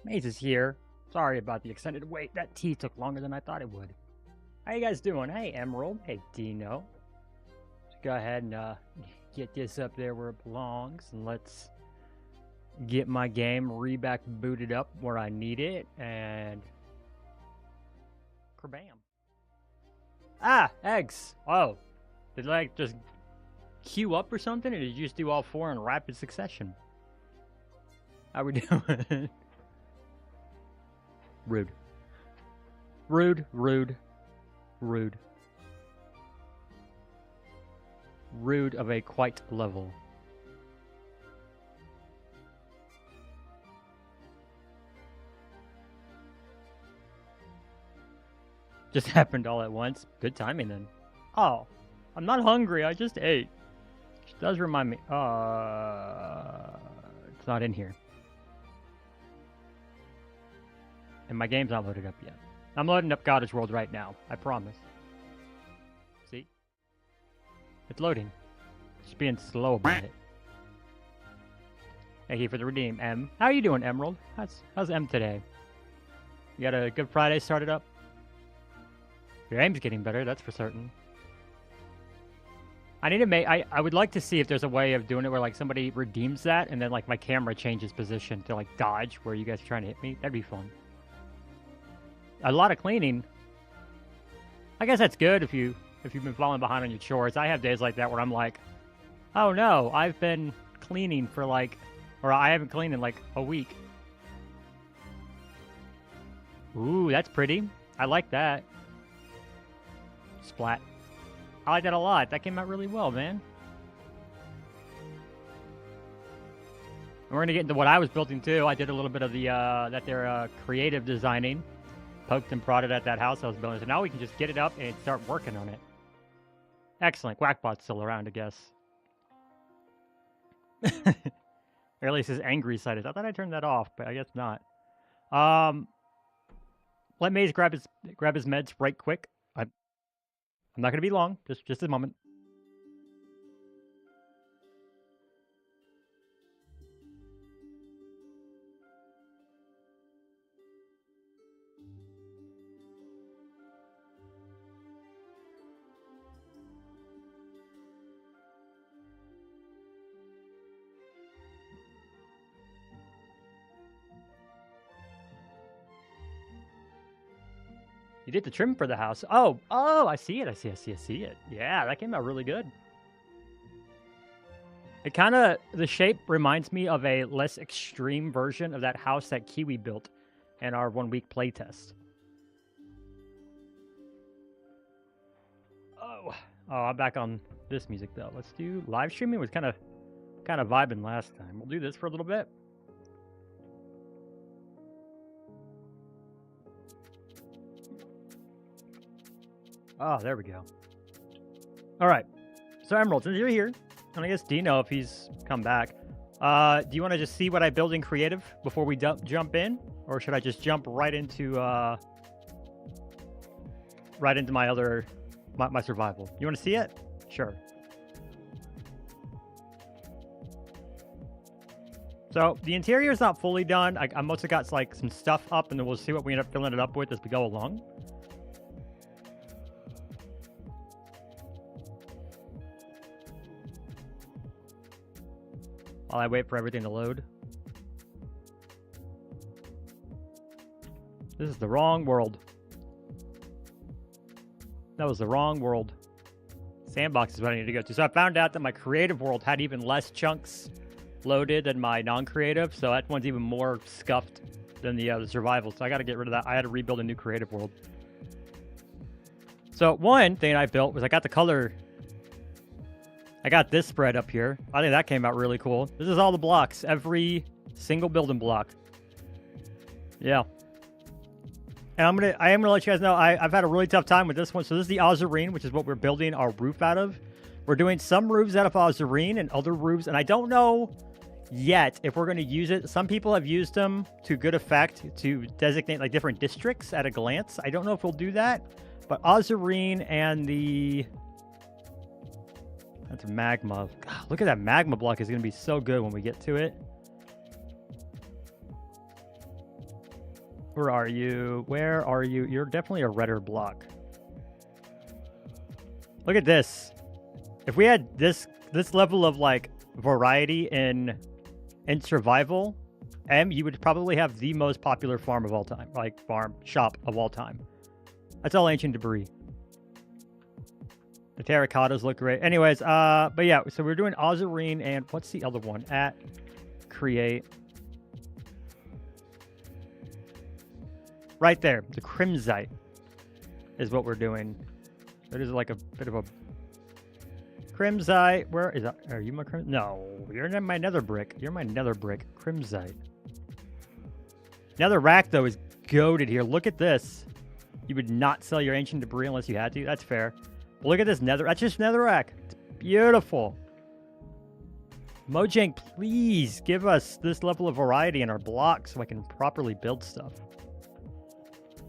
Maze is here. Sorry about the extended wait. That tea took longer than I thought it would. How you guys doing? Hey, Emerald. Hey, Dino. Let's go ahead and get this up there where it belongs, and let's get my game back booted up where I need it, and kabam. Ah, eggs. Oh, did I just queue up or something, or did you just do all four in rapid succession? How we doing? Rude. Rude, rude, rude. Rude of a quite level. Just happened all at once. Good timing then. Oh, I'm not hungry. I just ate. Which does remind me. It's not in here. And my game's not loaded up yet. I'm loading up Cottage World right now. I promise. See? It's loading. Just being slow about it. Thank you for the redeem, M. How are you doing, Emerald? How's M today? You got a good Friday started up? Your aim's getting better, that's for certain. I need to make... I would like to see if there's a way of doing it where, like, somebody redeems that, and then, like, my camera changes position to, like, dodge where you guys are trying to hit me. That'd be fun. A lot of cleaning. I guess that's good if you've been falling behind on your chores. I have days like that where I'm like, oh no, I've been cleaning for like, or I haven't cleaned in like a week. Ooh, that's pretty. I like that. Splat. I like that a lot. That came out really well, man. And we're gonna get into what I was building too. I did a little bit of the creative designing. Poked and prodded at that house I was building. So now we can just get it up and start working on it. Excellent. Quackbot's still around, I guess. Or at least his angry side is. I thought I turned that off, but I guess not. Let Maze grab his meds right quick. I'm not gonna be long. Just a moment. You did the trim for the house. Oh, I see it. I see it. Yeah, that came out really good. It kind of, the shape reminds me of a less extreme version of that house that Kiwi built in our 1 week playtest. Oh, I'm back on this music though. Let's do live streaming. Was kind of vibing last time. We'll do this for a little bit. Oh, there we go. All right. So, Emerald, since you're here, and I guess Dino, if he's come back, do you want to just see what I build in creative before we jump in? Or should I just jump right into my survival? You want to see it? Sure. So, the interior is not fully done. I mostly got like some stuff up, and then we'll see what we end up filling it up with as we go along. While I wait for everything to load. This is the wrong world. That was the wrong world. Sandbox is what I need to go to. So I found out that my creative world had even less chunks loaded than my non-creative. So that one's even more scuffed than the survival. So I got to get rid of that. I had to rebuild a new creative world. So one thing I built was I got the color... I got this spread up here. I think that came out really cool. This is all the blocks. Every single building block. Yeah. And I am gonna let you guys know I've had a really tough time with this one. So this is the Ozarene, which is what we're building our roof out of. We're doing some roofs out of Ozarene and other roofs, and I don't know yet if we're gonna use it. Some people have used them to good effect to designate like different districts at a glance. I don't know if we'll do that, but Ozarene and the... That's magma. God, look at that magma block. Is going to be so good when we get to it. Where are you? Where are you? You're definitely a redder block. Look at this. If we had this level of like variety in survival, you would probably have the most popular farm of all time, like shop of all time. That's all ancient debris. The terracottas look great. Anyways, but yeah, so we're doing Ozarine and what's the other one? At create. Right there, the Crimsite is what we're doing. It is like a bit of a Crimsite. Where is that? Are you my Crimsite? No, you're not my nether brick. You're my nether brick. Crimsite. Nether rack, though, is goated here. Look at this. You would not sell your ancient debris unless you had to. That's fair. But look at this nether. That's just nether rack. It's beautiful. Mojang, please give us this level of variety in our blocks so I can properly build stuff.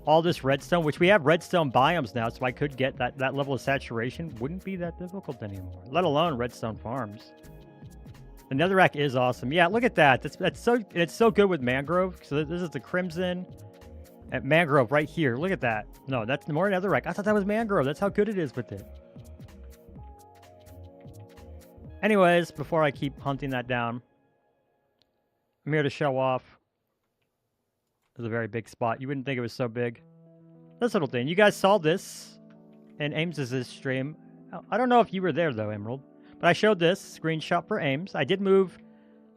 All this redstone, which we have redstone biomes now, so I could get that level of saturation. Wouldn't be that difficult anymore, let alone redstone farms. The netherrack is awesome. Yeah, look at that. It's so good with mangrove. So this is the crimson and mangrove right here. Look at that. No, that's more netherrack. I thought that was mangrove. That's how good it is with it. Anyways, before I keep hunting that down, I'm here to show off. This is a very big spot. You wouldn't think it was so big. This little thing. You guys saw this in Ames's stream. I don't know if you were there, though, Emerald. But I showed this screenshot for Ames. I did move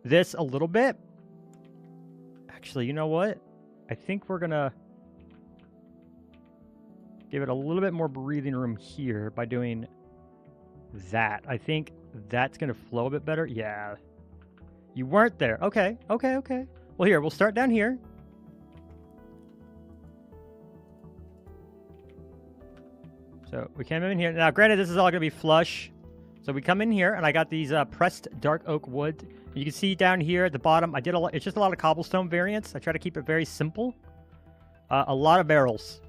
this a little bit. Actually, you know what? I think we're going to give it a little bit more breathing room here by doing that. I think that's going to flow a bit better. Yeah. You weren't there. Okay. Well, here, we'll start down here. So we came in here. Now, granted, this is all going to be flush. So we come in here, and I got these pressed dark oak wood. You can see down here at the bottom, I did a lot. It's just a lot of cobblestone variants. I try to keep it very simple. A lot of barrels.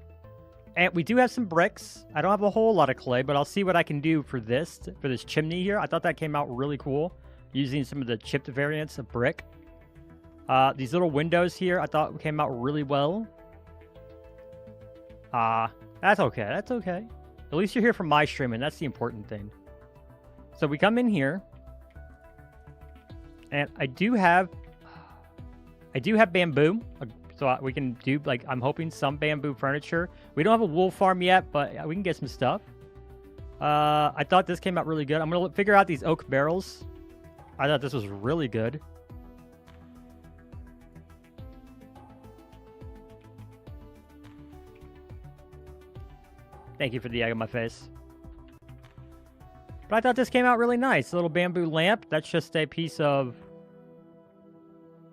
And we do have some bricks. I don't have a whole lot of clay, but I'll see what I can do for this chimney here. I thought that came out really cool, using some of the chipped variants of brick. These little windows here, I thought came out really well. That's okay. That's okay. At least you're here for my stream, and that's the important thing. So we come in here, and I do have bamboo, so we can do, like, I'm hoping some bamboo furniture. We don't have a wool farm yet, but we can get some stuff. I thought this came out really good. I'm going to figure out these oak barrels. I thought this was really good. Thank you for the egg on my face. But I thought this came out really nice. A little bamboo lamp. That's just a piece of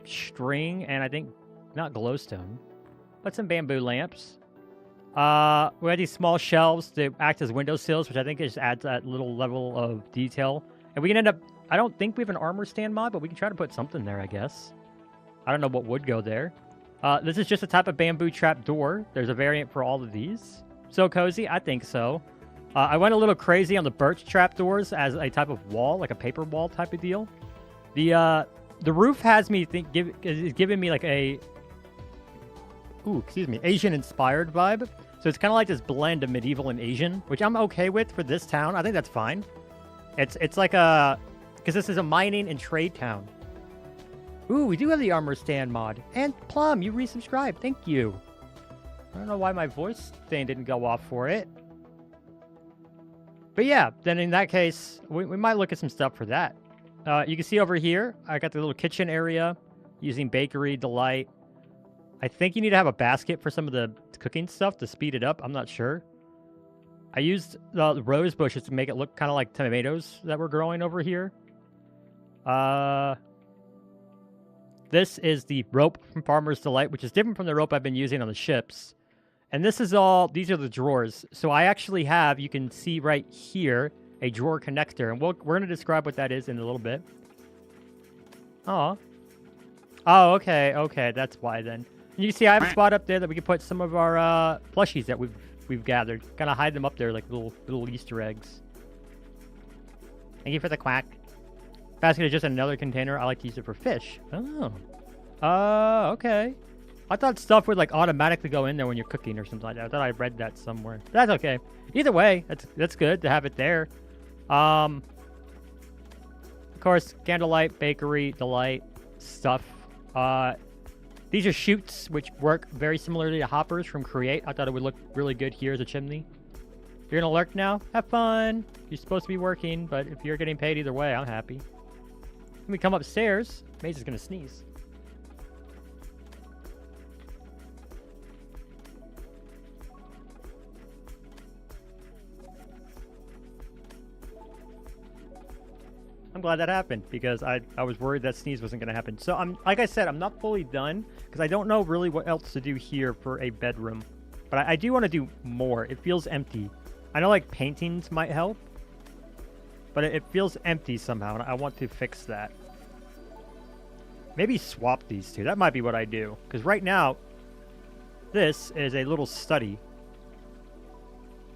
string and I think not glowstone, but some bamboo lamps. We had these small shelves to act as windowsills, which I think just adds that little level of detail. And we can end up, I don't think we have an armor stand mod, but we can try to put something there, I guess. I don't know what would go there. This is just a type of bamboo trap door. There's a variant for all of these. So cozy? I think so. I went a little crazy on the birch trapdoors as a type of wall, like a paper wall type of deal. The roof has me is giving me like a Asian-inspired vibe. So it's kind of like this blend of medieval and Asian, which I'm okay with for this town. I think that's fine. It's like because this is a mining and trade town. Ooh, we do have the armor stand mod. And Plum, you resubscribed. Thank you. I don't know why my voice thing didn't go off for it. But yeah, then in that case, we might look at some stuff for that. You can see over here, I got the little kitchen area using Bakery Delight. I think you need to have a basket for some of the cooking stuff to speed it up. I'm not sure. I used the rose bushes to make it look kind of like tomatoes that were growing over here. This is the rope from Farmer's Delight, which is different from the rope I've been using on the ships. And this is these are the drawers. So I actually have, you can see right here, a drawer connector. And we're going to describe what that is in a little bit. Oh, okay. Okay, that's why then. And you can see I have a spot up there that we can put some of our plushies that we've gathered. Kind of hide them up there like little Easter eggs. Thank you for the quack. Basket is just another container. I like to use it for fish. Oh. Okay. I thought stuff would like automatically go in there when you're cooking or something like that. I thought I read that somewhere. That's okay. Either way, that's good to have it there. Of course, Candlelight, Bakery, Delight, stuff. These are chutes, which work very similarly to hoppers from Create. I thought it would look really good here as a chimney. You're gonna lurk now? Have fun. You're supposed to be working, but if you're getting paid either way, I'm happy. When we come upstairs, Maze is gonna sneeze. I'm glad that happened because I was worried that sneeze wasn't gonna happen. So I'm like I said, I'm not fully done because I don't know really what else to do here for a bedroom. But I do want to do more. It feels empty. I know like paintings might help, but it feels empty somehow, and I want to fix that. Maybe swap these two. That might be what I do. Because right now, this is a little study.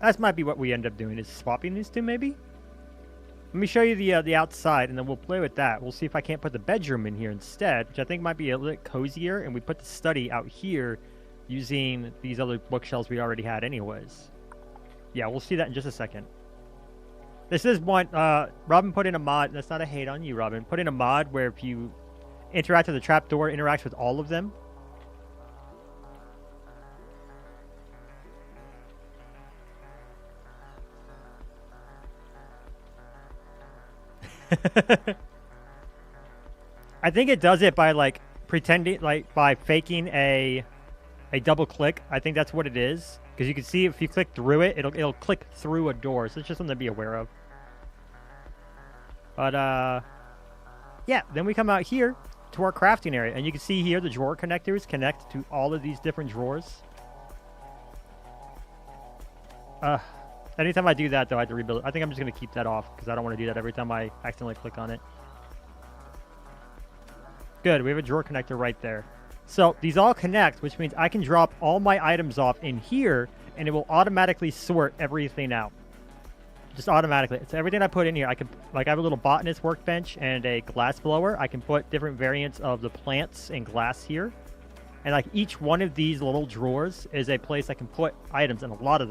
That might be what we end up doing, is swapping these two maybe? Let me show you the outside, and then we'll play with that. We'll see if I can't put the bedroom in here instead, which I think might be a little cozier, and we put the study out here using these other bookshelves we already had anyways. Yeah, we'll see that in just a second. This is one, Robin put in a mod. That's not a hate on you, Robin. Put in a mod where if you interact with the trapdoor, it interacts with all of them. I think it does it by like pretending, like by faking a double click. I think that's what it is. Because you can see if you click through it, it'll click through a door. So it's just something to be aware of. But, yeah. Then we come out here to our crafting area. And you can see here the drawer connectors connect to all of these different drawers. Anytime I do that, though, I have to rebuild it. I think I'm just going to keep that off because I don't want to do that every time I accidentally click on it. Good. We have a drawer connector right there. So these all connect, which means I can drop all my items off in here, and it will automatically sort everything out. Just automatically. So everything I put in here, I can, like, I have a little botanist workbench and a glass blower. I can put different variants of the plants in glass here. And, like, each one of these little drawers is a place I can put items, and a lot of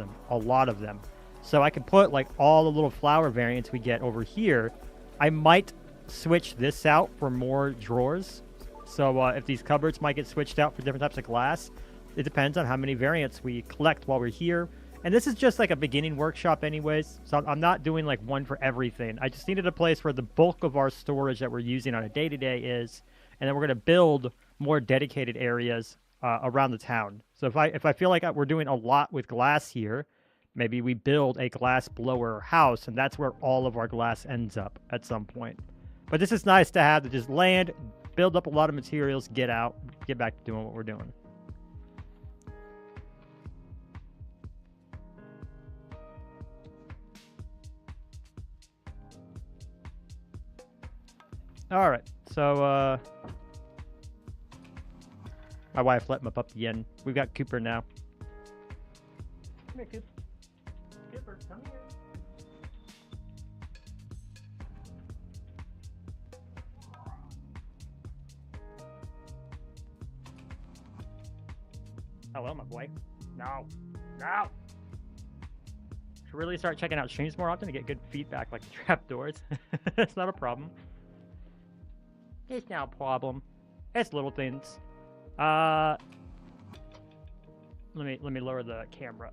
them. So I can put, like, all the little flower variants we get over here. I might switch this out for more drawers. So if these cupboards might get switched out for different types of glass, it depends on how many variants we collect while we're here. And this is just like a beginning workshop anyways, so I'm not doing like one for everything. I just needed a place where the bulk of our storage that we're using on a day-to-day is, and then we're going to build more dedicated areas around the town. So if I feel like we're doing a lot with glass here, maybe we build a glass blower house, and that's where all of our glass ends up at some point. But this is nice to have to just land, build up a lot of materials, get out, get back to doing what we're doing. All right, so my wife let my puppy in. We've got Cooper now. Come here, Coop. Cooper, come here. Hello, my boy. No. No. Should really start checking out streams more often to get good feedback, like the trapdoors. It's not a problem. It's not a problem. It's little things. Let me lower the camera.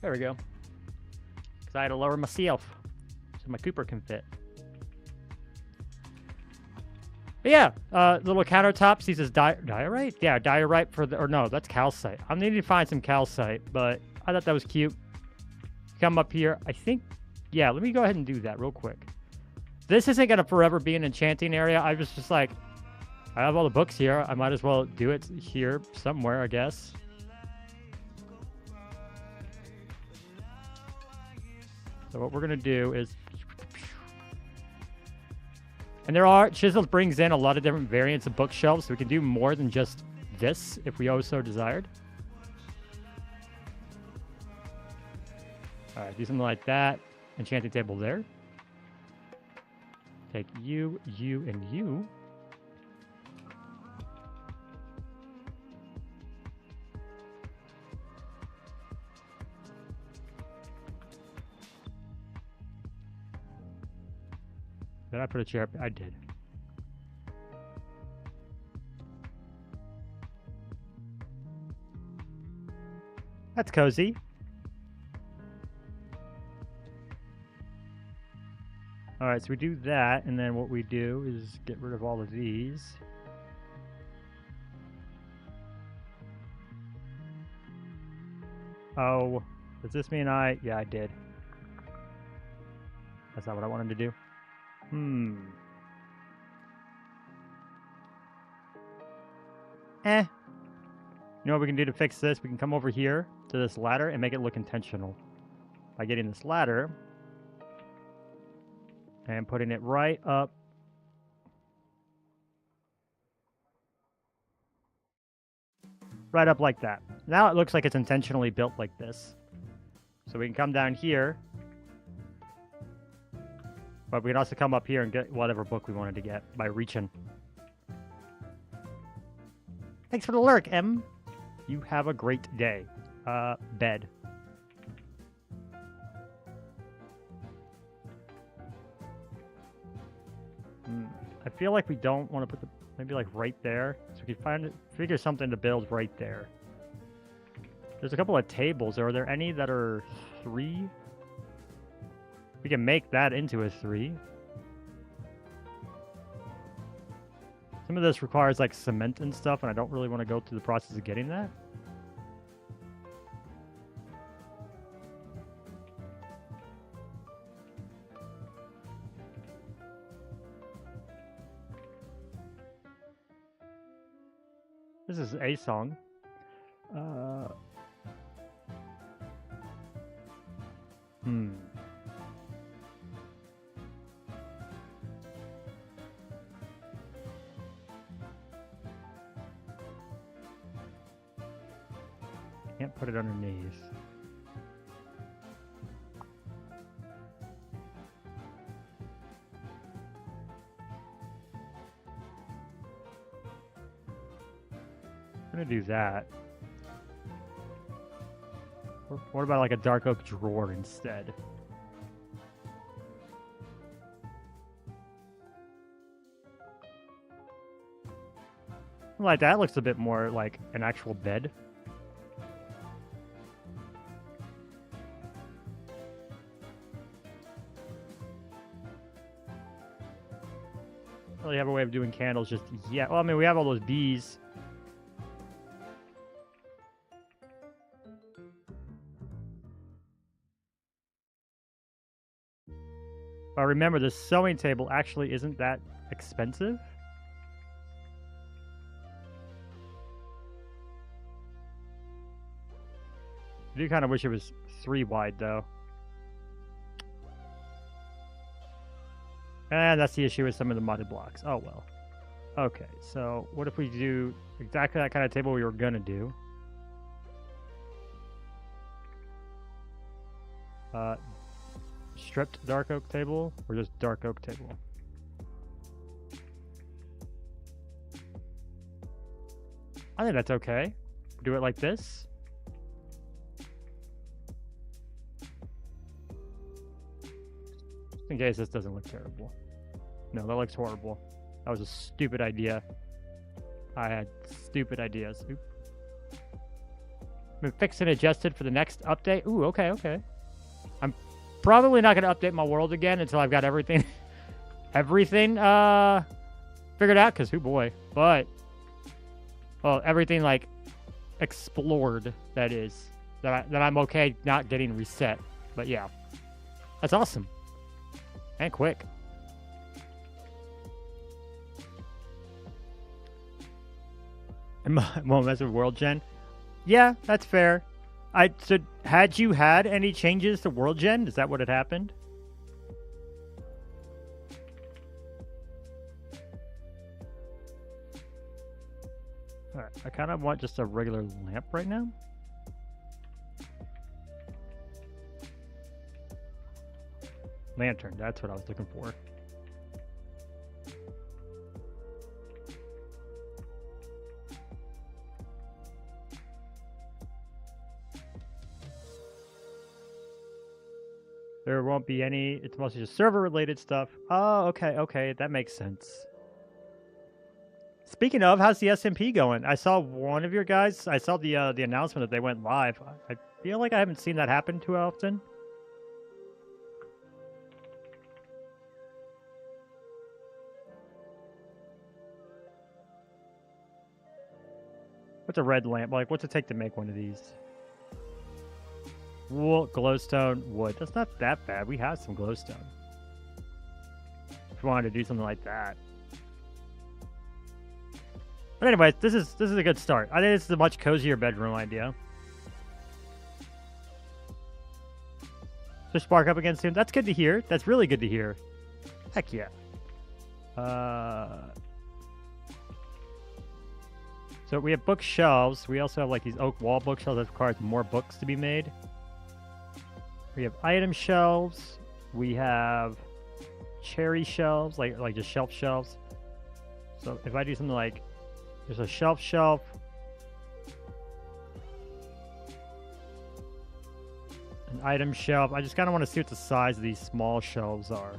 There we go. Because I had to lower myself so my Cooper can fit. But yeah, little countertops. These is diorite? Yeah, diorite for the, or no, that's calcite. I'm needing to find some calcite, but I thought that was cute. Come up here. I think, yeah, let me go ahead and do that real quick. This isn't going to forever be an enchanting area. I was just like, I have all the books here. I might as well do it here somewhere, I guess. So what we're going to do is... And there are... Chisel brings in a lot of different variants of bookshelves, so we can do more than just this, if we so desired. Alright, do something like that. Enchanting table there. Take you, you, and you. Did I put a chair up? I did. That's cozy. All right, so we do that, and then what we do is get rid of all of these. Oh, does this mean yeah, I did. That's not what I wanted to do. You know what we can do to fix this? We can come over here to this ladder and make it look intentional. By getting this ladder and putting it right up. Right up like that. Now it looks like it's intentionally built like this. So we can come down here. But we can also come up here and get whatever book we wanted to get by reaching. Thanks for the lurk, M. You have a great day. Bed. I feel like we don't want to put the... Maybe like right there. So we can figure something to build right there. There's a couple of tables. Are there any that are 3? We can make that into a 3. Some of this requires like cement and stuff, and I don't really want to go through the process of getting that. This is a song. Can't put it underneath. I'm gonna do that. What about like a dark oak drawer instead? Like that looks a bit more like an actual bed. Really have a way of doing candles just yet. Well, I mean, we have all those bees. But remember, the sewing table actually isn't that expensive. I do kind of wish it was 3 wide, though. And that's the issue with some of the modded blocks. Oh, well. Okay, so what if we do exactly that kind of table we were going to do? Stripped dark oak table or just dark oak table? I think that's okay. Do it like this. Just in case this doesn't look terrible. No, that looks horrible. That was a stupid idea. I had stupid ideas. Oop. Been fixed and adjusted for the next update. Ooh, okay, okay. I'm probably not going to update my world again until I've got everything figured out, because, oh boy. But, well, everything, like, explored, that is. That I'm okay not getting reset. But, yeah. That's awesome. And quick. And won't mess with World Gen. Yeah, that's fair. So had you had any changes to World Gen? Is that what had happened? Alright, I kind of want just a regular lamp right now. Lantern, that's what I was looking for. There won't be any. It's mostly just server-related stuff. Oh, okay, okay, that makes sense. Speaking of, how's the SMP going? I saw one of your guys. I saw the announcement that they went live. I feel like I haven't seen that happen too often. What's a red lamp? Like, what's it take to make one of these? Wool, glowstone, wood. That's not that bad. We have some glowstone. If we wanted to do something like that. But anyways, this is a good start. I think this is a much cozier bedroom idea. So spark up again soon. That's good to hear. That's really good to hear. Heck yeah. So we have bookshelves. We also have like these oak wall bookshelves that requires more books to be made. We have item shelves. We have cherry shelves, like just shelf shelves. So if I do something like, there's a shelf, an item shelf. I just kind of want to see what the size of these small shelves are.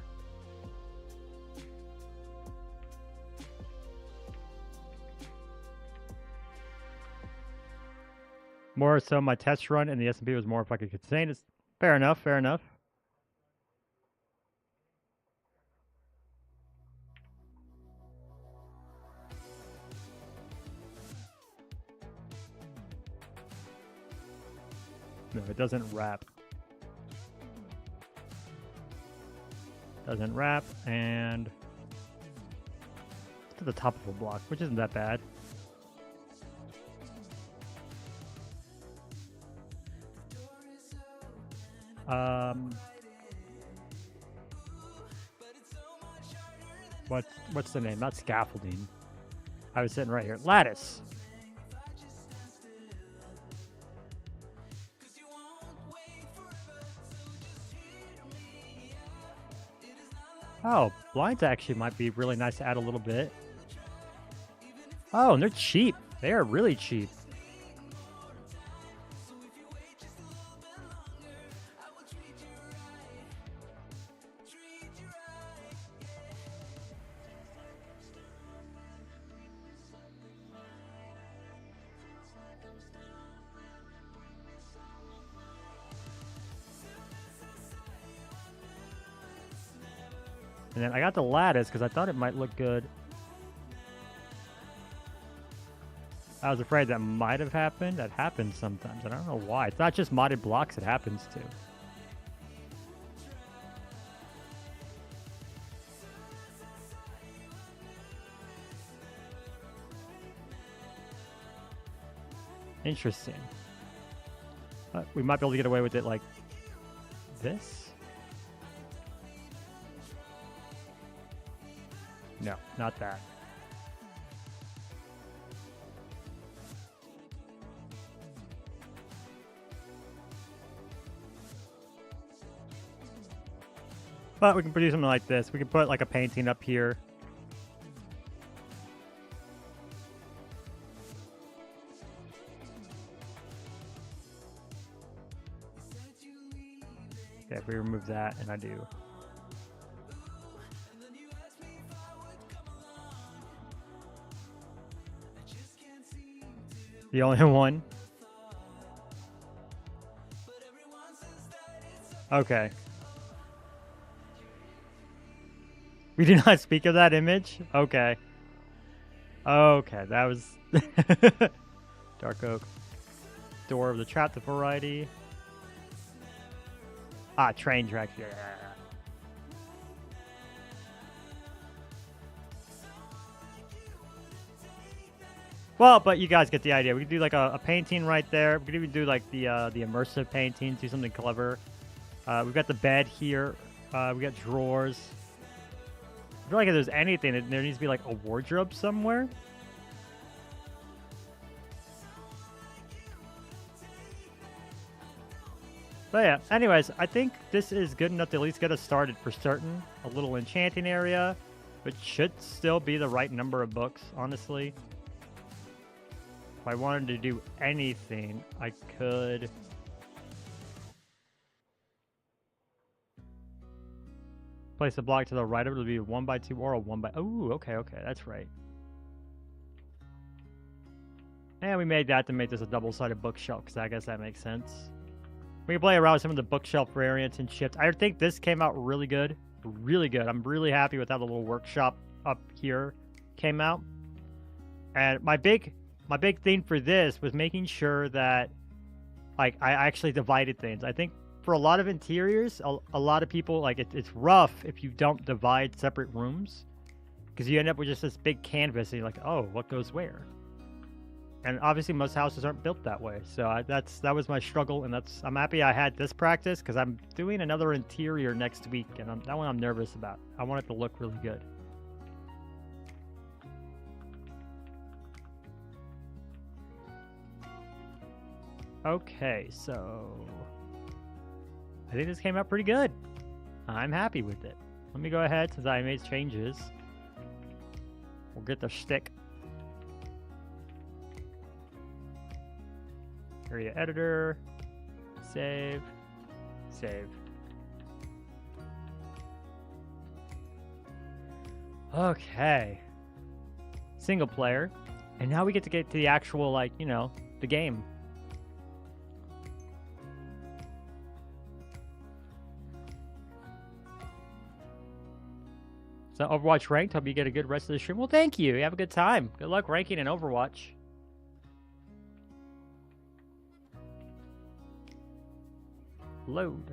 More so my test run and the SMP was more if I could contain it. Fair enough, fair enough. No, it doesn't wrap. Doesn't wrap, and it's to the top of a block, which isn't that bad. What's the name? Not scaffolding. I was sitting right here. Lattice. Oh, blinds actually might be really nice to add a little bit. Oh, and they're cheap. They are really cheap. And then I got the lattice because I thought it might look good. I was afraid that might have happened. That happens sometimes. I don't know why. It's not just modded blocks it happens to. Interesting. We might be able to get away with it like this. No, not that. But we can produce something like this. We can put like a painting up here. Okay, if we remove that and I do. The only one. Okay. We do not speak of that image? Okay. Okay, that was... Dark oak. Door of the trap, the variety. Ah, train tracks, yeah. Well, but you guys get the idea. We could do like a painting right there. We could even do like the immersive painting, do something clever. We've got the bed here. We got drawers. I feel like if there's anything, there needs to be like a wardrobe somewhere. But yeah, anyways, I think this is good enough to at least get us started for certain. A little enchanting area, which should still be the right number of books, honestly. If I wanted to do anything, I could... Place a block to the right of it will be a 1x2 or a 1x. Oh, okay, that's right. And we made that to make this a double-sided bookshelf, because I guess that makes sense. We can play around with some of the bookshelf variants and shit. I think this came out really good. Really good. I'm really happy with how the little workshop up here came out. And my big thing for this was making sure that, like, I actually divided things. I think for a lot of interiors, a lot of people, like, it's rough if you don't divide separate rooms, because you end up with just this big canvas and you're like, oh, what goes where? And obviously most houses aren't built that way. So that was my struggle, and I'm happy I had this practice, because I'm doing another interior next week, and that one I'm nervous about. I want it to look really good. Okay, so I think this came out pretty good. I'm happy with it. Let me go ahead, since I made changes. We'll get the shtick. Area editor, save. Okay. Single player. And now we get to the actual, like, you know, the game. So Overwatch ranked. Hope you get a good rest of the stream. Well, thank you. Have a good time. Good luck ranking in Overwatch. Load.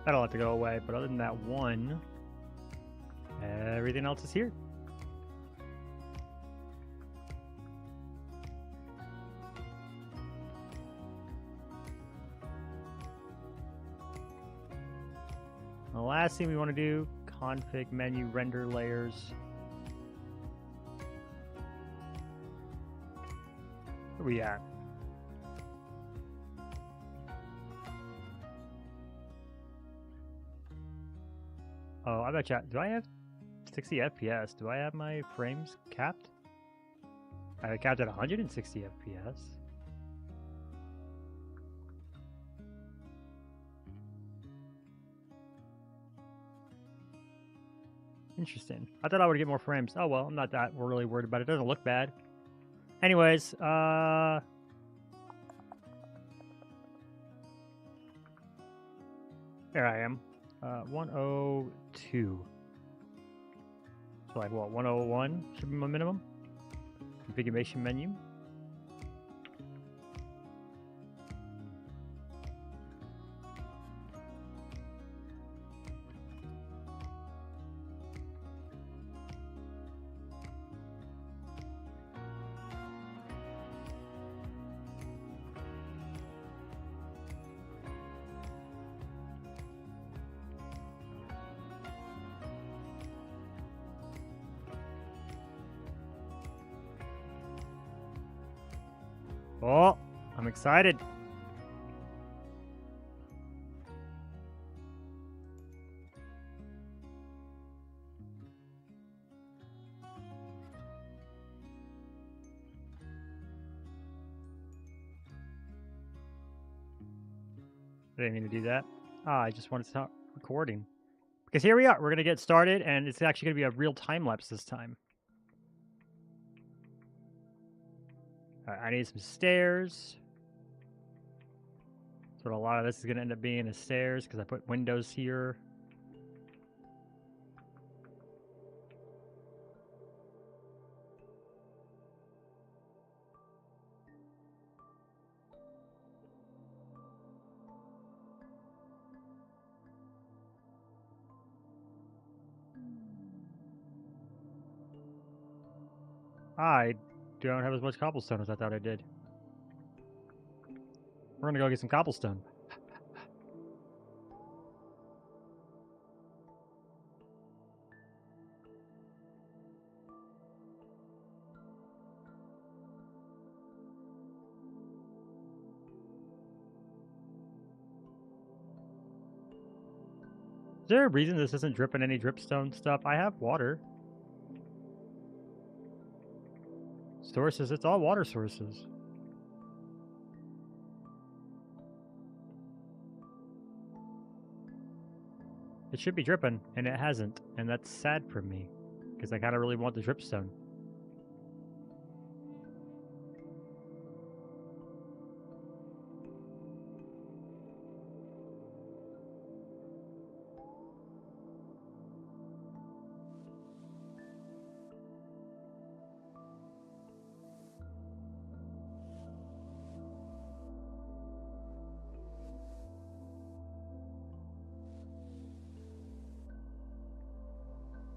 That'll have to go away, but other than that one, everything else is here. The last thing we want to do, config menu, render layers. Where we at? Oh, I bet you. Do I have 60 FPS? Do I have my frames capped? I capped at 160 FPS. Interesting. I thought I would get more frames. Oh well, I'm not that really worried about it. It doesn't look bad. Anyways, there I am. 102. So like what? 101 should be my minimum. Configuration menu. Oh, I'm excited. I didn't mean to do that. I just wanted to stop recording. Because here we are. We're going to get started, and it's actually going to be a real time lapse this time. I need some stairs. So a lot of this is going to end up being the stairs because I put windows here. I don't have as much cobblestone as I thought I did. We're gonna go get some cobblestone. Is there a reason this isn't dripping any dripstone stuff? I have water. Sources, it's all water sources. It should be dripping, and it hasn't. And that's sad for me, because I kind of really want the dripstone.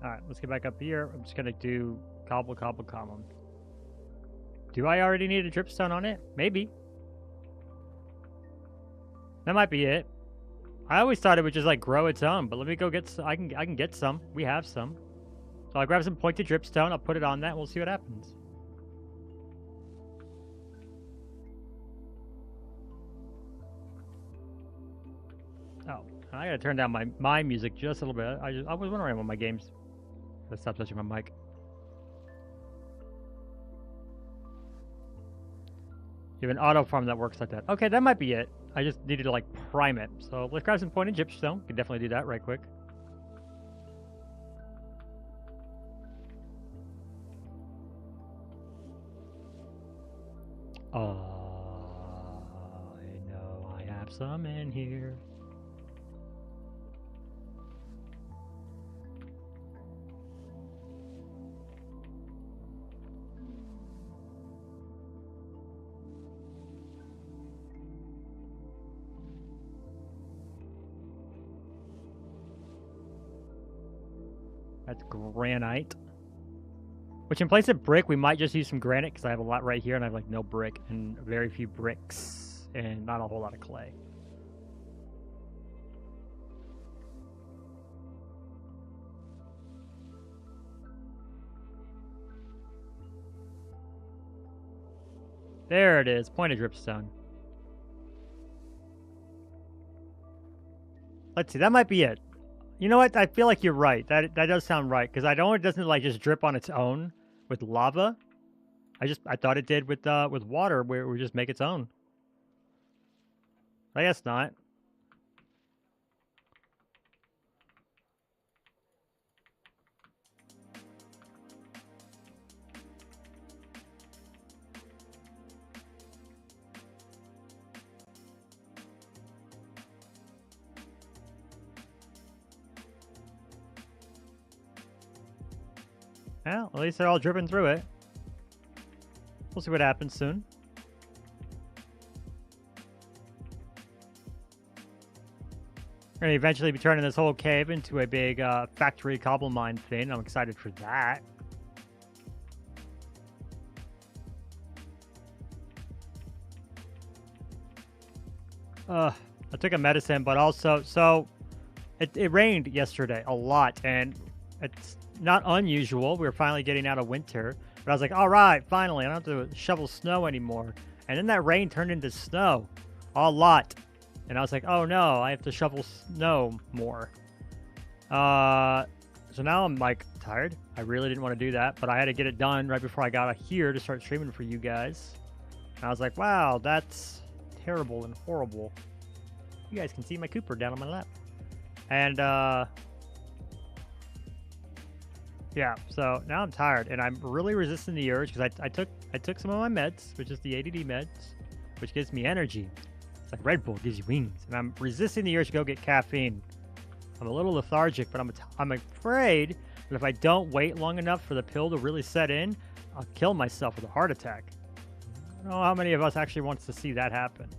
Alright, let's get back up here. I'm just gonna do cobble, cobble, cobble. Do I already need a dripstone on it? Maybe. That might be it. I always thought it would just like grow its own, but let me go get some. I can get some. We have some. So I'll grab some pointed dripstone, I'll put it on that, and we'll see what happens. Oh, I gotta turn down my music just a little bit. I was wondering when my games. Let's stop touching my mic. You have an auto farm that works like that. Okay, that might be it. I just needed to like prime it. So let's grab some pointed dripstone. Can definitely do that right quick. I know I have some in here. That's granite. Which in place of brick, we might just use some granite because I have a lot right here and I have like no brick and very few bricks and not a whole lot of clay. There it is, pointed dripstone. Let's see, that might be it. You know what? I feel like you're right. That does sound right because I know it doesn't like just drip on its own with lava. I thought it did with water where it would just make its own. I guess not. Well, at least they're all dripping through it. We'll see what happens soon. We're going to eventually be turning this whole cave into a big factory cobble mine thing. I'm excited for that. I took a medicine, but also, so it rained yesterday a lot, and it's not unusual. We were finally getting out of winter, but I was like, all right, finally, I don't have to shovel snow anymore. And then that rain turned into snow a lot. And I was like, oh no, I have to shovel snow more. So now I'm like tired. I really didn't want to do that, but I had to get it done right before I got here to start streaming for you guys. And I was like, wow, that's terrible and horrible. You guys can see my Cooper down on my lap. And yeah, so now I'm tired, and I'm really resisting the urge because I took some of my meds, which is the ADD meds, which gives me energy. It's like Red Bull gives you wings, and I'm resisting the urge to go get caffeine. I'm a little lethargic, but I'm afraid that if I don't wait long enough for the pill to really set in, I'll kill myself with a heart attack. I don't know how many of us actually wants to see that happen.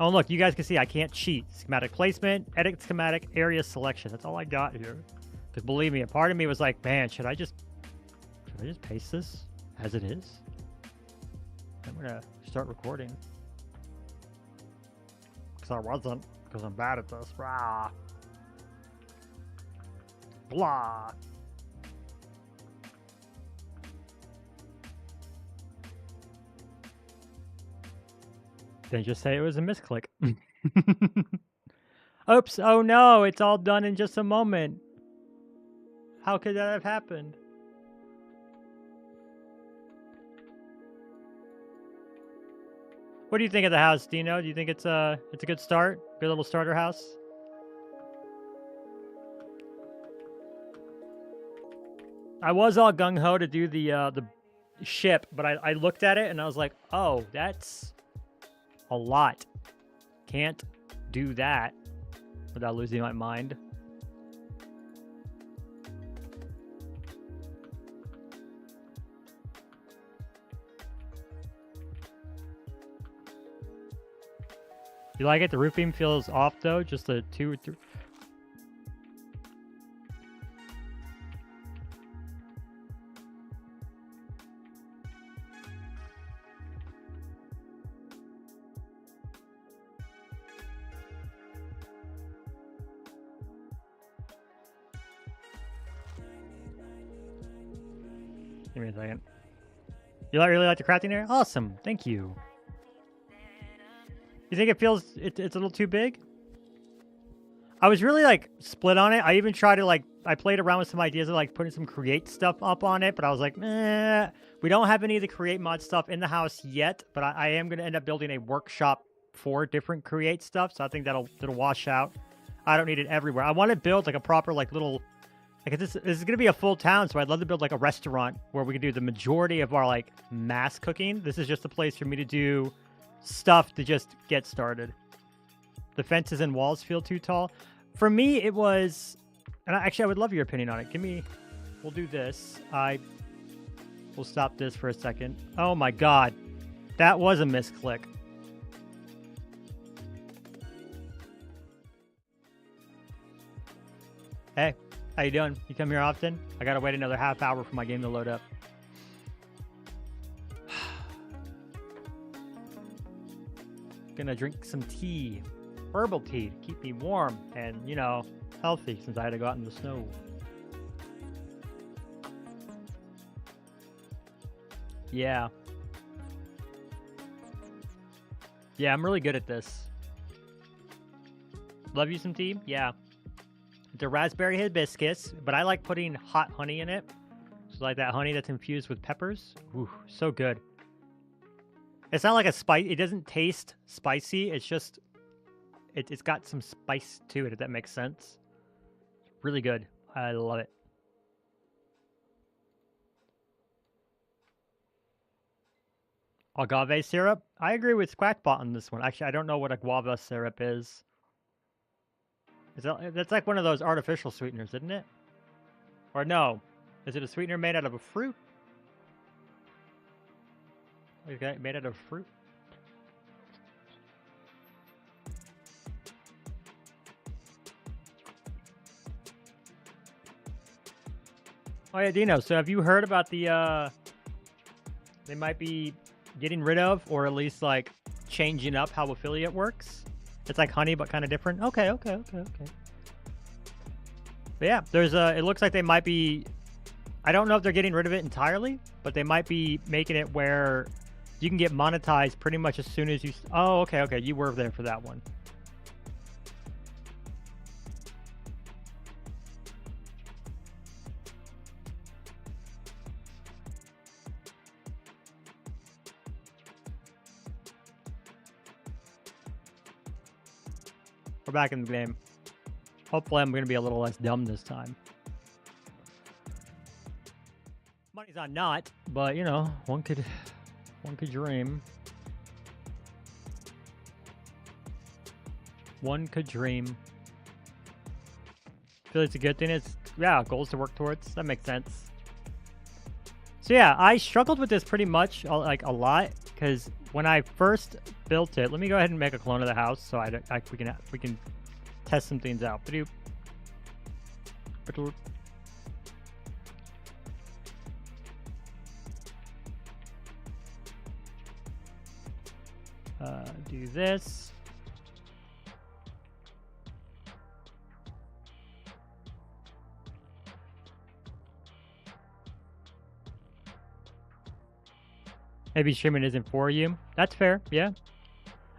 Oh, look, you guys can see I can't cheat. Schematic placement, edit schematic, area selection. That's all I got here. Because believe me, a part of me was like, man, should I just paste this as it is? I'm going to start recording. Because I wasn't, because I'm bad at this. Blah. Blah. Then just say it was a misclick. Oops, oh no, it's all done in just a moment. How could that have happened? What do you think of the house, Dino? Do you think it's a good start? Good little starter house? I was all gung-ho to do the ship, but I looked at it and I was like, oh, that's a lot. Can't do that without losing my mind. You like it? The roof beam feels off though, just a 2 or 3. Give me a second. You really like the crafting there? Awesome, thank you. You think it feels it's a little too big? I was really like split on it. I even tried to I played around with some ideas of like putting some create stuff up on it, but I was like, we don't have any of the create mod stuff in the house yet, but I am going to end up building a workshop for different create stuff, so I think that'll wash out. I don't need it everywhere. I want to build like a proper like little this is going to be a full town, so I'd love to build like a restaurant where we can do the majority of our like mass cooking. This is just a place for me to do stuff to just get started. The fences and walls feel too tall. For me, it was, and actually I would love your opinion on it. We'll do this. We'll stop this for a second. Oh my God. That was a misclick. Hey, how you doing? You come here often? I gotta wait another half hour for my game to load up. Gonna drink some tea. Herbal tea to keep me warm and, you know, healthy since I had to go out in the snow. Yeah. Yeah, I'm really good at this. Love you some tea? Yeah. It's a raspberry hibiscus, but I like putting hot honey in it. So like that honey that's infused with peppers. Ooh, so good. It's not like a spice. It doesn't taste spicy. It's just, it's got some spice to it, if that makes sense. Really good. I love it. Agave syrup. I agree with Squackbot on this one. Actually, I don't know what a guava syrup is. That's like one of those artificial sweeteners, isn't it? Or no? Is it a sweetener made out of a fruit? Okay, made out of fruit. Oh yeah, Dino. So have you heard about the they might be getting rid of, or at least like changing up how affiliate works? It's like honey, but kind of different. Okay. But yeah, there's it looks like they might be, I don't know if they're getting rid of it entirely, but they might be making it where you can get monetized pretty much as soon as you, oh, okay. You were there for that one. We're back in the game. Hopefully I'm going to be a little less dumb this time. Money's on not, but you know, one could dream. One could dream. I feel it's a good thing. It's, yeah, goals to work towards. That makes sense. So yeah, I struggled with this pretty much like a lot, because when I first built it, let me go ahead and make a clone of the house so we can test some things out. Do this. Maybe streaming isn't for you. That's fair, yeah.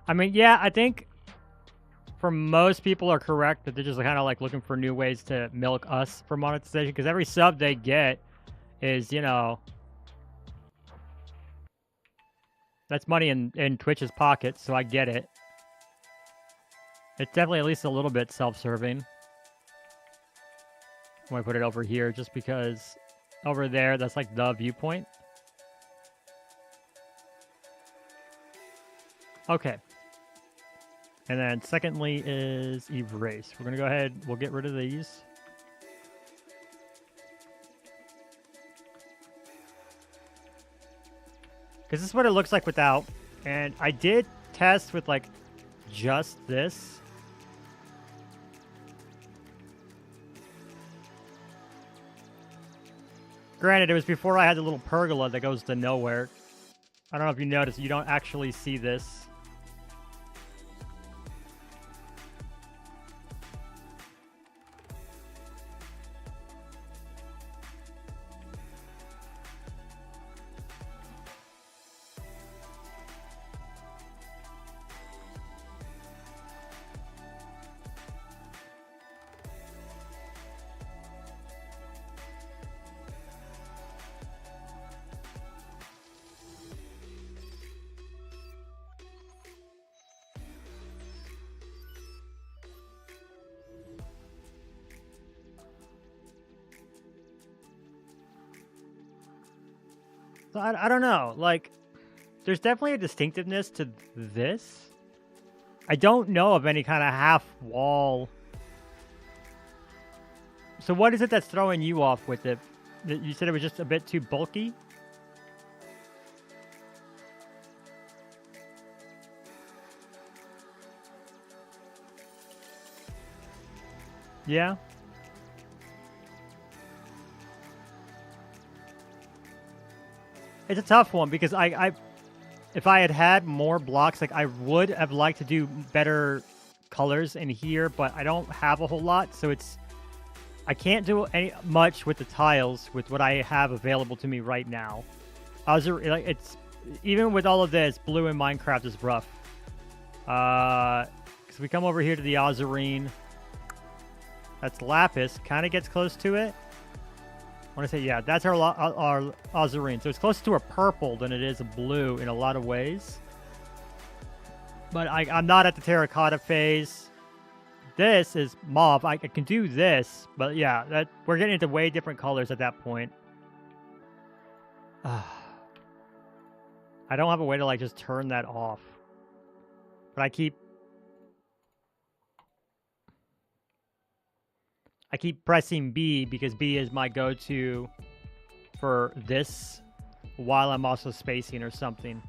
I mean, yeah, I think for most people are correct, that they're just kind of like looking for new ways to milk us for monetization, because every sub they get is, you know, that's money in Twitch's pockets, so I get it. It's definitely at least a little bit self-serving. I'm going to put it over here just because over there, that's like the viewpoint. Okay. And then secondly is erase. We're going to go ahead, we'll get rid of these. Because this is what it looks like without. And I did test with like just this. Granted, it was before I had the little pergola that goes to nowhere. I don't know if you noticed, you don't actually see this. So I don't know. Like, there's definitely a distinctiveness to this. I don't know of any kind of half wall. So what is it that's throwing you off with it? You said it was just a bit too bulky? Yeah. It's a tough one because if I had had more blocks, like I would have liked to do better colors in here, but I don't have a whole lot, so I can't do much with the tiles with what I have available to me right now. It's even with all of this, blue in Minecraft is rough. Because we come over here to the Azurine. That's lapis, kind of gets close to it. I want to say, yeah, that's our Azurine. So it's closer to a purple than it is a blue in a lot of ways. But I'm not at the terracotta phase. This is mauve. I can do this, but yeah, we're getting into way different colors at that point. I don't have a way to like just turn that off. But I keep pressing B because B is my go-to for this while I'm also spacing or something.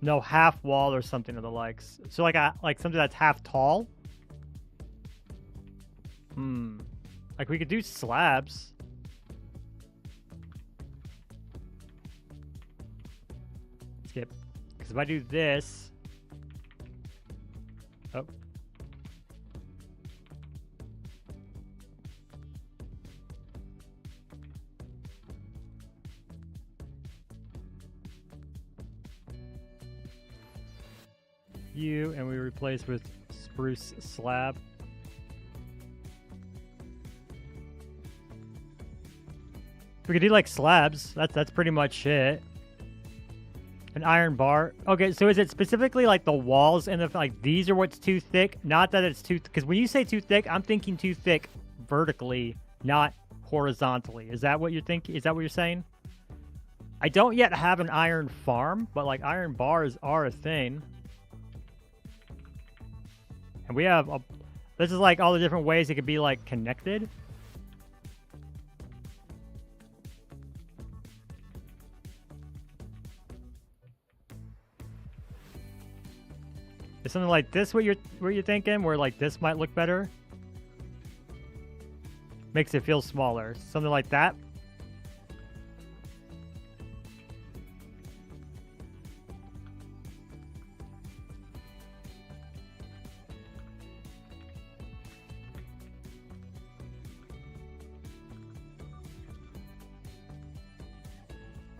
No, half wall or something of the likes. So like something that's half tall. Like we could do slabs. Skip. Because if I do this. Oh. And we replace with spruce slab. We could do like slabs. That's pretty much it. An iron bar. Okay, so is it specifically like the walls and like these are what's too thick? Not that it's too, because when you say too thick, I'm thinking too thick vertically, not horizontally. Is that what you're thinking? Is that what you're saying? I don't yet have an iron farm, but like iron bars are a thing. And we have this is like all the different ways it could be like connected. Is something like this what you're thinking? Where like this might look better? Makes it feel smaller. Something like that.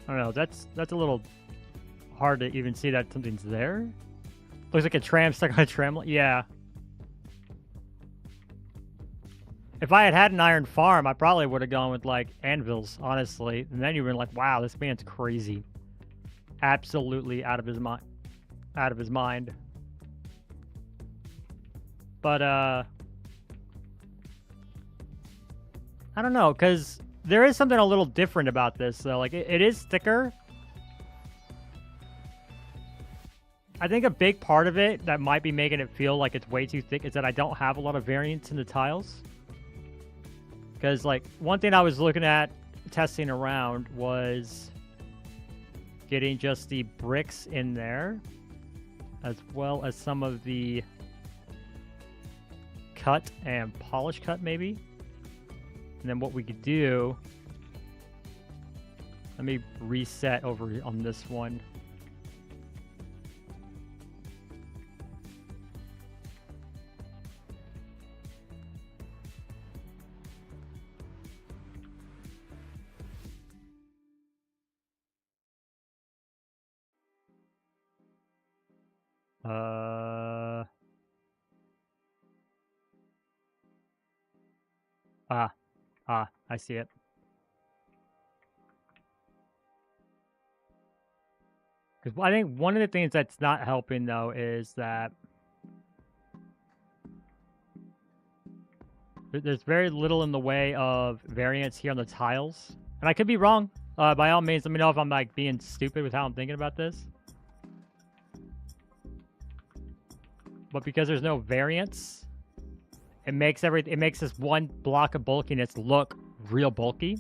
I don't know, that's a little hard to even see that something's there. Looks like a tram stuck on a tram. Yeah. If I had had an iron farm, I probably would have gone with, like, anvils, honestly. And then you were like, wow, this man's crazy. Absolutely out of his mind. Out of his mind. But, I don't know, because there is something a little different about this, though. Like, it is thicker. I think a big part of it that might be making it feel like it's way too thick is that I don't have a lot of variance in the tiles. Because, like, one thing I was looking at, testing around, was getting just the bricks in there, as well as some of the cut and polish cut, maybe. And then what we could do, let me reset over on this one. I see it. Because I think one of the things that's not helping, though, is that there's very little in the way of variance here on the tiles. And I could be wrong. By all means, let me know if I'm, like, being stupid with how I'm thinking about this. But because there's no variance, it makes this one block of bulkiness look real bulky.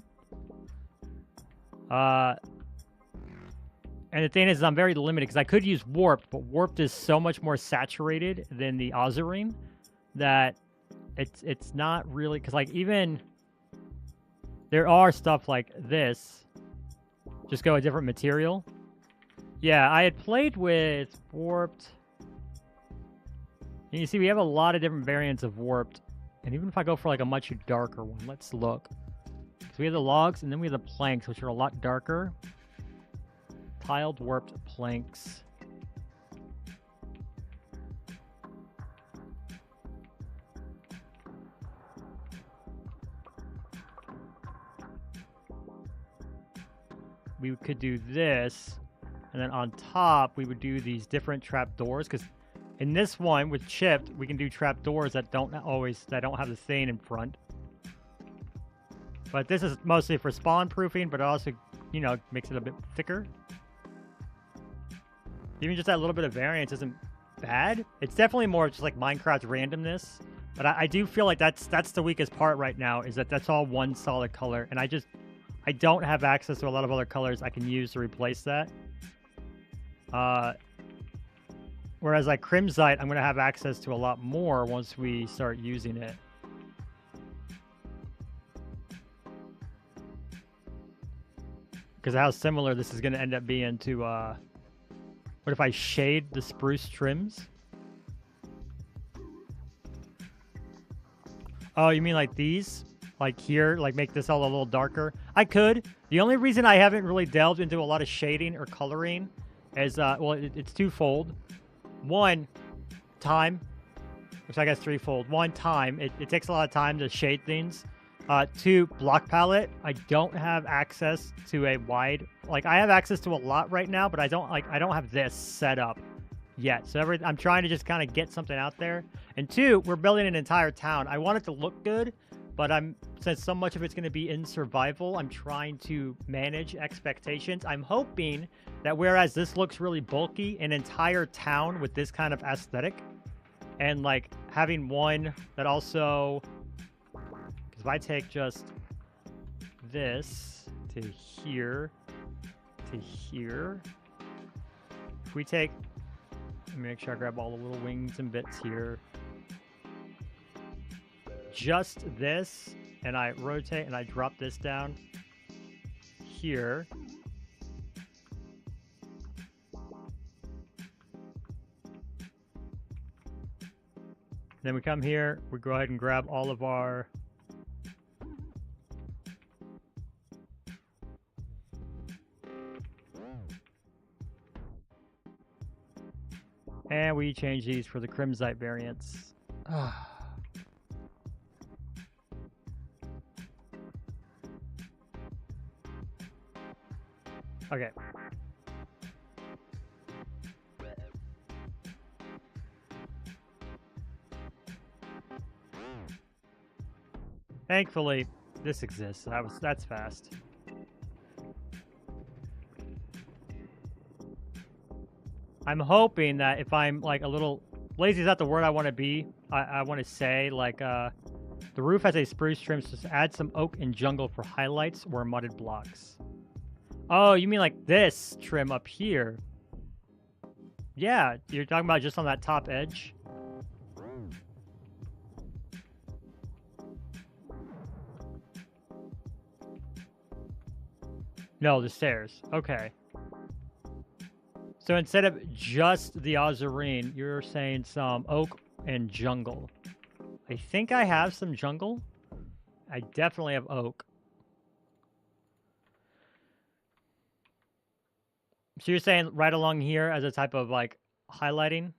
And the thing is, I'm very limited because I could use warped, but warped is so much more saturated than the Ozarine that it's not really, because, like, even there are stuff like this, just go a different material. Yeah, I had played with warped. And you see, we have a lot of different variants of warped. And even if I go for, like, a much darker one, let's look. So we have the logs, and then we have the planks, which are a lot darker. Tiled warped planks. We could do this, and then on top, we would do these different trap doors, because in this one with chipped, we can do trap doors that don't have the stain in front. But this is mostly for spawn proofing, but it also, you know, makes it a bit thicker. Even just that little bit of variance isn't bad. It's definitely more just like Minecraft randomness. But I do feel like that's the weakest part right now, is that that's all one solid color. And I don't have access to a lot of other colors I can use to replace that. Whereas like Crimsite, I'm going to have access to a lot more once we start using it. Because of how similar this is going to end up being to, what if I shade the spruce trims? Oh, you mean like these? Like here? Like make this all a little darker? I could. The only reason I haven't really delved into a lot of shading or coloring is, well, it's twofold. One, time, which I guess threefold. One, time. It takes a lot of time to shade things. Two, block palette. I don't have access to a wide, like I have access to a lot right now, but I don't have this set up yet. So I'm trying to just kind of get something out there. And two, we're building an entire town. I want it to look good, but since so much of it's going to be in survival, I'm trying to manage expectations. I'm hoping that whereas this looks really bulky, an entire town with this kind of aesthetic, and like having one that also, because if I take just this to here to here, if we take, let me make sure I grab all the little wings and bits here, just this, and I rotate and I drop this down here. Then we come here, we go ahead and grab all of our and can we change these for the Crimsite variants? Okay. Thankfully, this exists. That's fast. I'm hoping that if I'm like a little lazy is not the word I want to be. I want to say like the roof has a spruce trim, so just add some oak and jungle for highlights or mudded blocks. Oh, you mean like this trim up here? Yeah, you're talking about just on that top edge? No, the stairs. Okay. So instead of just the Azurine, you're saying some oak and jungle. I think I have some jungle. I definitely have oak. So you're saying right along here as a type of like highlighting?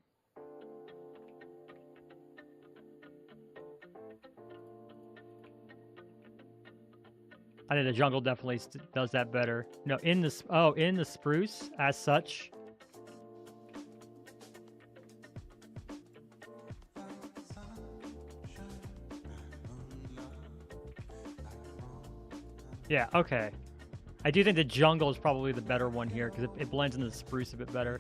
I think the jungle definitely does that better. No, in the spruce as such. Yeah, okay. I do think the jungle is probably the better one here because it blends into the spruce a bit better.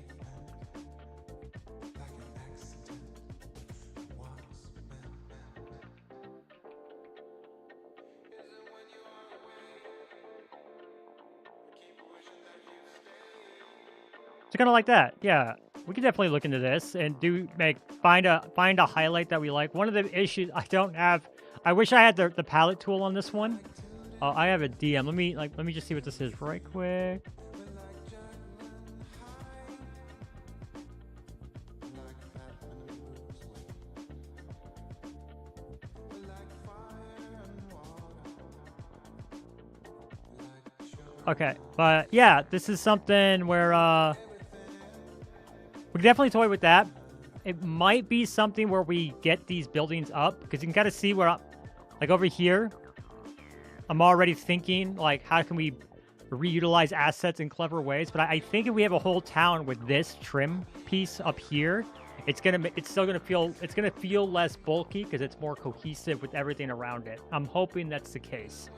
So kind of like that, yeah. We can definitely look into this and find a highlight that we like. One of the issues I don't have, I wish I had the palette tool on this one. I have a DM. Let me just see what this is right quick. Okay, but yeah, this is something where we can definitely toy with that. It might be something where we get these buildings up because you can kind of see where, like over here, I'm already thinking like how can we reutilize assets in clever ways. But I think if we have a whole town with this trim piece up here, it's still gonna feel less bulky because it's more cohesive with everything around it. I'm hoping that's the case.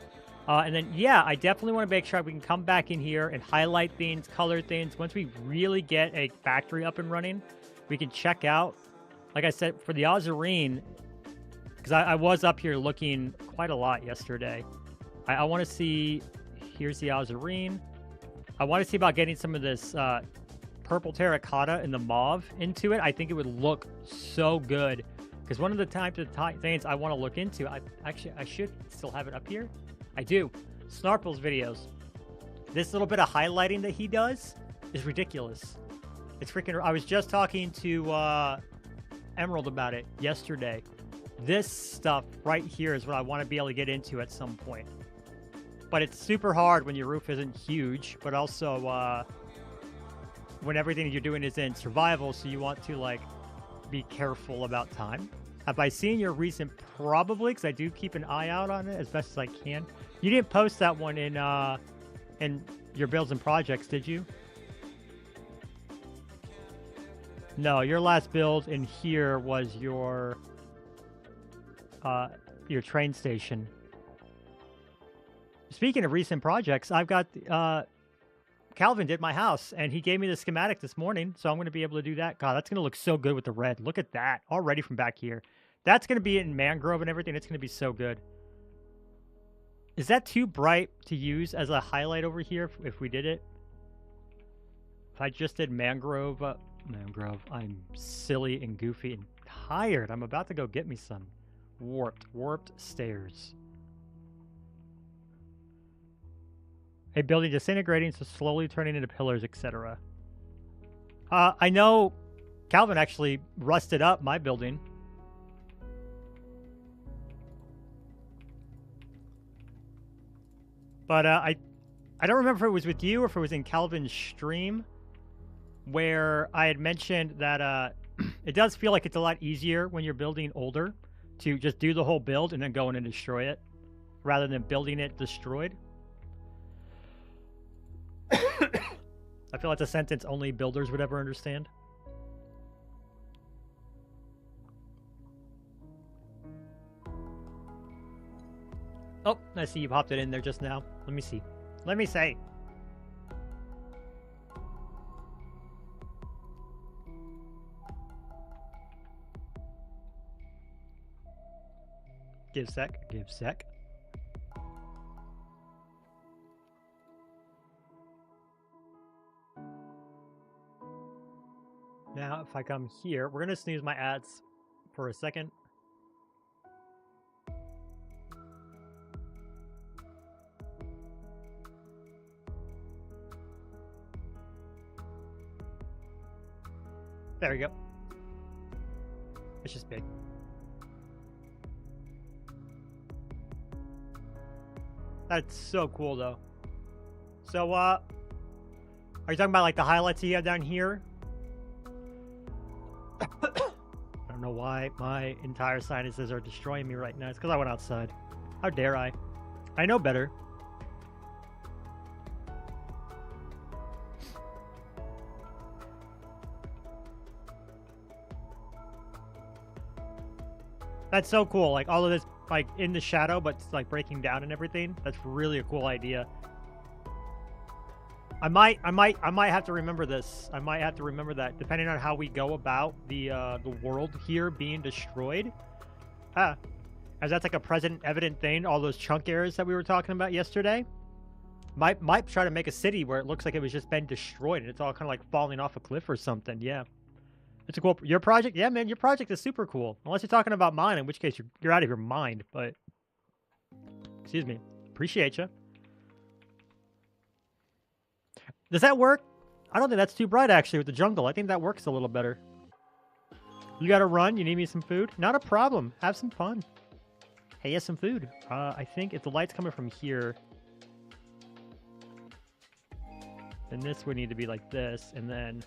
And then, yeah, I definitely want to make sure we can come back in here and highlight things, color things. Once we really get a factory up and running, we can check out, like I said, for the Azurine, because I was up here looking quite a lot yesterday. I want to see, here's the Azurine. I want to see about getting some of this purple terracotta and the mauve into it. I think it would look so good. Because one of the types of things I want to look into, I should still have it up here. I do. Snarple's videos. This little bit of highlighting that he does is ridiculous. It's freaking... I was just talking to Emerald about it yesterday. This stuff right here is what I want to be able to get into at some point. But it's super hard when your roof isn't huge, but also when everything you're doing is in survival, so you want to, like, be careful about time. Have I seen your recent? Probably, because I do keep an eye out on it as best as I can. You didn't post that one in your builds and projects, did you? No, your last build in here was your train station. Speaking of recent projects, I've got Calvin did my house, and he gave me the schematic this morning, so I'm going to be able to do that. God, that's going to look so good with the red. Look at that already from back here. That's going to be in mangrove and everything. It's going to be so good. Is that too bright to use as a highlight over here if we did it? If I just did mangrove, I'm silly and goofy and tired. I'm about to go get me some warped stairs. A building disintegrating, so slowly turning into pillars, etc. I know Calvin actually rusted up my building. But I don't remember if it was with you or if it was in Calvin's stream where I had mentioned that It does feel like it's a lot easier when you're building older to just do the whole build and then go in and destroy it, rather than building it destroyed. I feel that's a sentence only builders would ever understand. Oh, I see you popped it in there just now. Let me see. Let me say. Give sec. Give sec. Now, if I come here, we're going to snooze my ads for a second. There we go. It's just big. That's so cool, though. So, are you talking about, like, the highlights you have down here? I don't know why my entire sinuses are destroying me right now. It's because I went outside. How dare I? I know better. That's so cool. Like, all of this, like, in the shadow, but it's, like, breaking down and everything. That's really a cool idea. I might have to remember this. I might have to remember that, depending on how we go about the world here being destroyed. As that's like a present evident thing. All those chunk areas that we were talking about yesterday. Might try to make a city where it looks like it was just been destroyed and it's all kind of like falling off a cliff or something. Yeah. It's a cool... Your project? Yeah, man, your project is super cool. Unless you're talking about mine, in which case you're out of your mind, but... Excuse me. Appreciate you. Does that work? I don't think that's too bright, actually, with the jungle. I think that works a little better. You gotta run? You need me some food? Not a problem. Have some fun. Hey, yes, some food. I think if the light's coming from here... then this would need to be like this, and then...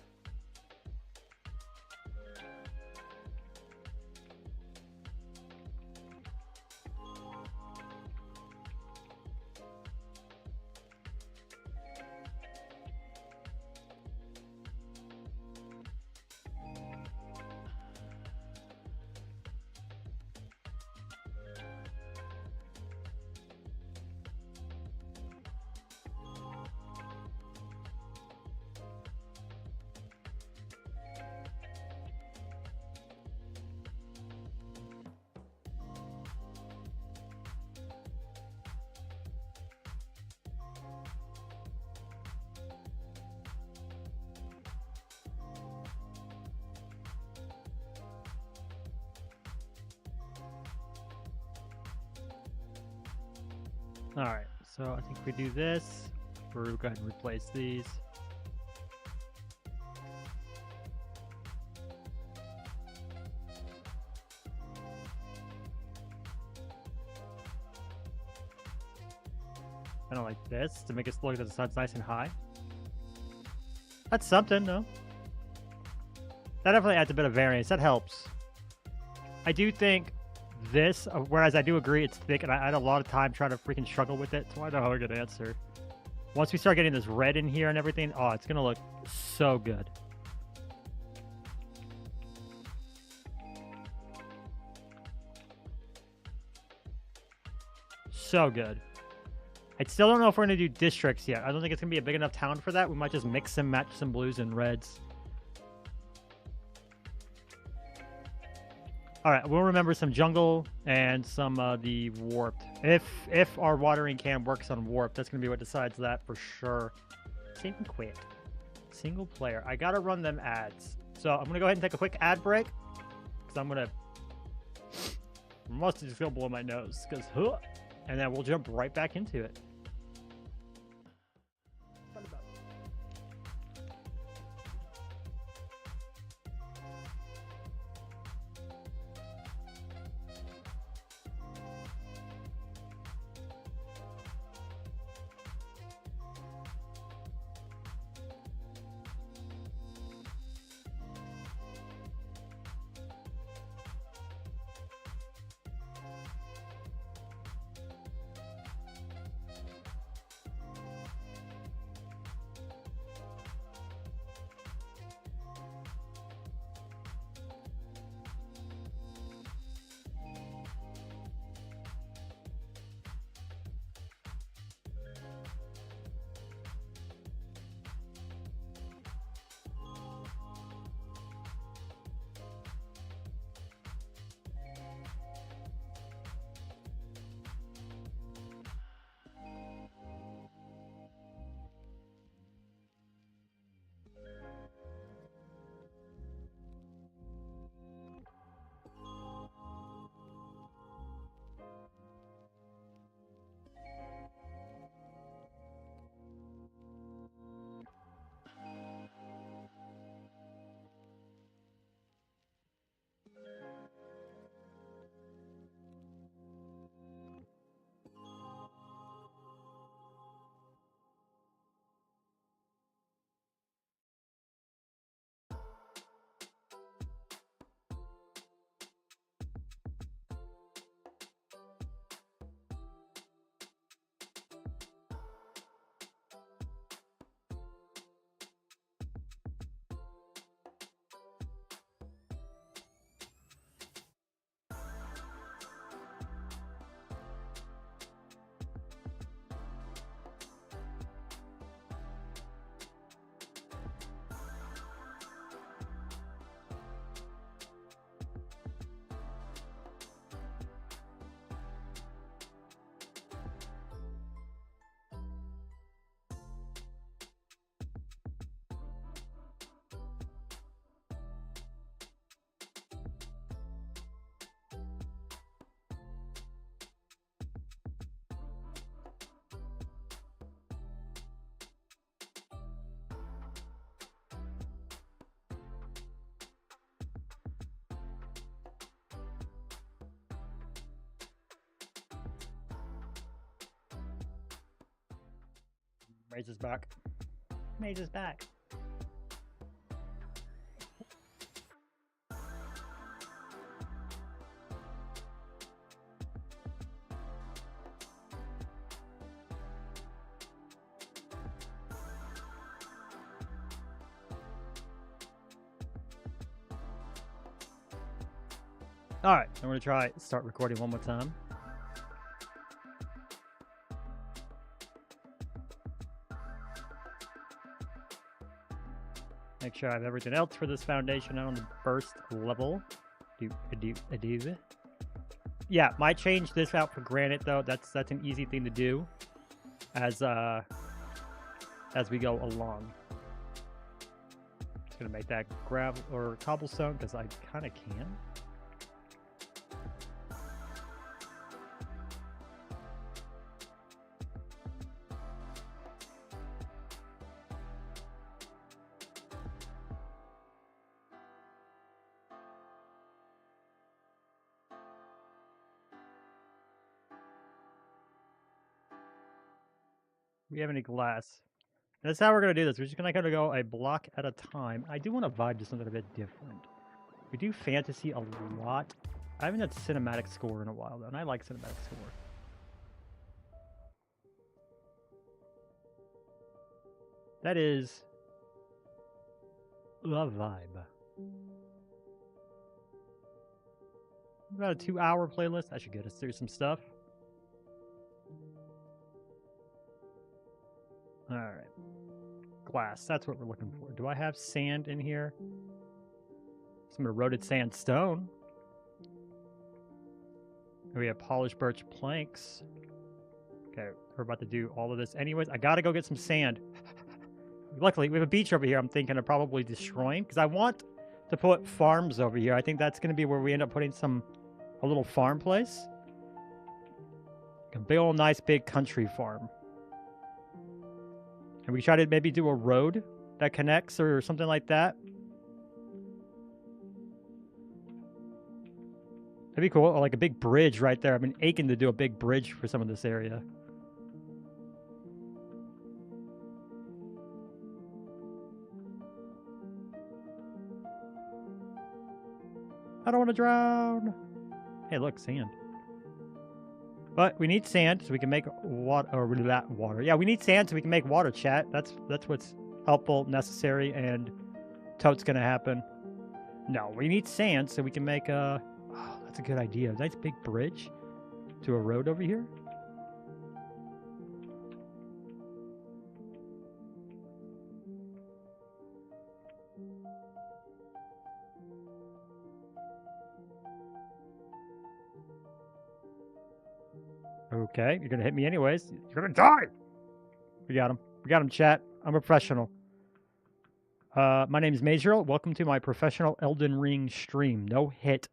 Alright, so I think we do this. We'll go ahead and replace these. I don't like this to make it look that the sun's nice and high. That's something, no? That definitely adds a bit of variance. That helps. I do think this, whereas I do agree it's thick, and I had a lot of time trying to freaking struggle with it, so I don't know how a good answer. Once we start getting this red in here and everything, oh, it's gonna look so good. So good. I still don't know if we're gonna do districts yet. I don't think it's gonna be a big enough town for that. We might just mix and match some blues and reds. All right, we'll remember some jungle and some the warped. If our watering can works on warped, that's gonna be what decides that for sure. Save and quit. Single player. I gotta run them ads, so I'm gonna go ahead and take a quick ad break because I'm gonna must just go blow my nose because and then we'll jump right back into it. Maze is back. Maze is back. All right, I'm going to try start recording one more time. Make sure I have everything else for this foundation out on the first level. Yeah, might change this out for granite though. That's an easy thing to do as we go along. Just gonna make that gravel or cobblestone because I kind of can. We have any glass? That's how we're gonna do this. We're just gonna kind of go a block at a time. I do want to vibe to something a bit different. We do fantasy a lot. I haven't had cinematic score in a while though, and I like cinematic score. That is the vibe. About a 2-hour playlist. That should get us through some stuff. All right, glass. That's what we're looking for. Do I have sand in here? Some eroded sandstone. We have polished birch planks. Okay, we're about to do all of this anyways. I gotta go get some sand. Luckily, we have a beach over here I'm thinking of probably destroying because I want to put farms over here. I think that's going to be where we end up putting a little farm place. A big old nice big country farm. And we try to maybe do a road that connects or something like that. That'd be cool. Or like a big bridge right there. I've been aching to do a big bridge for some of this area. I don't want to drown. Hey, look, sand. But we need sand so we can make water. Yeah, we need sand so we can make water, chat. That's what's helpful, necessary, and totes gonna happen. No, we need sand so we can make a... Oh, that's a good idea. A nice big bridge to a road over here. Okay, you're gonna hit me anyways. You're gonna die! We got him. We got him, chat. I'm a professional. My name is Major. Welcome to my professional Elden Ring stream. No hit.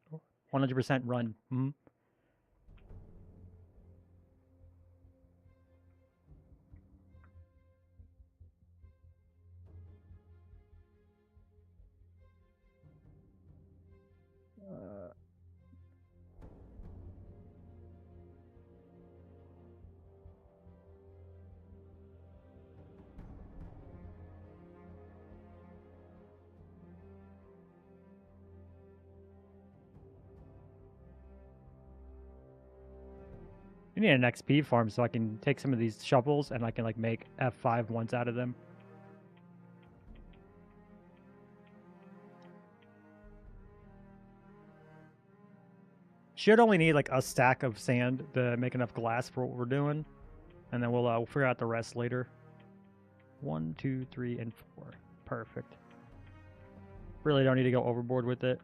100% run. We need an XP farm so I can take some of these shovels and I can like make F5 ones out of them. Should only need like a stack of sand to make enough glass for what we're doing. And then we'll figure out the rest later. 1, 2, 3, and 4. Perfect. Really don't need to go overboard with it.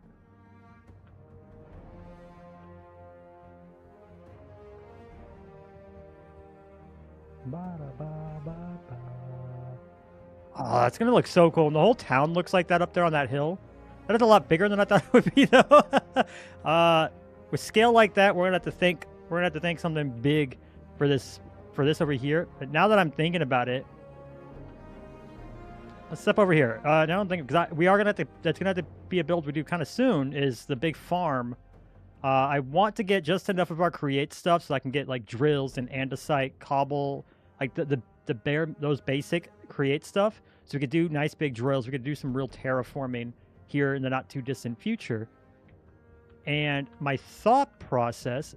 Oh, that's gonna look so cool. And the whole town looks like that up there on that hill. That is a lot bigger than I thought it would be, though. With scale like that, we're gonna have to think something big for this over here. But now that I'm thinking about it, let's step over here. Now I'm thinking because we are gonna have to. That's gonna have to be a build we do kind of soon. Is the big farm. I want to get just enough of our create stuff so I can get like drills and andesite, cobble, like the those basic create stuff. So we could do nice big drills. We could do some real terraforming here in the not too distant future. And my thought process,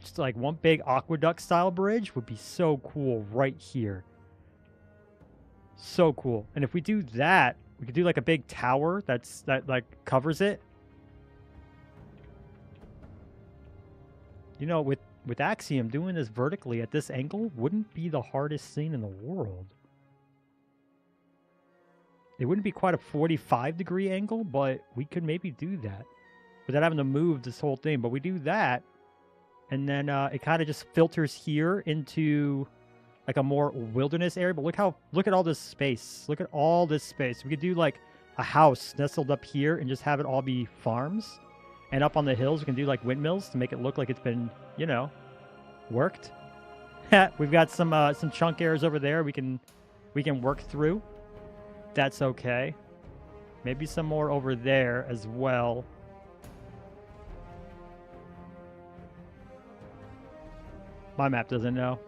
just like one big aqueduct style bridge would be so cool right here. So cool. And if we do that, we could do like a big tower that like covers it. You know, with Axiom doing this vertically at this angle wouldn't be the hardest thing in the world. It wouldn't be quite a 45-degree angle, but we could maybe do that without having to move this whole thing. But we do that, and then it kind of just filters here into like a more wilderness area. But look at all this space. Look at all this space. We could do like a house nestled up here and just have it all be farms. And up on the hills, we can do like windmills to make it look like it's been, you know, worked. We've got some chunk areas over there we can work through. That's okay. Maybe some more over there as well. My map doesn't know.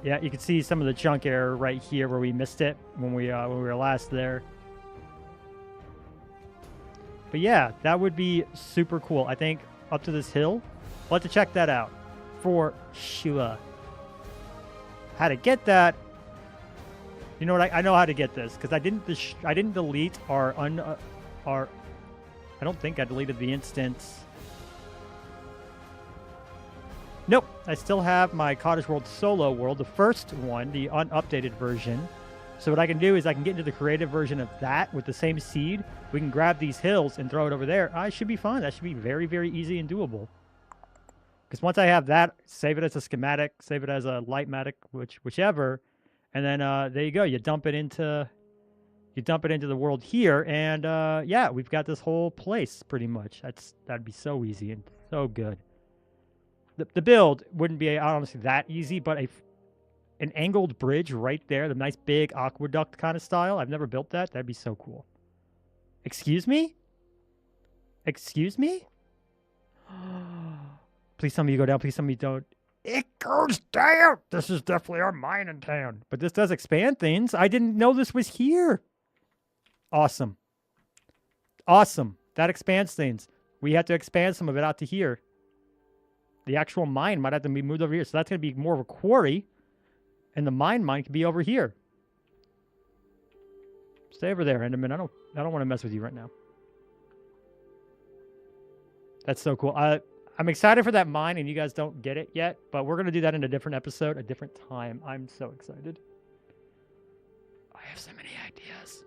Yeah, you can see some of the chunk area right here where we missed it when we were last there. But yeah, that would be super cool. I think up to this hill, we'll have to check that out for sure. How to get that? You know what? I know how to get this because I didn't delete our. I don't think I deleted the instance. Nope, I still have my Cottage World solo world, the first one, the unupdated version. So what I can do is I can get into the creative version of that with the same seed. We can grab these hills and throw it over there. I should be fine. That should be very, very easy and doable. Because once I have that, save it as a schematic, save it as a lightmatic, whichever, and then there you go. You dump it into the world here, and yeah, we've got this whole place pretty much. That'd be so easy and so good. The build wouldn't be honestly that easy, but an angled bridge right there, the nice big aqueduct kind of style. I've never built that. That'd be so cool. Excuse me? Excuse me? Please tell me you go down. Please tell me you don't. It goes down. This is definitely our mining town. But this does expand things. I didn't know this was here. Awesome. Awesome. That expands things. We have to expand some of it out to here. The actual mine might have to be moved over here. So that's going to be more of a quarry. And the mine can be over here. Stay over there, Enderman. I don't want to mess with you right now. That's so cool. I'm excited for that mine, and you guys don't get it yet, but we're going to do that in a different episode, a different time. I'm so excited. I have so many ideas.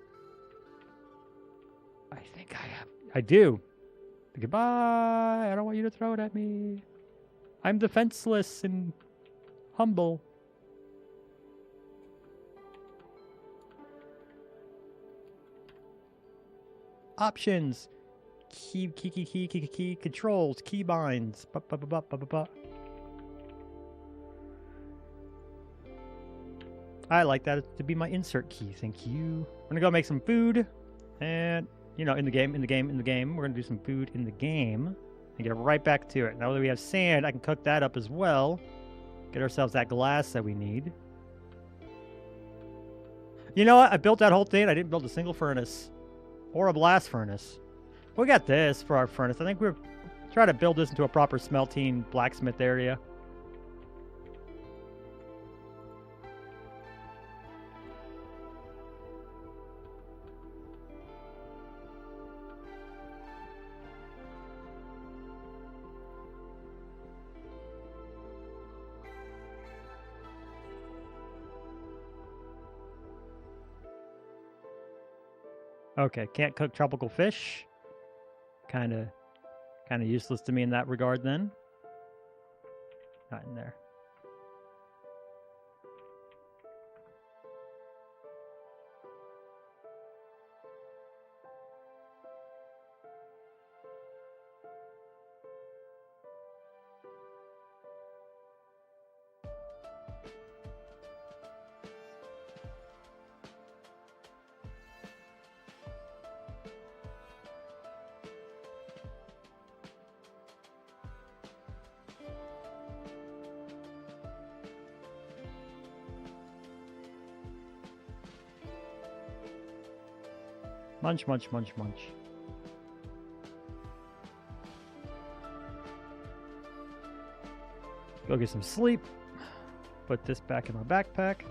I think I have. I do. Goodbye. I don't want you to throw it at me. I'm defenseless and humble. Options. Key, controls, keybinds. I like that to be my insert key. Thank you. I'm gonna go make some food, and you know, in the game, we're gonna do some food in the game and get right back to it. Now that we have sand, I can cook that up as well. Get ourselves that glass that we need. You know what? I built that whole thing. I didn't build a single furnace or a blast furnace. We got this for our furnace. I think we're trying to build this into a proper smelting blacksmith area. Okay, can't cook tropical fish. Kind of useless to me in that regard then. Not in there. Munch, munch, munch, munch. Go get some sleep. Put this back in my backpack.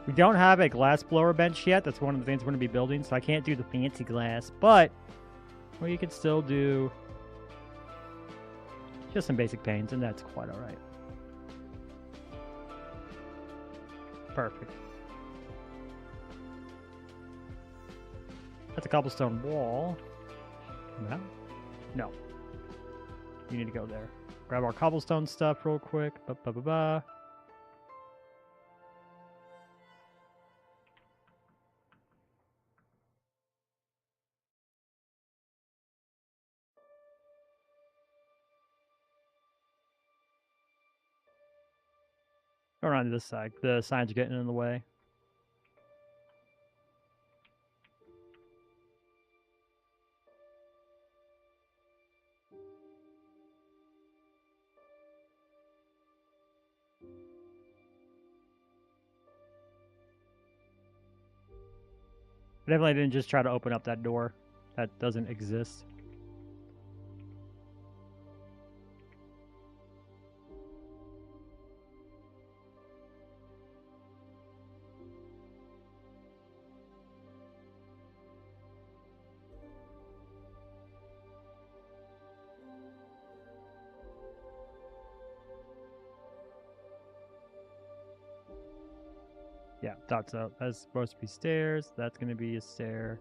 We don't have a glass blower bench yet. That's one of the things we're going to be building, so I can't do the fancy glass, but we could still do just some basic panes, and that's quite all right. Perfect. That's a cobblestone wall. No? No. You need to go there. Grab our cobblestone stuff real quick. Ba-ba-ba-ba. Go around to this side. The signs are getting in the way. I definitely didn't just try to open up that door. That doesn't exist. Yeah, thought so. That's supposed to be stairs. That's going to be a stair.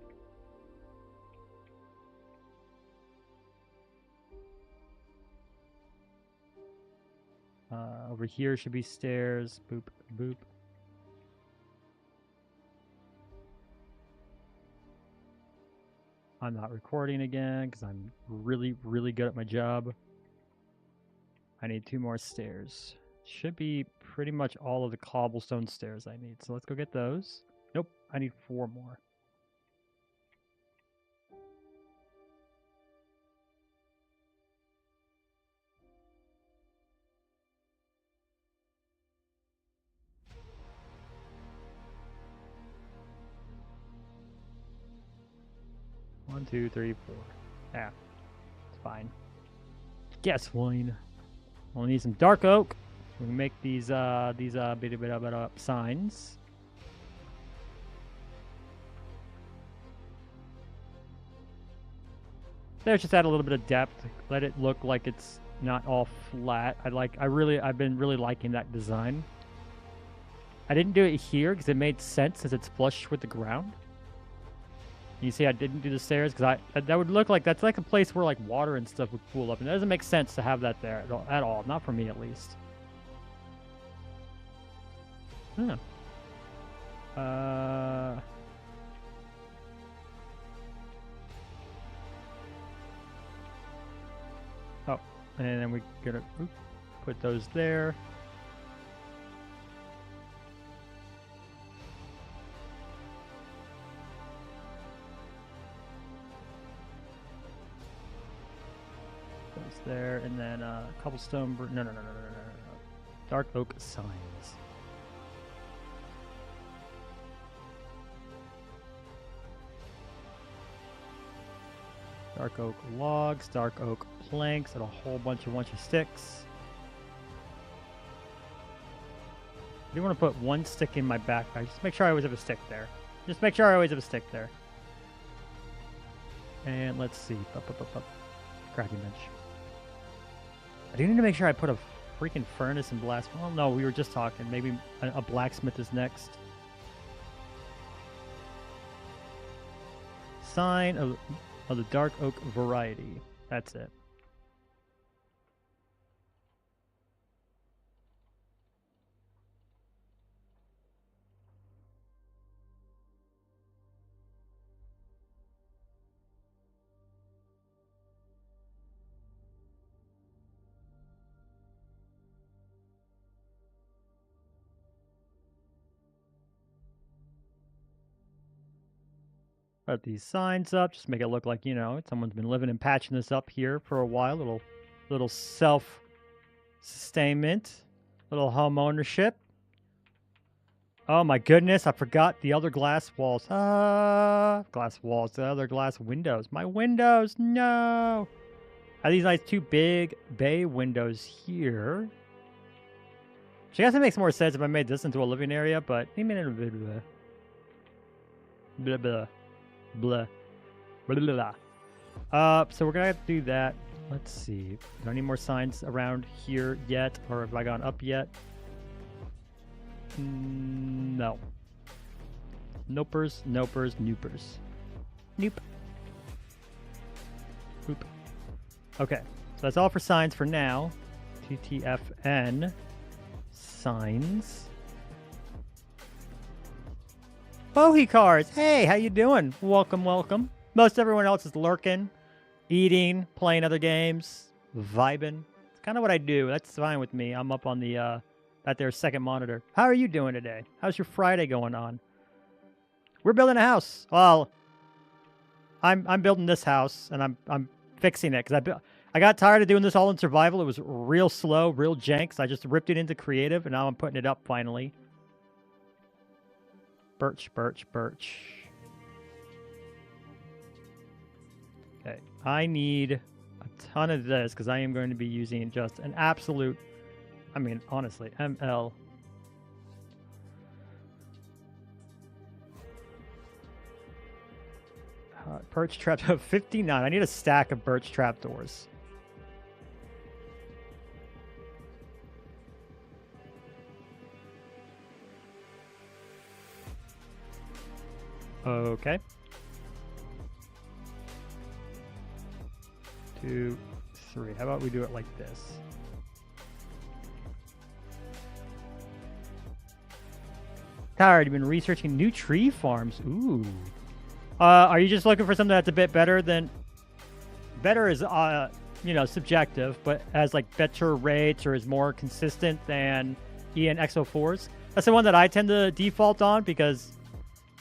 Over here should be stairs. Boop, boop. I'm not recording again because I'm really, really good at my job. I need 2 more stairs. Should be pretty much all of the cobblestone stairs I need. So let's go get those. Nope, I need 4 more. One, 2, 3, 4. Yeah, it's fine. Guess wine. We'll need some dark oak. We can make these bit signs. Let's just add a little bit of depth. Let it look like it's not all flat. I've been really liking that design. I didn't do it here because it made sense as it's flush with the ground. You see, I didn't do the stairs because that would look like that's like a place where like water and stuff would pool up, and it doesn't make sense to have that there at all. Not for me, at least. Huh. Oh, and then we gotta put those there. There, and then cobblestone. No. Dark oak signs. Dark oak logs, dark oak planks, and a whole bunch of sticks. I do want to put 1 stick in my backpack. Just make sure I always have a stick there. Just make sure I always have a stick there. And let's see. Crafting bench. I do need to make sure I put a freaking furnace and blast. Well, no, we were just talking. Maybe a blacksmith is next. Sign of the dark oak variety. That's it. Put these signs up, just make it look like, you know, someone's been living and patching this up here for a while. Little self-sustainment, little home ownership. Oh my goodness, I forgot the other glass walls. Glass walls, the other glass windows. My windows, no! I have these nice 2 big bay windows here. I guess it makes more sense if I made this into a living area, but blah, blah, blah, blah, blah, blah. So we're gonna have to do that. Let's see. Do I need more signs around here yet, or have I gone up yet? No. Nopers, nopers, noopers. Nope. Oop. Okay, so that's all for signs for now. TTFN. Signs. Bohi cars. Hey, how you doing? Welcome, welcome. Most everyone else is lurking, eating, playing other games, vibing. It's kind of what I do. That's fine with me. I'm up on the that there second monitor. How are you doing today? How's your Friday going on? We're building a house. Well, I'm building this house and I'm fixing it because I got tired of doing this all in survival. It was real slow, real jank. So I just ripped it into creative and now I'm putting it up finally. Birch, birch, birch. Okay, I need a ton of this because I am going to be using just an absolute, I mean, honestly, ML. Birch trap 59. I need a stack of birch trapdoors. Okay. 2, 3. How about we do it like this? Tired. You've been researching new tree farms. Ooh. Are you just looking for something that's a bit better than... Better is, you know, subjective, but has, like, better rates or is more consistent than ENX04s? That's the one that I tend to default on because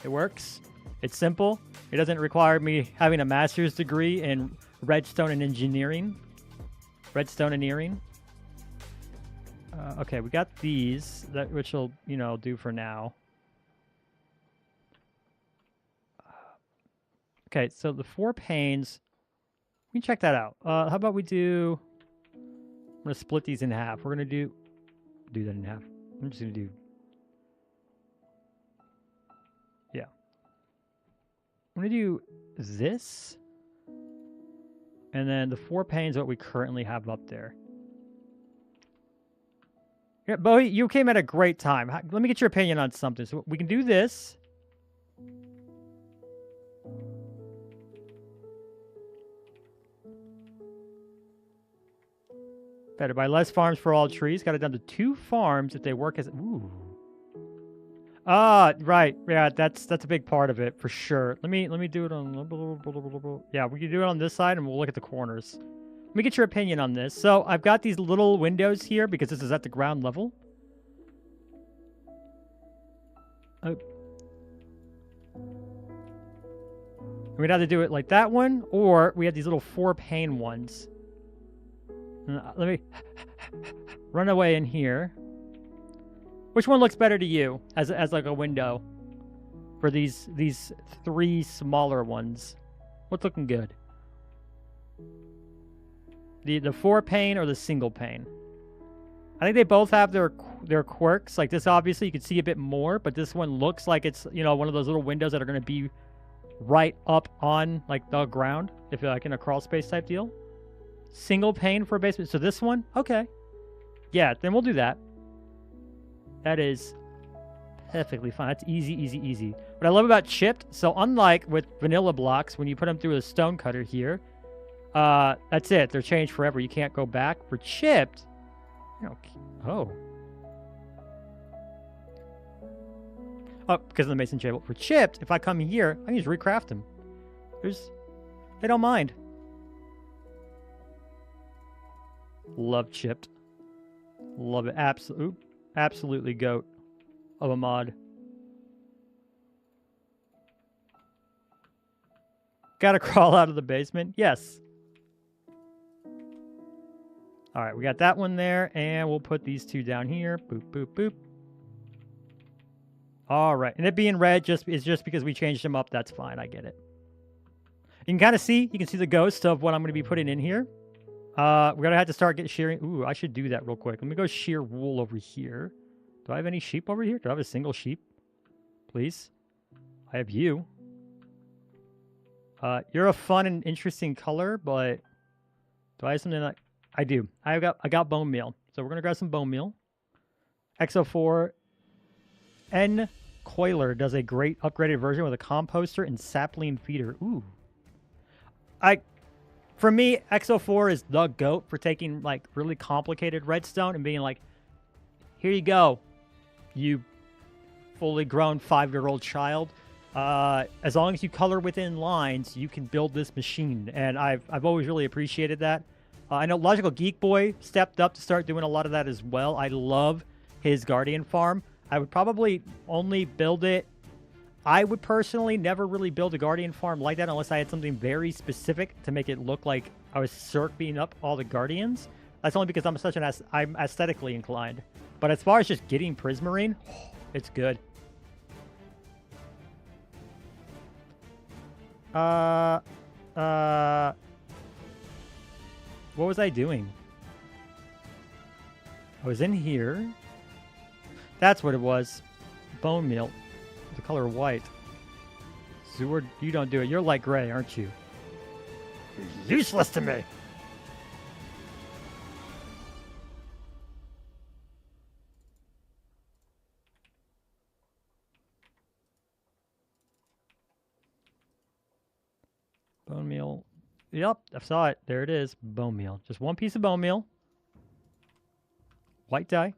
it works. It's simple. It doesn't require me having a master's degree in redstone and engineering. Redstone-eneering. Okay, we got these, which will, you know, do for now. Okay, so the 4 panes, we can check that out. How about we do, I'm going to split these in half. We're going to do that in half. I'm just going to do, yeah. I'm going to do this, and then the 4 panes what we currently have up there. Yeah, Bowie, you came at a great time. Let me get your opinion on something. So we can do this. Better buy less farms for all trees. Got it down to 2 farms if they work as... Ooh. Right. Yeah, that's a big part of it for sure. Let me do it on... Yeah, we can do it on this side and we'll look at the corners. Let me get your opinion on this. So I've got these little windows here because this is at the ground level. We'd either do it like that one or we have these little 4-pane ones. Let me run away in here. Which one looks better to you as like a window for these 3 smaller ones? What's looking good? The 4-pane or the single pane? I think they both have their quirks. Like this, obviously, you can see a bit more, but this one looks like it's, you know, one of those little windows that are going to be right up on like the ground, if you're like in a crawl space type deal. Single pane for a basement. So this one, okay, yeah, then we'll do that. That is perfectly fine. That's easy, easy, easy. What I love about chipped, so unlike with vanilla blocks, when you put them through a stone cutter here, that's it. They're changed forever. You can't go back. For chipped, you know, because of the mason table. For chipped, if I come here, I can just recraft them. They don't mind. Love chipped. Love it. Absolutely goat of a mod. Gotta crawl out of the basement. Yes. All right, we got that one there, and we'll put these two down here. Boop, boop, boop. All right, and it being red is just because we changed them up. That's fine. I get it. You can kind of see, you can see the ghost of what I'm going to be putting in here. We're going to have to start shearing. Ooh, I should do that real quick. Let me go shear wool over here. Do I have any sheep over here? Do I have a single sheep? Please. I have you. You're a fun and interesting color, but do I have something like... I do. I got bone meal. So we're going to grab some bone meal. XO4 N Coiler does a great upgraded version with a composter and sapling feeder. Ooh. For me, XO4 is the GOAT for taking like really complicated redstone and being like, here you go, you fully grown 5-year-old child. As long as you color within lines, you can build this machine. And I've always really appreciated that. I know Logical Geek Boy stepped up to start doing a lot of that as well. I love his Guardian farm. I would probably only build it. I would personally never really build a Guardian farm like that unless I had something very specific to make it look like I was circling up all the Guardians. That's only because I'm aesthetically inclined. But as far as just getting Prismarine, it's good. What was I doing? I was in here. That's what it was. Bone meal. The color white. Zeward, you don't do it. You're light gray, aren't you? You're useless to me. Bone meal. Yep, I saw it. There it is. Bone meal. Just one piece of bone meal. White dye.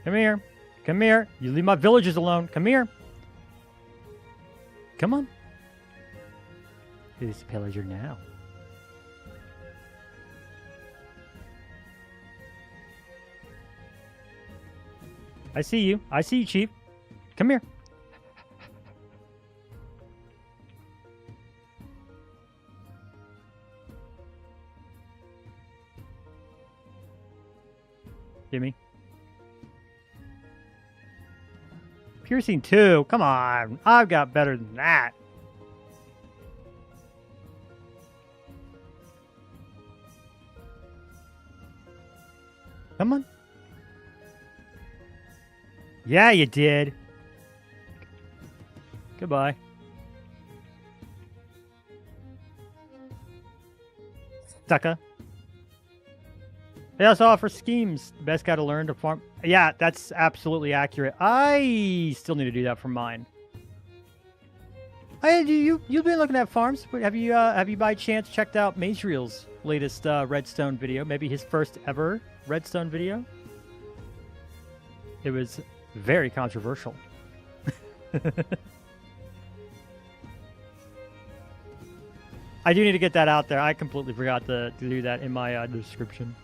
Come here. Come here. You leave my villagers alone. Come here. Come on. Who's the pillager now? I see you. I see you, Chief. Come here. Gimme. Piercing 2. Come on. I've got better than that. Come on. Yeah, you did. Goodbye. Sucker. They also offer schemes. The best guy to learn to farm. Yeah, that's absolutely accurate. I still need to do that for mine. You've been looking at farms. Have you by chance checked out Mazriel's latest redstone video? Maybe his first ever redstone video. It was very controversial. I do need to get that out there. I completely forgot to do that in my description.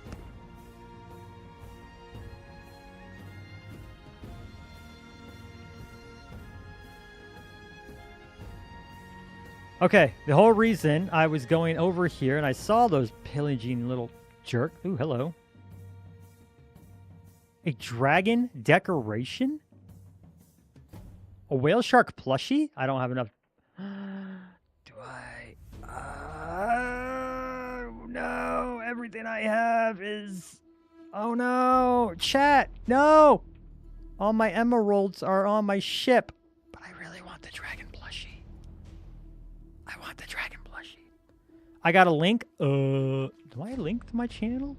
Okay, the whole reason I was going over here and I saw those pillaging little jerk. Ooh, hello. A dragon decoration? A whale shark plushie? I don't have enough. Do I? No. Everything I have is... Oh, no. Chat, no. All my emeralds are on my ship. But I really want the dragon plushie. I want the dragon plushie. I got a link. Do I link to my channel?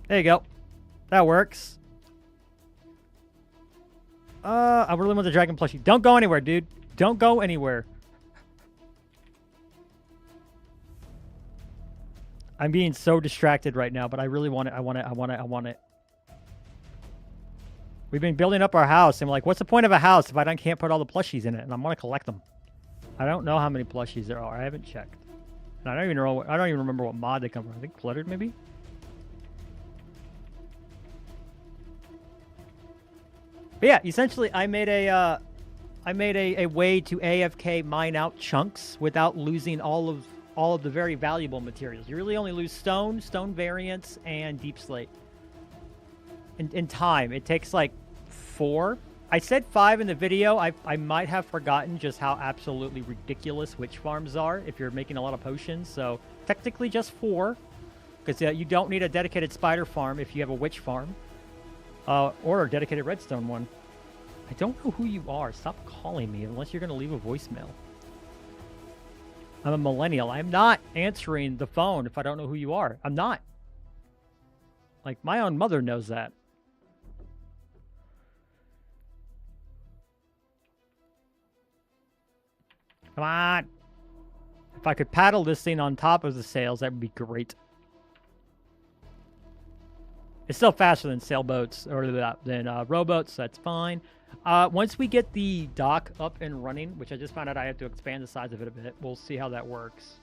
There you go. That works. I really want the dragon plushie. Don't go anywhere, dude. Don't go anywhere. I'm being so distracted right now, but I really want it. I want it. I want it. I want it. We've been building up our house, and we're like, what's the point of a house if I can't put all the plushies in it? And I want to collect them. I don't know how many plushies there are. I haven't checked. And I don't even know. I don't even remember what mod they come from. I think cluttered, maybe. But yeah, essentially, I made a way to AFK mine out chunks without losing all of the very valuable materials. You really only lose stone variants, and deep slate. In time, it takes like 4. I said 5 in the video. I might have forgotten just how absolutely ridiculous witch farms are if you're making a lot of potions. So technically just 4, because you don't need a dedicated spider farm if you have a witch farm. Or a dedicated redstone one. I don't know who you are. Stop calling me unless you're going to leave a voicemail. I'm a millennial. I'm not answering the phone if I don't know who you are. I'm not. Like, my own mother knows that. Come on. If I could paddle this thing on top of the sails, that would be great. It's still faster than sailboats or than rowboats, so that's fine. Once we get the dock up and running, which I just found out I have to expand the size of it a bit, we'll see how that works.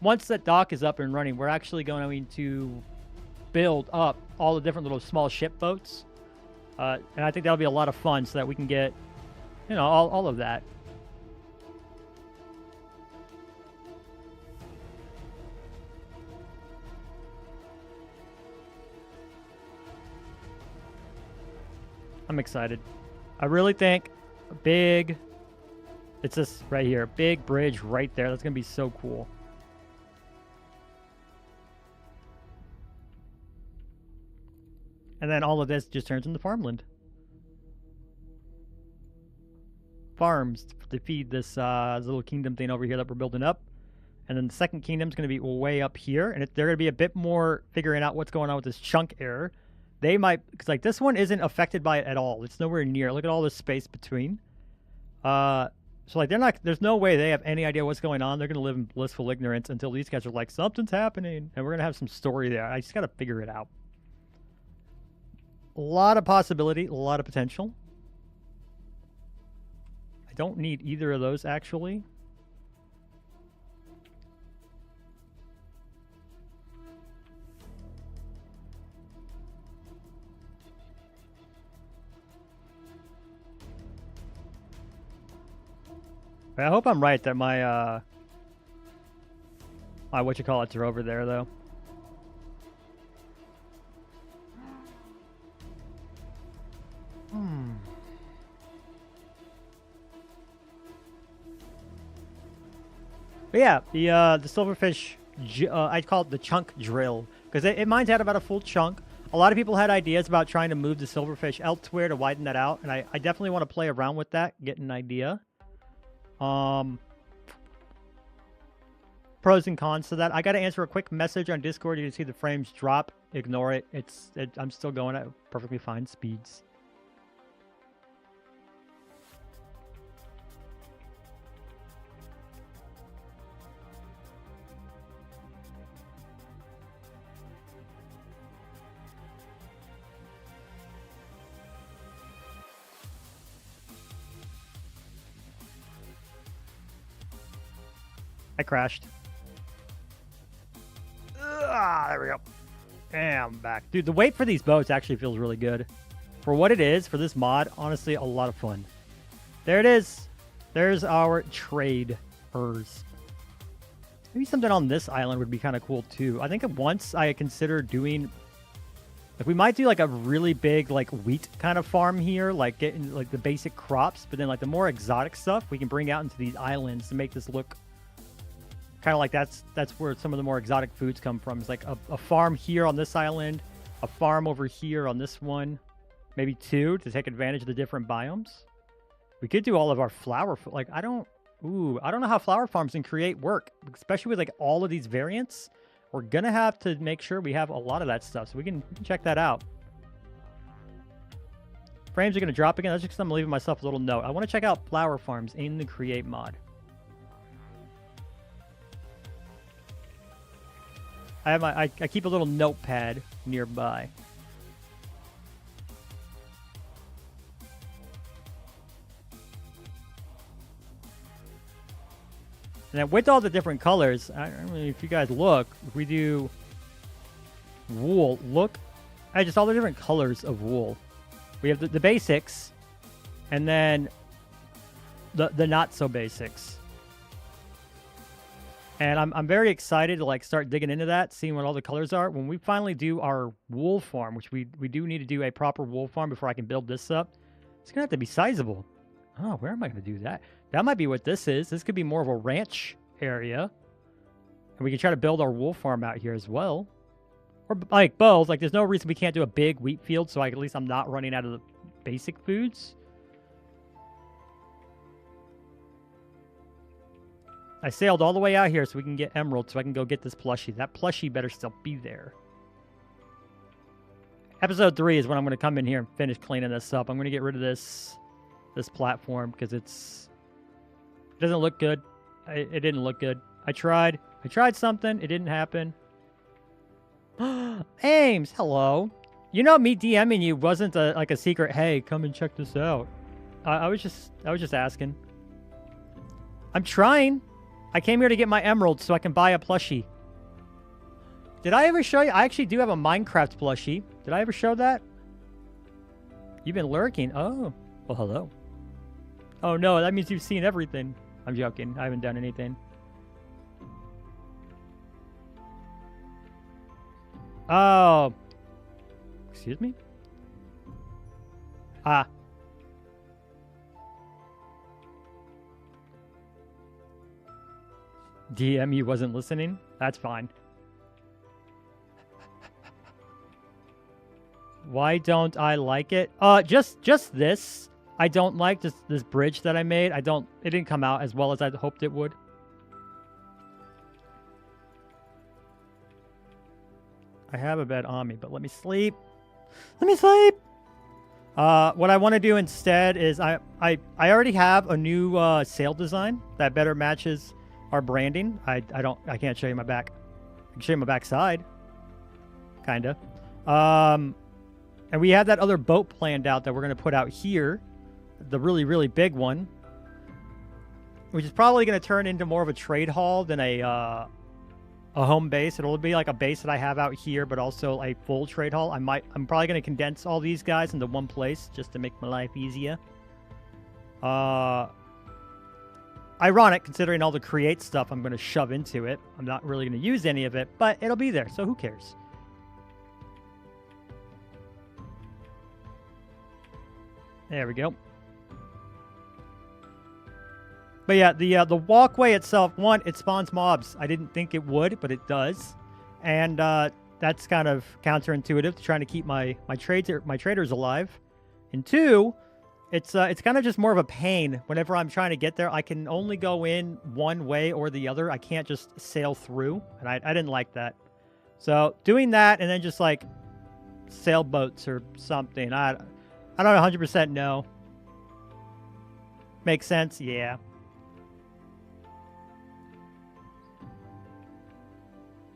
Once that dock is up and running, we're actually going to build up all the different little small ship boats. And I think that'll be a lot of fun so that we can get, you know, all of that. I'm excited. I really think a big... It's this right here. Big bridge right there. That's going to be so cool. And then all of this just turns into farmland. Farms to feed this little kingdom thing over here that we're building up. And then the second kingdom's going to be way up here. And they're going to be a bit more figuring out what's going on with this chunk error. They might, because like this one isn't affected by it at all. It's nowhere near. Look at all this space between. So like they're not, there's no way they have any idea what's going on. They're going to live in blissful ignorance until these guys are like, something's happening. And we're going to have some story there. I just got to figure it out. A lot of possibility, a lot of potential. I don't need either of those actually. I hope I'm right that my whatchamacallits are over there though. But yeah, the silverfish, I'd call it the chunk drill because it mines out about a full chunk. A lot of people had ideas about trying to move the silverfish elsewhere to widen that out, and I definitely want to play around with that, get an idea. Pros and cons to that. I got to answer a quick message on Discord. You can see the frames drop. Ignore it. I'm still going at perfectly fine speeds. I crashed. There we go. And I'm back. Dude, the wait for these boats actually feels really good. For what it is, for this mod, honestly, a lot of fun. There it is. There's our traders. Maybe something on this island would be kind of cool, too. I think once I considered doing... Like, we might do, like, a really big, like, wheat kind of farm here. Like, getting, like, the basic crops. But then, like, the more exotic stuff we can bring out into these islands to make this look... Kind of like that's where some of the more exotic foods come from. It's like a farm here on this island, a farm over here on this one. Maybe 2 to take advantage of the different biomes. We could do all of our flower... Like, I don't know how flower farms and create work. Especially with, like, all of these variants. We're going to have to make sure we have a lot of that stuff. So we can check that out. Frames are going to drop again. That's just because I'm leaving myself a little note. I want to check out flower farms in the create mod. I keep a little notepad nearby. And then with all the different colors, I don't know if you guys look, if we do wool, look at just all the different colors of wool. We have the basics, and then the not so basics. And I'm very excited to like start digging into that, seeing what all the colors are. When we finally do our wool farm, which we do need to do a proper wool farm before I can build this up, it's gonna have to be sizable. Oh, where am I gonna do that? That might be what this is. This could be more of a ranch area. And we can try to build our wool farm out here as well. Or like both. Like there's no reason we can't do a big wheat field so at least I'm not running out of the basic foods. I sailed all the way out here so we can get emeralds so I can go get this plushie. That plushie better still be there. Episode 3 is when I'm going to come in here and finish cleaning this up. I'm going to get rid of this platform because it doesn't look good. It didn't look good. I tried something. It didn't happen. Ames, hello. You know, me DMing you wasn't like a secret, hey, come and check this out. I was just asking. I'm trying. I came here to get my emeralds so I can buy a plushie. Did I ever show you? I actually do have a Minecraft plushie. Did I ever show that? You've been lurking. Oh. Well, hello. Oh, no. That means you've seen everything. I'm joking. I haven't done anything. Oh. Excuse me? Ah. DM, you wasn't listening? That's fine. Why don't I like it? Just this. I don't like this bridge that I made. It didn't come out as well as I hoped it would. I have a bed on me, but let me sleep. Let me sleep. What I want to do instead is I already have a new sail design that better matches our branding. I can't show you my back. I can show you my backside. Kinda. And we have that other boat planned out that we're going to put out here. The really, really big one. Which is probably going to turn into more of a trade hall than a home base. It'll be like a base that I have out here, but also a full trade hall. I'm probably going to condense all these guys into one place just to make my life easier. Ironic, considering all the create stuff I'm going to shove into it. I'm not really going to use any of it, but it'll be there, so who cares? There we go. But yeah, the walkway itself, one, it spawns mobs. I didn't think it would, but it does. And that's kind of counterintuitive to trying to keep my traders alive. And two, it's kind of just more of a pain whenever I'm trying to get there. I can only go in one way or the other. I can't just sail through, and I didn't like that. So doing that and then just like sailboats or something, I don't 100% know. Makes sense? Yeah.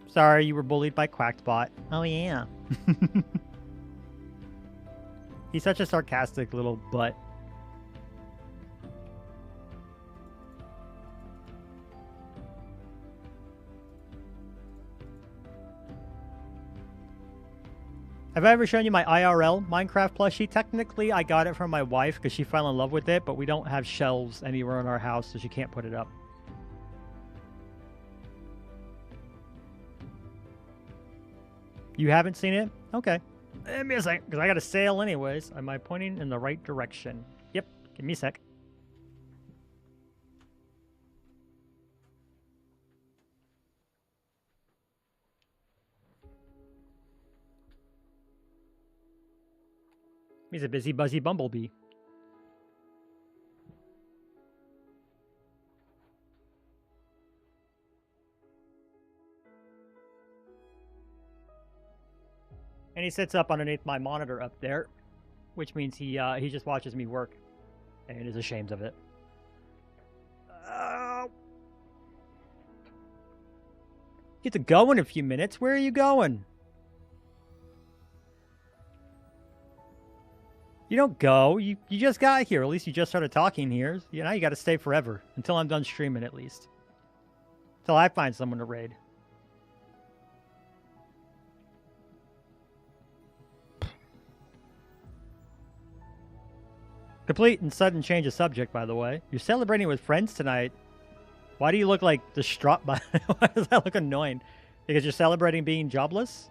Sorry, you were bullied by Quackbot. Oh, yeah. He's such a sarcastic little butt. Have I ever shown you my IRL Minecraft plushie? Technically, I got it from my wife because she fell in love with it, but we don't have shelves anywhere in our house, so she can't put it up. You haven't seen it? Okay. Give me a sec, because I got to sail anyways. Am I pointing in the right direction? Yep. Give me a sec. He's a busy, buzzy bumblebee. And he sits up underneath my monitor up there, which means he just watches me work and is ashamed of it. Get to go in a few minutes. Where are you going? You don't go. You just got here. At least you just started talking here. You know, you got to stay forever. Until I'm done streaming, at least. Until I find someone to raid. Complete and sudden change of subject, by the way. You're celebrating with friends tonight. Why do you look like distraught by why does that look annoying? Because you're celebrating being jobless?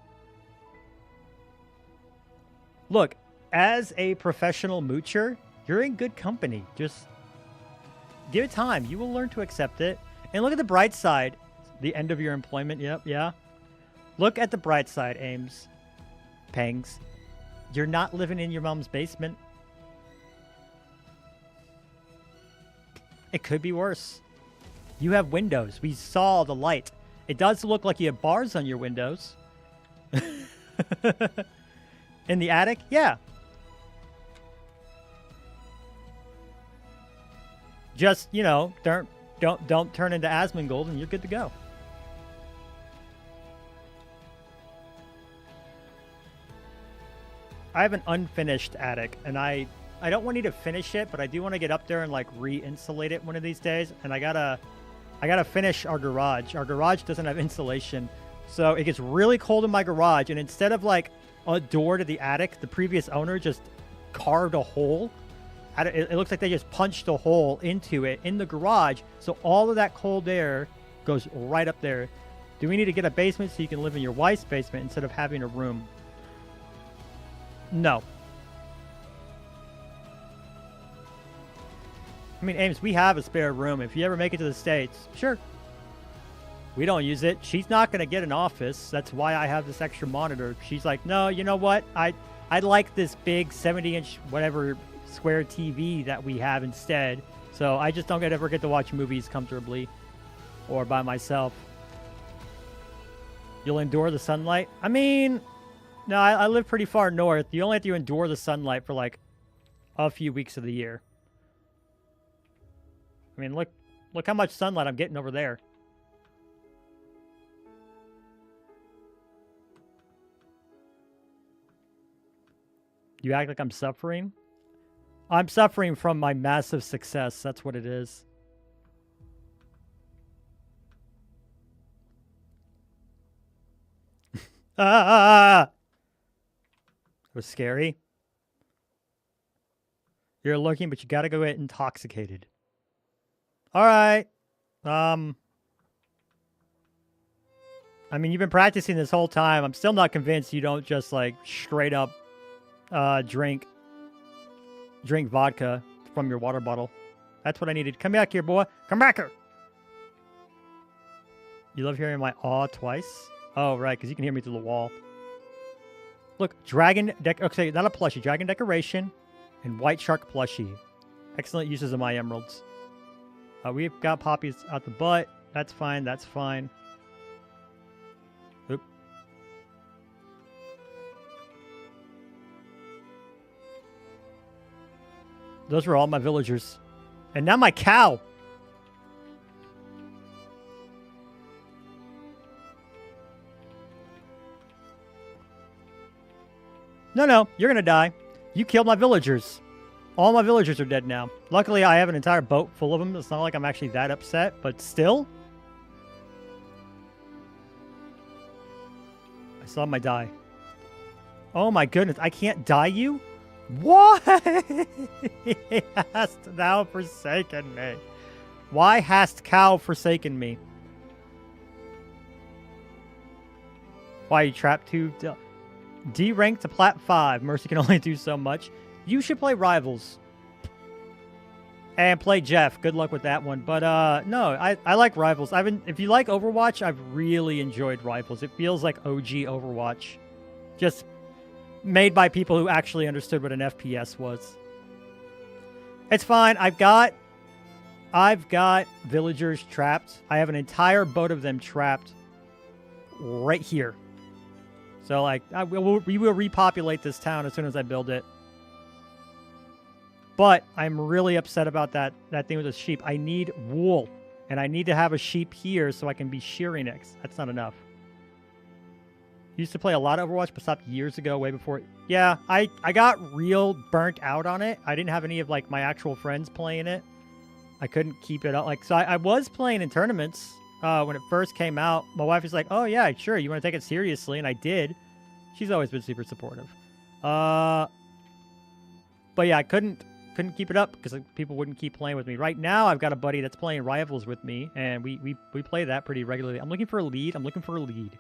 Look, as a professional moocher, you're in good company. Just give it time. You will learn to accept it. And look at the bright side. The end of your employment. Yep, yeah. Look at the bright side, Ames. Pangs. You're not living in your mom's basement. It could be worse. You have windows. We saw the light. It does look like you have bars on your windows. In the attic? Yeah. Just, you know, don't turn into Asmongold and you're good to go. I have an unfinished attic, and I don't want you to finish it, but I do want to get up there and like re-insulate it one of these days. And I gotta finish our garage. Our garage doesn't have insulation, so it gets really cold in my garage. And instead of like a door to the attic, the previous owner just carved a hole. It looks like they just punched a hole into it in the garage, so all of that cold air goes right up there. Do we need to get a basement so you can live in your wife's basement instead of having a room? No. I mean, Ames, we have a spare room. If you ever make it to the States, sure. We don't use it. She's not going to get an office. That's why I have this extra monitor. She's like, no, you know what? I like this big 70-inch whatever square TV that we have instead. So I just don't ever get to watch movies comfortably or by myself. You'll endure the sunlight? I mean, no, I live pretty far north. You only have to endure the sunlight for like a few weeks of the year. I mean, look how much sunlight I'm getting over there. You act like I'm suffering? I'm suffering from my massive success. That's what it is. It was scary. You're looking, but you gotta go get intoxicated. All right. I mean, you've been practicing this whole time. I'm still not convinced you don't just like straight up drink vodka from your water bottle. That's what I needed. Come back here, boy. Come back here. You love hearing my awe twice? Oh, right, because you can hear me through the wall. Look, okay, not a plushie. Dragon decoration and white shark plushie. Excellent uses of my emeralds. We've got poppies out the butt. That's fine. That's fine. Oop. Those were all my villagers. And now my cow. No, you're gonna die. You killed my villagers. All my villagers are dead now. Luckily, I have an entire boat full of them. It's not like I'm actually that upset, but still. I saw my die. Oh my goodness, I can't die you? Why hast thou forsaken me? Why hast cow forsaken me? Why you trapped two? D rank to plat 5. Mercy can only do so much. You should play Rivals. And play Jeff. Good luck with that one. But no, I like Rivals. If you like Overwatch, I've really enjoyed Rivals. It feels like OG Overwatch. Just made by people who actually understood what an FPS was. It's fine. I've got villagers trapped. I have an entire boat of them trapped right here. So, like, we will repopulate this town as soon as I build it. But I'm really upset about that thing with the sheep. I need wool, and I need to have a sheep here so I can be shearing it. That's not enough. Used to play a lot of Overwatch, but stopped years ago, way before. Yeah, I got real burnt out on it. I didn't have any of, like, my actual friends playing it. I couldn't keep it up. Like, so I was playing in tournaments when it first came out. My wife was like, oh, yeah, sure, you want to take it seriously? And I did. She's always been super supportive. But yeah, I couldn't keep it up because people wouldn't keep playing with me. Right now, I've got a buddy that's playing Rivals with me, and we play that pretty regularly. I'm looking for a lead. I'm looking for a lead.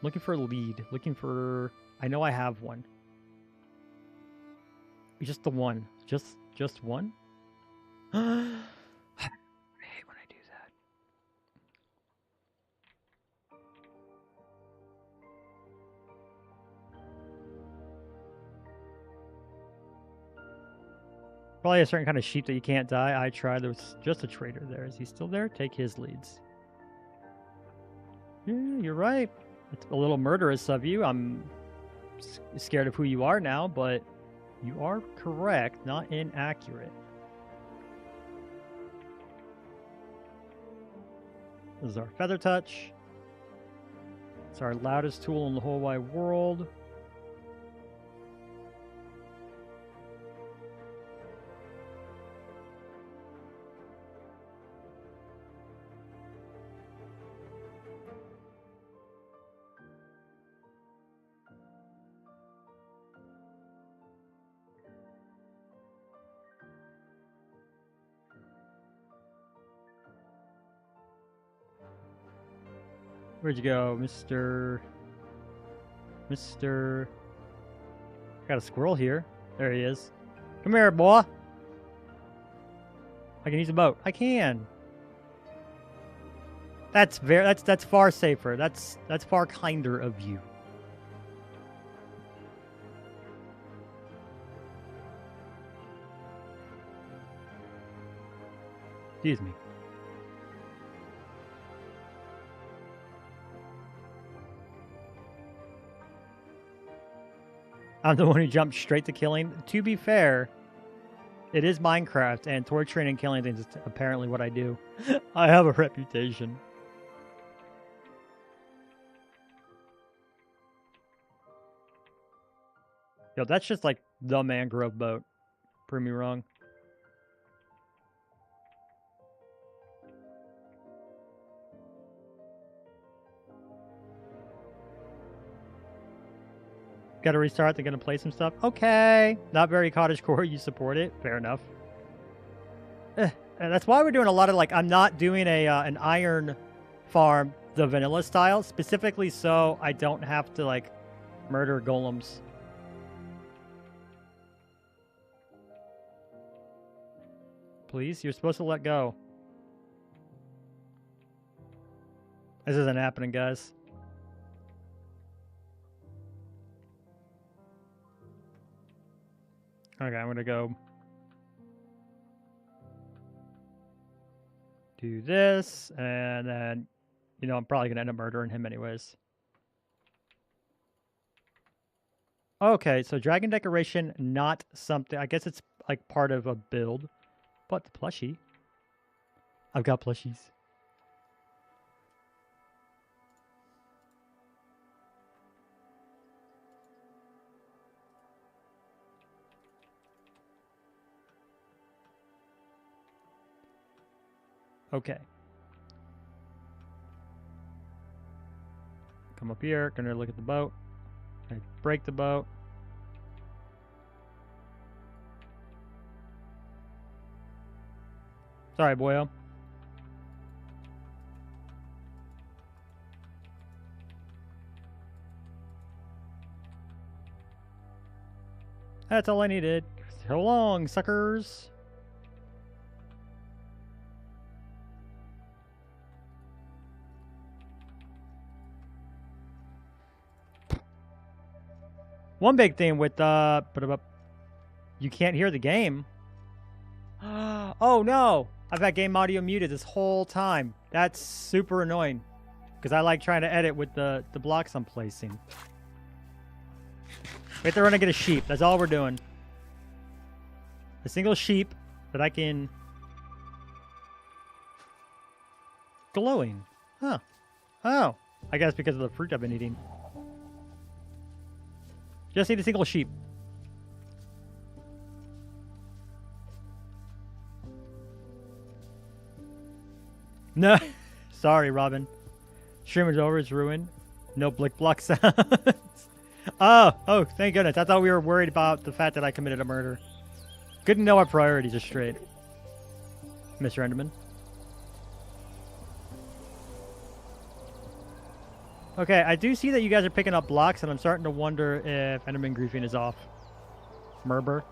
Looking for a lead. Looking for... I know I have one. Just the one. Just one? I hate when I do that. Probably a certain kind of sheep that you can't die. I tried. There was just a trader there. Is he still there? Take his leads. Yeah, you're right. It's a little murderous of you. I'm scared of who you are now, but you are correct, not inaccurate. This is our feather touch. It's our loudest tool in the whole wide world. Where'd you go, Mr. Got a squirrel here. There he is. Come here, boy. I can use a boat. I can. That's far safer. That's far kinder of you. Excuse me. I'm the one who jumped straight to killing. To be fair, it is Minecraft, and torturing and killing things is apparently what I do. I have a reputation. Yo, that's just like the mangrove boat. Prove me wrong. Got to restart. They're going to play some stuff. Okay. Not very cottage core. You support it. Fair enough. And that's why we're doing a lot of, like, I'm not doing an iron farm the vanilla style, specifically so I don't have to, like, murder golems. Please? You're supposed to let go. This isn't happening, guys. Okay, I'm going to go do this, and then, you know, I'm probably going to end up murdering him anyways. Okay, so dragon decoration, not something, I guess it's like part of a build, but the plushie. I've got plushies. Okay. Come up here, gonna look at the boat. I break the boat. Sorry, boyo. That's all I needed. So long, suckers. One big thing with you can't hear the game. Oh no! I've had game audio muted this whole time. That's super annoying. Because I like trying to edit with the blocks I'm placing. Wait, they're gonna get a sheep. That's all we're doing. A single sheep that I can... Glowing. Huh. Oh. I guess because of the fruit I've been eating. Just need a single sheep. No. Sorry, Robin. Stream is over. It's ruined. No blick block sounds. Oh, thank goodness. I thought we were worried about the fact that I committed a murder. Good to know our priorities are straight. Mr. Enderman. Okay, I do see that you guys are picking up blocks, and I'm starting to wonder if Enderman griefing is off. Murber.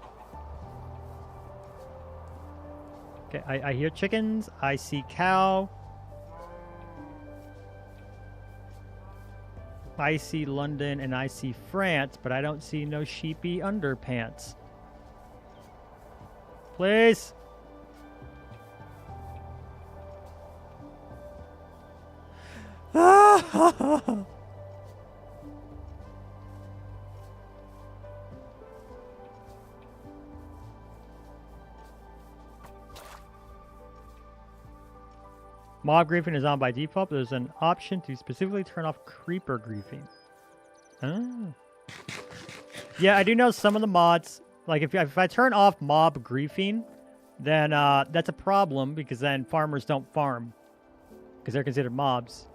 Okay, I hear chickens. I see cow. I see London and I see France, but I don't see no sheepy underpants. Please. Mob griefing is on by default, but there's an option to specifically turn off creeper griefing. Oh. Yeah, I do know some of the mods, like if I turn off mob griefing, then that's a problem because then farmers don't farm because they're considered mobs.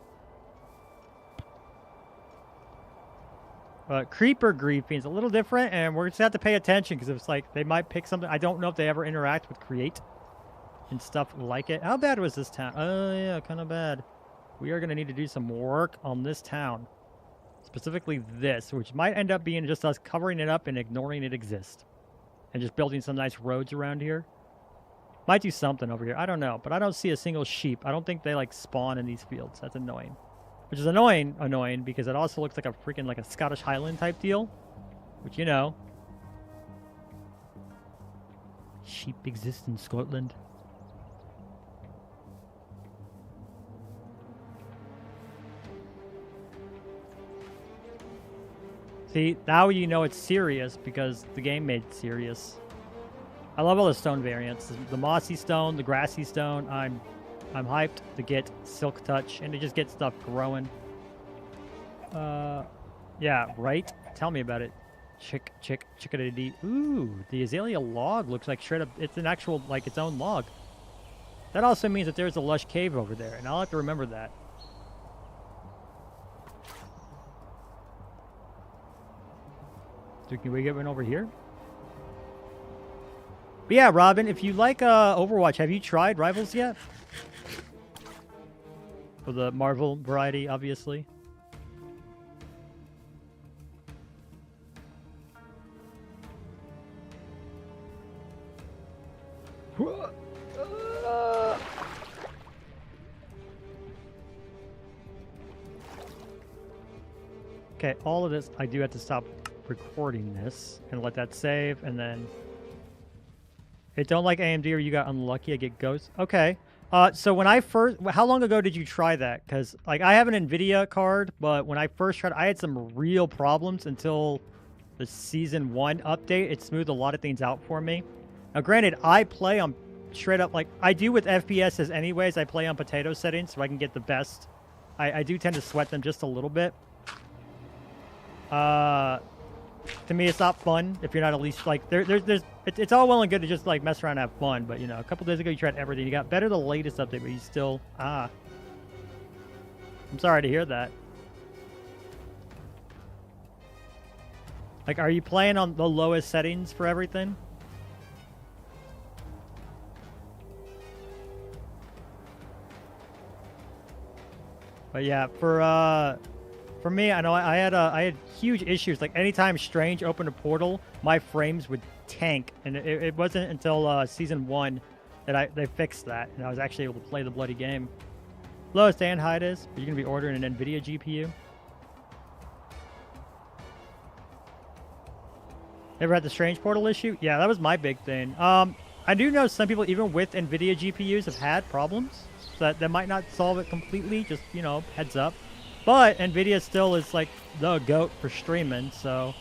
But creeper griefing is a little different, and we're just going to have to pay attention because it's like they might pick something. I don't know if they ever interact with create and stuff like it. How bad was this town? Oh, yeah, kind of bad. We are going to need to do some work on this town. Specifically this, which might end up being just us covering it up and ignoring it exists. And just building some nice roads around here. Might do something over here. I don't know, but I don't see a single sheep. I don't think they, like, spawn in these fields. That's annoying. Which is annoying because it also looks like a freaking, like a Scottish Highland type deal. Which, you know. Sheep exist in Scotland. See, now you know it's serious because the game made it serious. I love all the stone variants. The mossy stone, the grassy stone. I'm hyped to get silk touch and to just get stuff growing. Yeah, right? Tell me about it. Chickadee. Ooh, the azalea log looks like straight up. It's an actual, like, its own log. That also means that there's a lush cave over there, and I'll have to remember that. So can we get one over here? But yeah, Robin, if you like Overwatch, have you tried Rivals yet? For the Marvel variety, obviously. Okay, all of this, I do have to stop recording this and let that save, and then it don't like AMD or you got unlucky. I get ghosts. Okay. So when I first, how long ago did you try that? Because like I have an NVIDIA card, but when I first tried, I had some real problems until the Season 1 update. It smoothed a lot of things out for me. Now, granted, I play on straight up, like I do with FPSs anyways. I play on potato settings so I can get the best. I do tend to sweat them just a little bit. To me, it's not fun if you're not at least like it's all well and good to just like mess around and have fun, but you know, a couple days ago you tried everything. You got better the latest update, but you still I'm sorry to hear that. Like, are you playing on the lowest settings for everything? But yeah, for me, I know I had huge issues. Like anytime Strange opened a portal, my frames would tank, and it wasn't until Season 1 that they fixed that, and I was actually able to play the bloody game. Lowest and height is, are you gonna be ordering an NVIDIA GPU? Ever had the strange portal issue? Yeah, that was my big thing. I do know some people, even with NVIDIA GPUs, have had problems. So that might not solve it completely, just, you know, heads up. But NVIDIA still is, like, the GOAT for streaming, so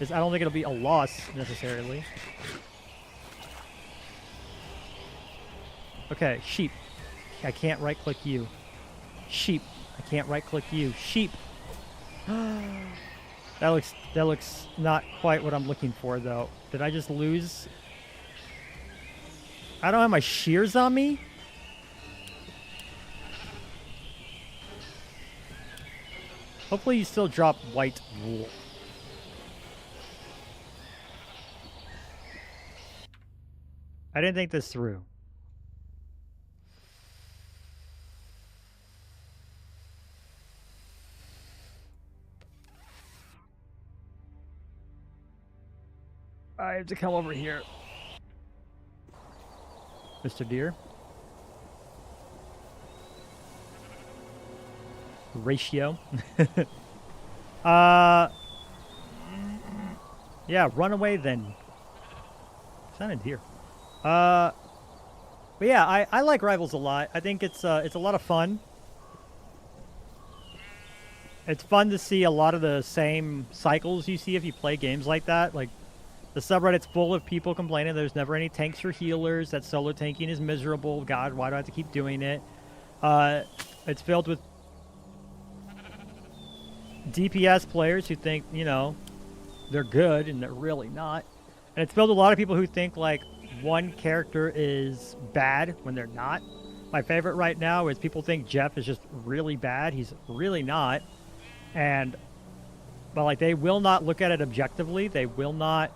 I don't think it'll be a loss, necessarily. Okay, sheep. I can't right-click you. Sheep. I can't right-click you. Sheep. That looks not quite what I'm looking for, though. Did I just lose? I don't have my shears on me? Hopefully you still drop white wool. I didn't think this through. I have to come over here. Mr. Deer. Ratio. Yeah, run away then. Sounded here. But yeah, I like Rivals a lot. I think it's a lot of fun. It's fun to see a lot of the same cycles you see if you play games like that. Like, the subreddit's full of people complaining there's never any tanks or healers, that solo tanking is miserable. God, why do I have to keep doing it? It's filled with DPS players who think, you know, they're good and they're really not. And it's filled with a lot of people who think, like, one character is bad when they're not. My favorite right now is people think Jeff is just really bad. He's really not. But, like, they will not look at it objectively. They will not,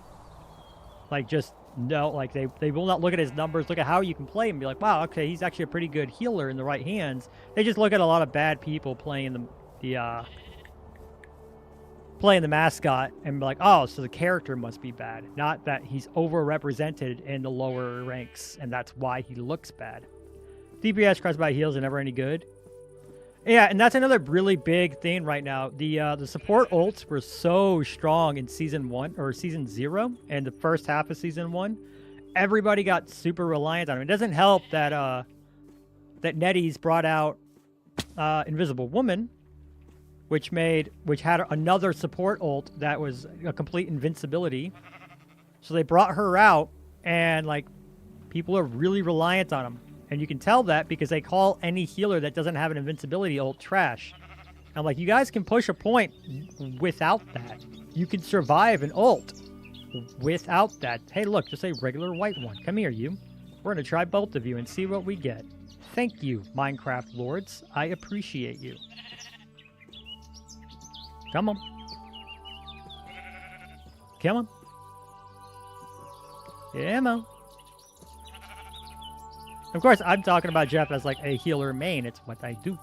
like, just know, like, they will not look at his numbers, look at how you can play and be like, wow, okay, he's actually a pretty good healer in the right hands. They just look at a lot of bad people playing the mascot and be like, oh, so the character must be bad. Not that he's overrepresented in the lower ranks, and that's why he looks bad. DPS crossbody heals are never any good. Yeah, and that's another really big thing right now. The support ults were so strong in Season 1, or Season 0, and the first half of Season 1. Everybody got super reliant on them. It doesn't help that that NetEase brought out Invisible Woman, which had another support ult that was a complete invincibility. So they brought her out, and, like, people are really reliant on them. And you can tell that because they call any healer that doesn't have an invincibility ult trash. I'm like, you guys can push a point without that. You can survive an ult without that. Hey, look, just a regular white one. Come here, you. We're going to try both of you and see what we get. Thank you, Minecraft lords. I appreciate you. Come on. Come on. Come on. Of course, I'm talking about Jeff as, like, a healer main. It's what I do.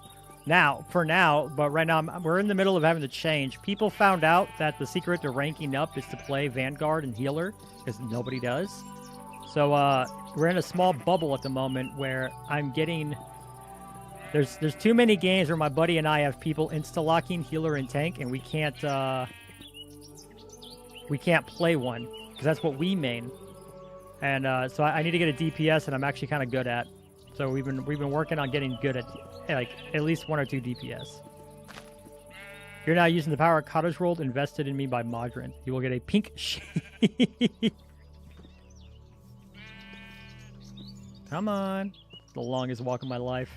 Now, for now, but right now, we're in the middle of having to change. People found out that the secret to ranking up is to play Vanguard and healer, because nobody does. So, we're in a small bubble at the moment where I'm getting... There's too many games where my buddy and I have people insta-locking healer and tank, and we can't play one, because that's what we main. And so I need to get a DPS, and I'm actually kind of good at. So we've been working on getting good at, like, at least 1 or 2 DPS. You're now using the power of Cottage World invested in me by Modern. You will get a pink sheep. Come on. The longest walk of my life.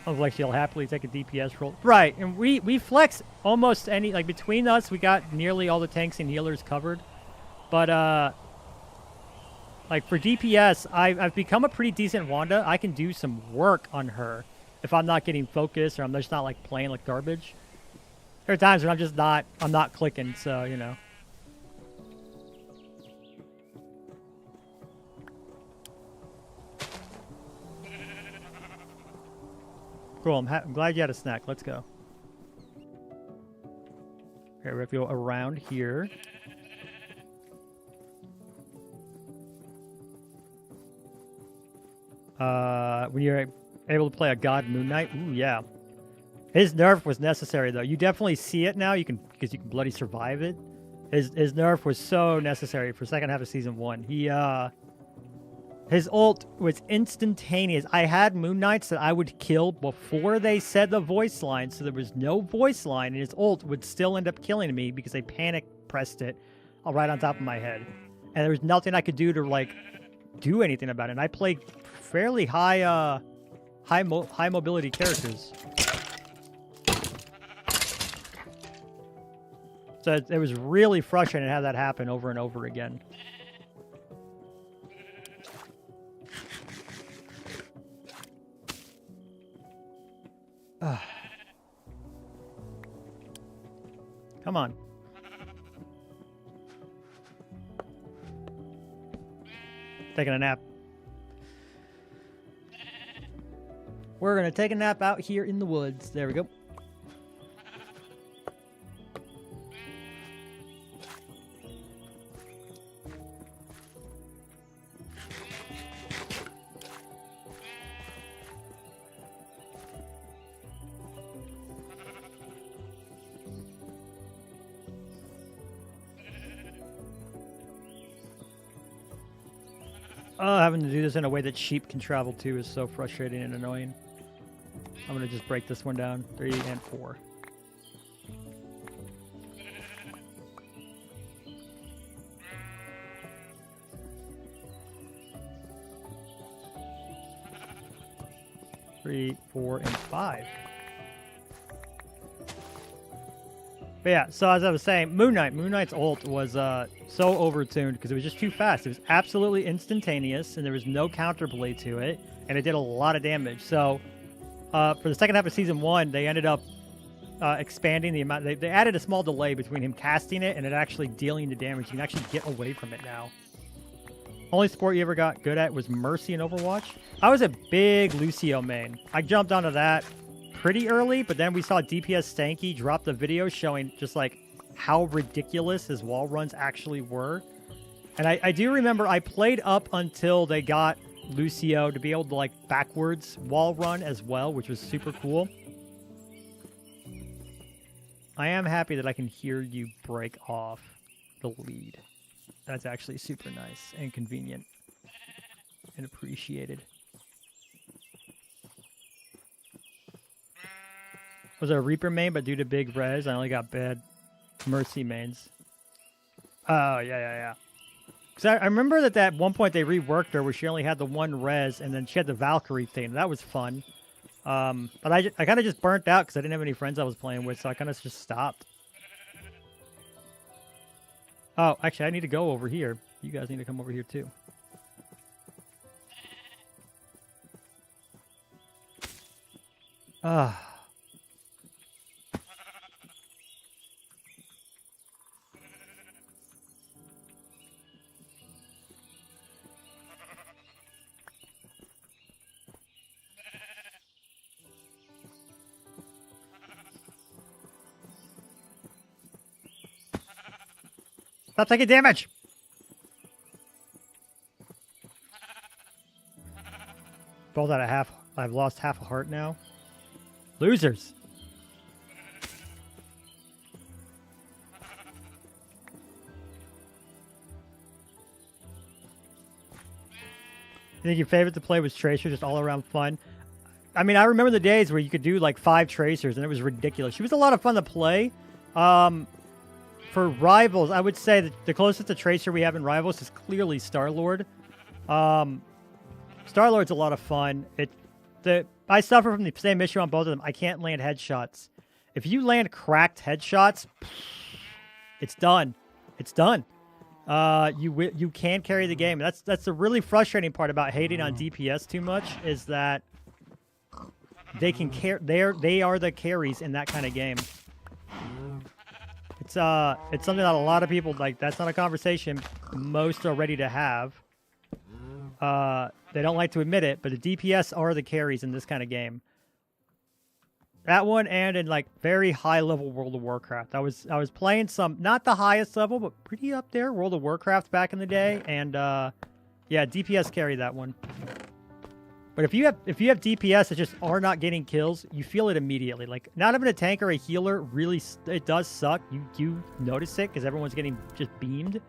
I was like, she'll happily take a DPS roll. Right, and we flex almost any, like, between us, we got nearly all the tanks and healers covered. But, like, for DPS, I've become a pretty decent Wanda. I can do some work on her if I'm not getting focused or I'm just not, like, playing like garbage. There are times when I'm not clicking, so, you know. Cool, I'm glad you had a snack. Let's go. Okay, we have to go around here. When you're able to play a God Moon Knight, ooh, yeah. His nerf was necessary though. You definitely see it now. Because you can bloody survive it. His nerf was so necessary for second half of season 1. His ult was instantaneous. I had Moon Knights that I would kill before they said the voice line, so there was no voice line, and his ult would still end up killing me because I panic pressed it right on top of my head. And there was nothing I could do to, like, do anything about it. And I played fairly high mobility characters. So it was really frustrating to have that happen over and over again. Come on. Taking a nap. We're going to take a nap out here in the woods. There we go. Having to do this in a way that sheep can travel too is so frustrating and annoying. I'm going to just break this one down. 3 and 4. Three, 4, and 5. But yeah, so as I was saying, Moon Knight's ult was so overtuned because it was just too fast. It was absolutely instantaneous, and there was no counterplay to it, and it did a lot of damage. So for the second half of Season 1, they ended up expanding the amount. They added a small delay between him casting it and it actually dealing the damage. You can actually get away from it now. Only sport you ever got good at was Mercy in Overwatch. I was a big Lucio main. I jumped onto that pretty early, but then we saw DPS Stanky drop the video showing just like how ridiculous his wall runs actually were. And I do remember I played up until they got Lucio to be able to like backwards wall run as well, which was super cool. I am happy that I can hear you break off the lead. That's actually super nice and convenient and appreciated. Was a Reaper main, but due to big res, I only got bad Mercy mains. Oh, yeah. Because I remember that at one point they reworked her where she only had the 1 res, and then she had the Valkyrie thing. That was fun. But I kind of just burnt out because I didn't have any friends I was playing with, so I kind of just stopped. Oh, actually, I need to go over here. You guys need to come over here, too. Stop taking damage! Both out of half. I've lost half a heart now. Losers! You think your favorite to play was Tracer, just all around fun? I mean, I remember the days where you could do like 5 Tracers and it was ridiculous. She was a lot of fun to play. For Rivals, I would say that the closest to Tracer we have in Rivals is clearly Star-Lord. Star-Lord's a lot of fun. I suffer from the same issue on both of them. I can't land headshots. If you land cracked headshots, it's done. It's done. You can't carry the game. That's the really frustrating part about hating on DPS too much is that they can they are the carries in that kind of game. It's something that a lot of people like. That's not a conversation most are ready to have. They don't like to admit it, but the DPS are the carries in this kind of game. That one and in like very high level World of Warcraft. I was playing some not the highest level, but pretty up there World of Warcraft back in the day, and yeah, DPS carried that one. But if you have DPS that just are not getting kills, you feel it immediately. Like not having a tank or a healer really it does suck. You notice it because everyone's getting just beamed.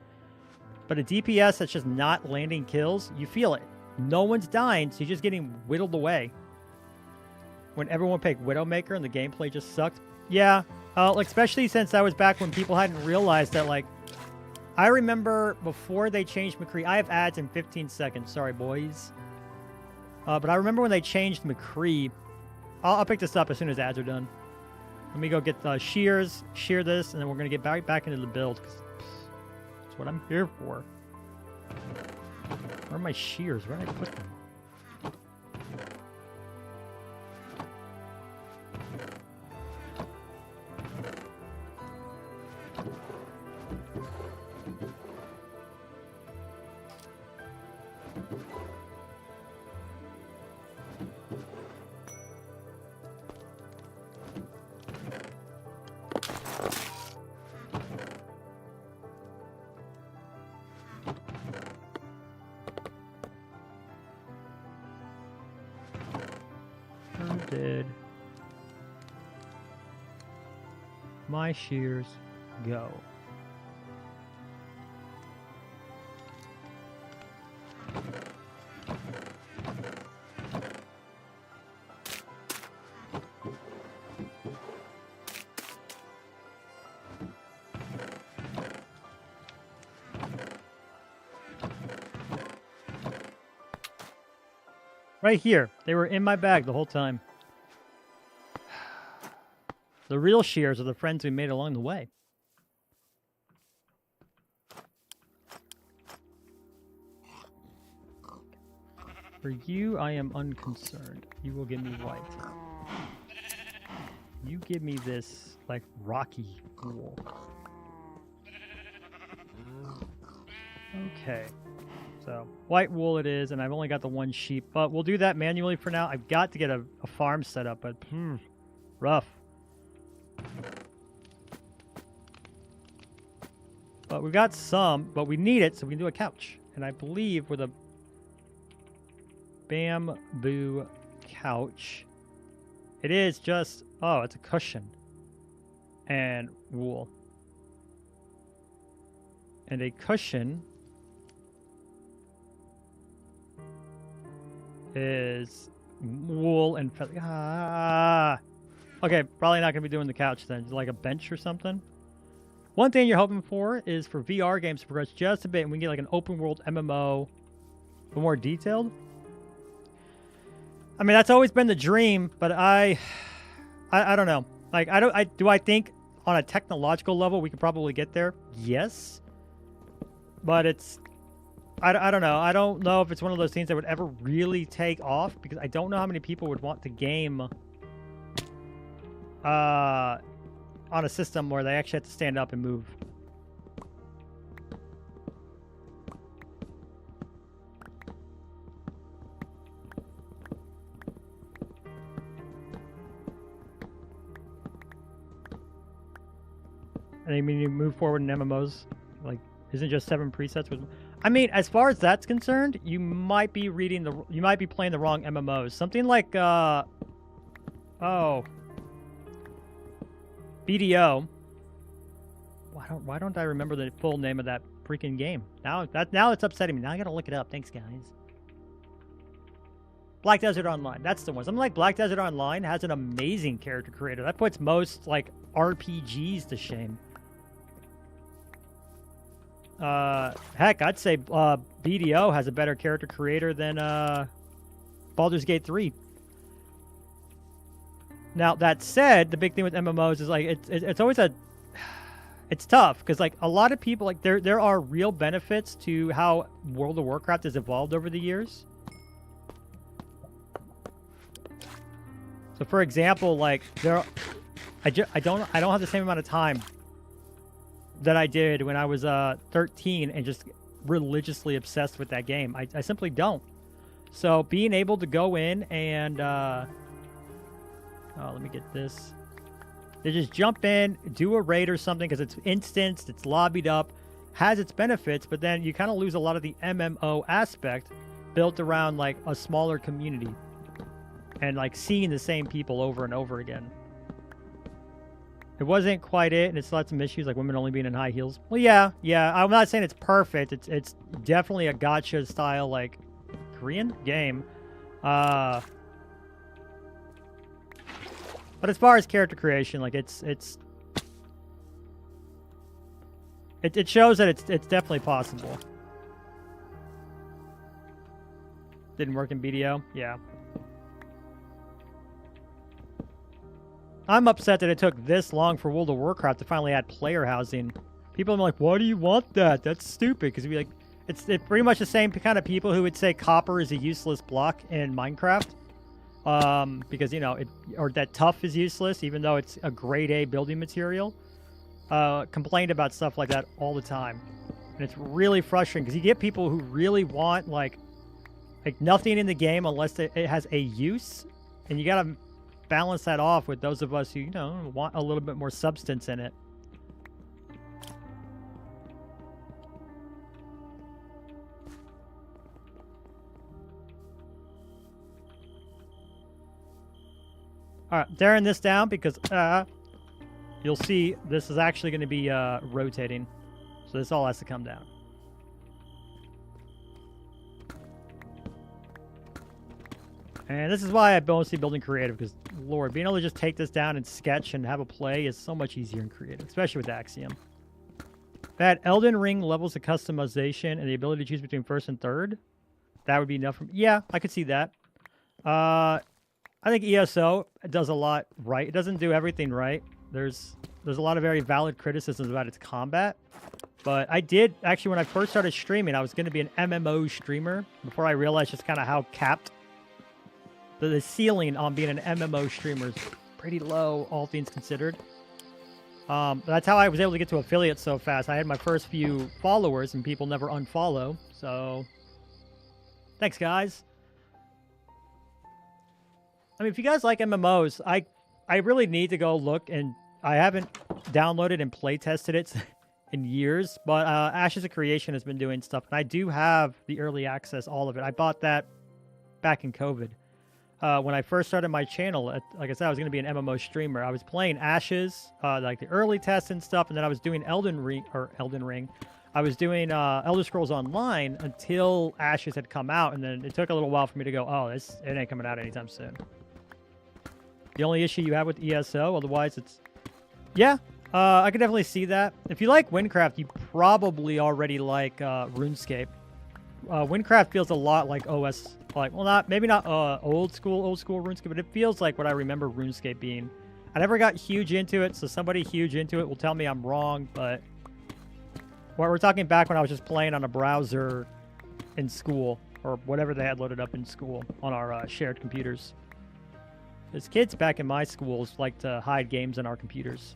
But a DPS that's just not landing kills, you feel it. No one's dying, so you're just getting whittled away. When everyone picked Widowmaker and the gameplay just sucked. Yeah, like especially since that was back when people hadn't realized that, like, I remember before they changed McCree. I have ads in 15 seconds. Sorry, boys. But I remember when they changed McCree. I'll pick this up as soon as ads are done. Let me go get shears, shear this, and then we're going to get back into the build. That's what I'm here for. Where are my shears? Where did I put them? Did my shears go? Right here. They were in my bag the whole time. The real shears are the friends we made along the way. For you, I am unconcerned. You will give me white. You give me this, like, rocky wool. Okay. So, white wool it is, and I've only got the one sheep. But we'll do that manually for now. I've got to get a farm set up, but rough. But we've got some, but we need it so we can do a couch. And I believe with a bamboo couch, it is just, oh, it's a cushion and wool. And a cushion is wool and feather. Okay, probably not going to be doing the couch then. Like a bench or something. One thing you're hoping for is for VR games to progress just a bit and we can get like an open world MMO but more detailed. I mean, that's always been the dream, but I don't know. Like, do I think on a technological level we could probably get there? Yes. But it's, I don't know. I don't know if it's one of those things that would ever really take off because I don't know how many people would want to game on a system where they actually have to stand up and move. And I mean, you move forward in MMOs, like, isn't just 7 presets with... I mean, as far as that's concerned, you might be playing the wrong MMOs. Something like, BDO. Why don't I remember the full name of that freaking game? Now it's upsetting me. Now I gotta look it up. Thanks, guys. Black Desert Online. That's the one. Something like Black Desert Online has an amazing character creator. That puts most, like, RPGs to shame. Heck, I'd say BDO has a better character creator than Baldur's Gate 3. Now, that said, the big thing with MMOs is, like, it's always it's tough because, like, a lot of people, like, there are real benefits to how World of Warcraft has evolved over the years. So, for example, like, I don't have the same amount of time that I did when I was 13 and just religiously obsessed with that game. I simply don't. So, being able to go in and let me get this. They just jump in, do a raid or something because it's instanced, it's lobbied up, has its benefits, but then you kind of lose a lot of the MMO aspect built around like a smaller community and like seeing the same people over and over again. It wasn't quite it, and it still had some issues, like women only being in high heels. Well, yeah. I'm not saying it's perfect. It's definitely a gacha style, like, Korean game. But as far as character creation, like, it shows that it's definitely possible. Didn't work in BDO? Yeah. I'm upset that it took this long for World of Warcraft to finally add player housing. People are like, why do you want that? That's stupid. Because like, it's pretty much the same kind of people who would say copper is a useless block in Minecraft. Because, you know, or that tuff is useless, even though it's a grade A building material. Complained about stuff like that all the time. And it's really frustrating because you get people who really want, like nothing in the game unless it has a use. And you got to balance that off with those of us who, you know, want a little bit more substance in it. All right, tearing this down because you'll see this is actually going to be rotating. So this all has to come down. And this is why I mostly build in creative, because, Lord, being able to just take this down and sketch and have a play is so much easier in creative, especially with Axiom. That Elden Ring levels of customization and the ability to choose between first and third, that would be enough for me. Yeah, I could see that. I think ESO does a lot right. It doesn't do everything right. There's a lot of very valid criticisms about its combat. But I did, actually, when I first started streaming, I was going to be an MMO streamer before I realized just kind of how capped the ceiling on being an MMO streamer is pretty low, all things considered. That's how I was able to get to affiliates so fast. I had my first few followers, and people never unfollow. So, thanks, guys. I mean, if you guys like MMOs, I really need to go look, and I haven't downloaded and play tested it in years. But Ashes of Creation has been doing stuff, and I do have the early access, all of it. I bought that back in COVID. When I first started my channel, like I said, I was going to be an MMO streamer. I was playing Ashes, like the early tests and stuff, and then I was doing Elden Ring. I was doing Elder Scrolls Online until Ashes had come out, and then it took a little while for me to go, oh, it ain't coming out anytime soon. The only issue you have with ESO, otherwise it's... Yeah, I could definitely see that. If you like Windcraft, you probably already like RuneScape. Windcraft feels a lot like OS... Like, well, maybe not old school RuneScape, but it feels like what I remember RuneScape being. I never got huge into it, so somebody huge into it will tell me I'm wrong, but we're talking back when I was just playing on a browser in school, or whatever they had loaded up in school on our shared computers. Because kids back in my schools like to hide games in our computers.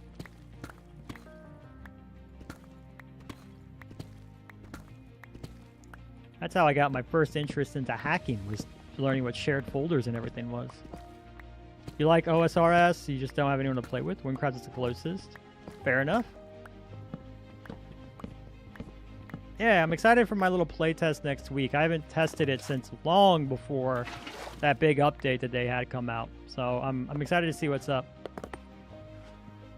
That's how I got my first interest into hacking, was learning what shared folders and everything was. You like OSRS, you just don't have anyone to play with. Windcraft is the closest. Fair enough. Yeah, I'm excited for my little playtest next week. I haven't tested it since long before that big update that they had come out. So I'm excited to see what's up.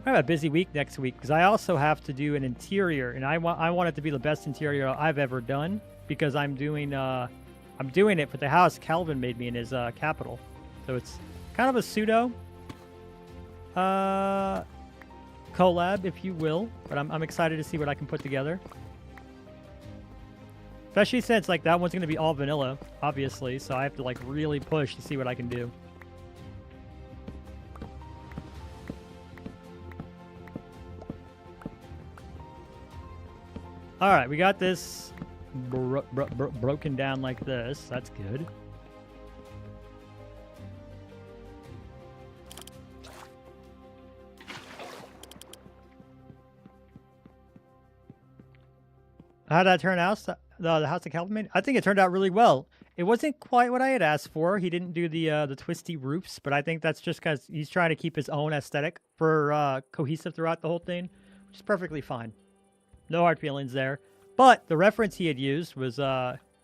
I have a busy week next week because I also have to do an interior, and I want it to be the best interior I've ever done. Because I'm doing it for the house Calvin made me in his capital. So it's kind of a pseudo collab, if you will. But I'm excited to see what I can put together. Especially since like that one's going to be all vanilla, obviously. So I have to like really push to see what I can do. All right, we got this broken down like this. That's good. How'd that turn out? The house that Calvin made? I think it turned out really well. It wasn't quite what I had asked for. He didn't do the twisty roofs, but I think that's just because he's trying to keep his own aesthetic for cohesive throughout the whole thing, which is perfectly fine. No hard feelings there. But the reference he had used was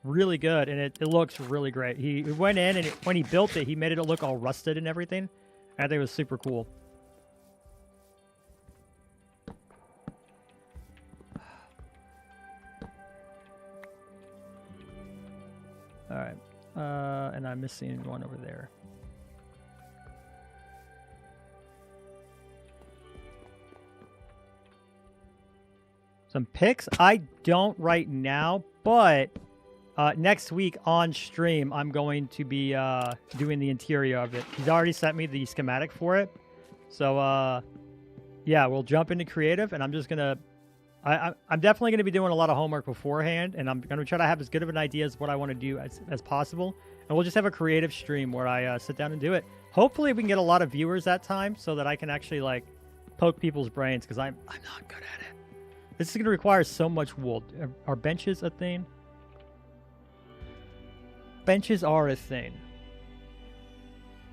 really good, and it looks really great. He went in, and when he built it, he made it look all rusted and everything. I think it was super cool. All right, and I'm missing one over there. Some pics? I don't right now, but next week on stream, I'm going to be doing the interior of it. He's already sent me the schematic for it. So, yeah, we'll jump into creative, and I'm just going to... I'm definitely going to be doing a lot of homework beforehand, and I'm going to try to have as good of an idea as what I want to do as possible. And we'll just have a creative stream where I sit down and do it. Hopefully, we can get a lot of viewers that time so that I can actually, like, poke people's brains, because I'm not good at it. This is going to require so much wool. Are benches a thing? Benches are a thing.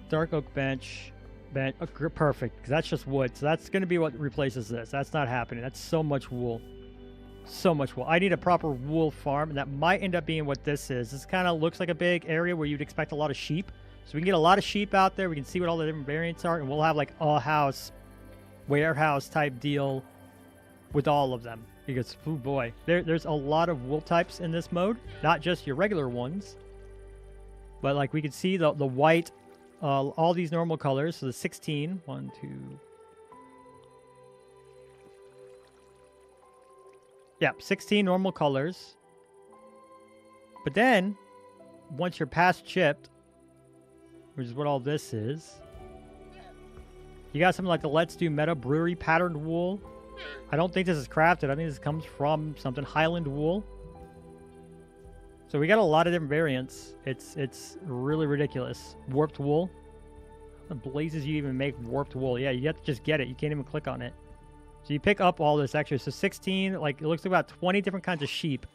Dark oak bench. Perfect, because that's just wood. So that's going to be what replaces this. That's not happening. That's so much wool. So much wool. I need a proper wool farm, and that might end up being what this is. This kind of looks like a big area where you'd expect a lot of sheep. So we can get a lot of sheep out there. We can see what all the different variants are, and we'll have like a house, warehouse type deal with all of them, because oh boy, there's a lot of wool types in this mode, not just your regular ones, but like we can see the white, all these normal colors. So the 16, 1, 2, yeah, 16 normal colors. But then once you're past chipped, which is what all this is, you got something like the Let's Do Meta Brewery patterned wool. I don't think this is crafted. I think this comes from something Highland wool. So we got a lot of different variants. It's really ridiculous. Warped wool. The blazes you even make warped wool. Yeah, you have to just get it. You can't even click on it. So you pick up all this extra. So 16, like it looks like about 20 different kinds of sheep.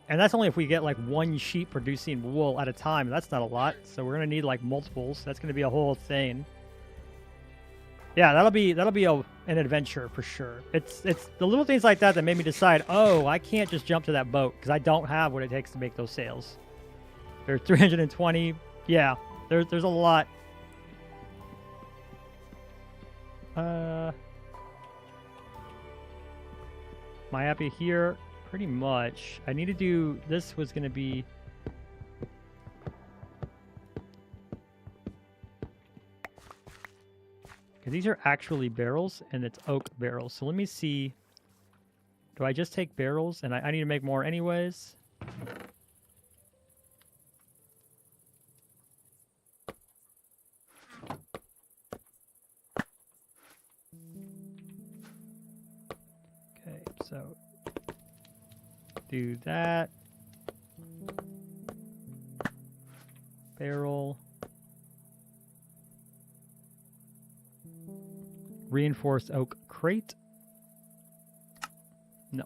And that's only if we get like one sheep producing wool at a time. That's not a lot. So we're gonna need like multiples. That's gonna be a whole thing. Yeah, that'll be an adventure for sure. It's the little things like that that made me decide, oh, I can't just jump to that boat because I don't have what it takes to make those sails. There's 320. Yeah, there's a lot. Am I happy here? Pretty much. I need to do... This was going to be... Because these are actually barrels, and it's oak barrels. So let me see... Do I just take barrels? And I need to make more anyways. Okay, so... Do that. Barrel. Reinforced oak crate. No.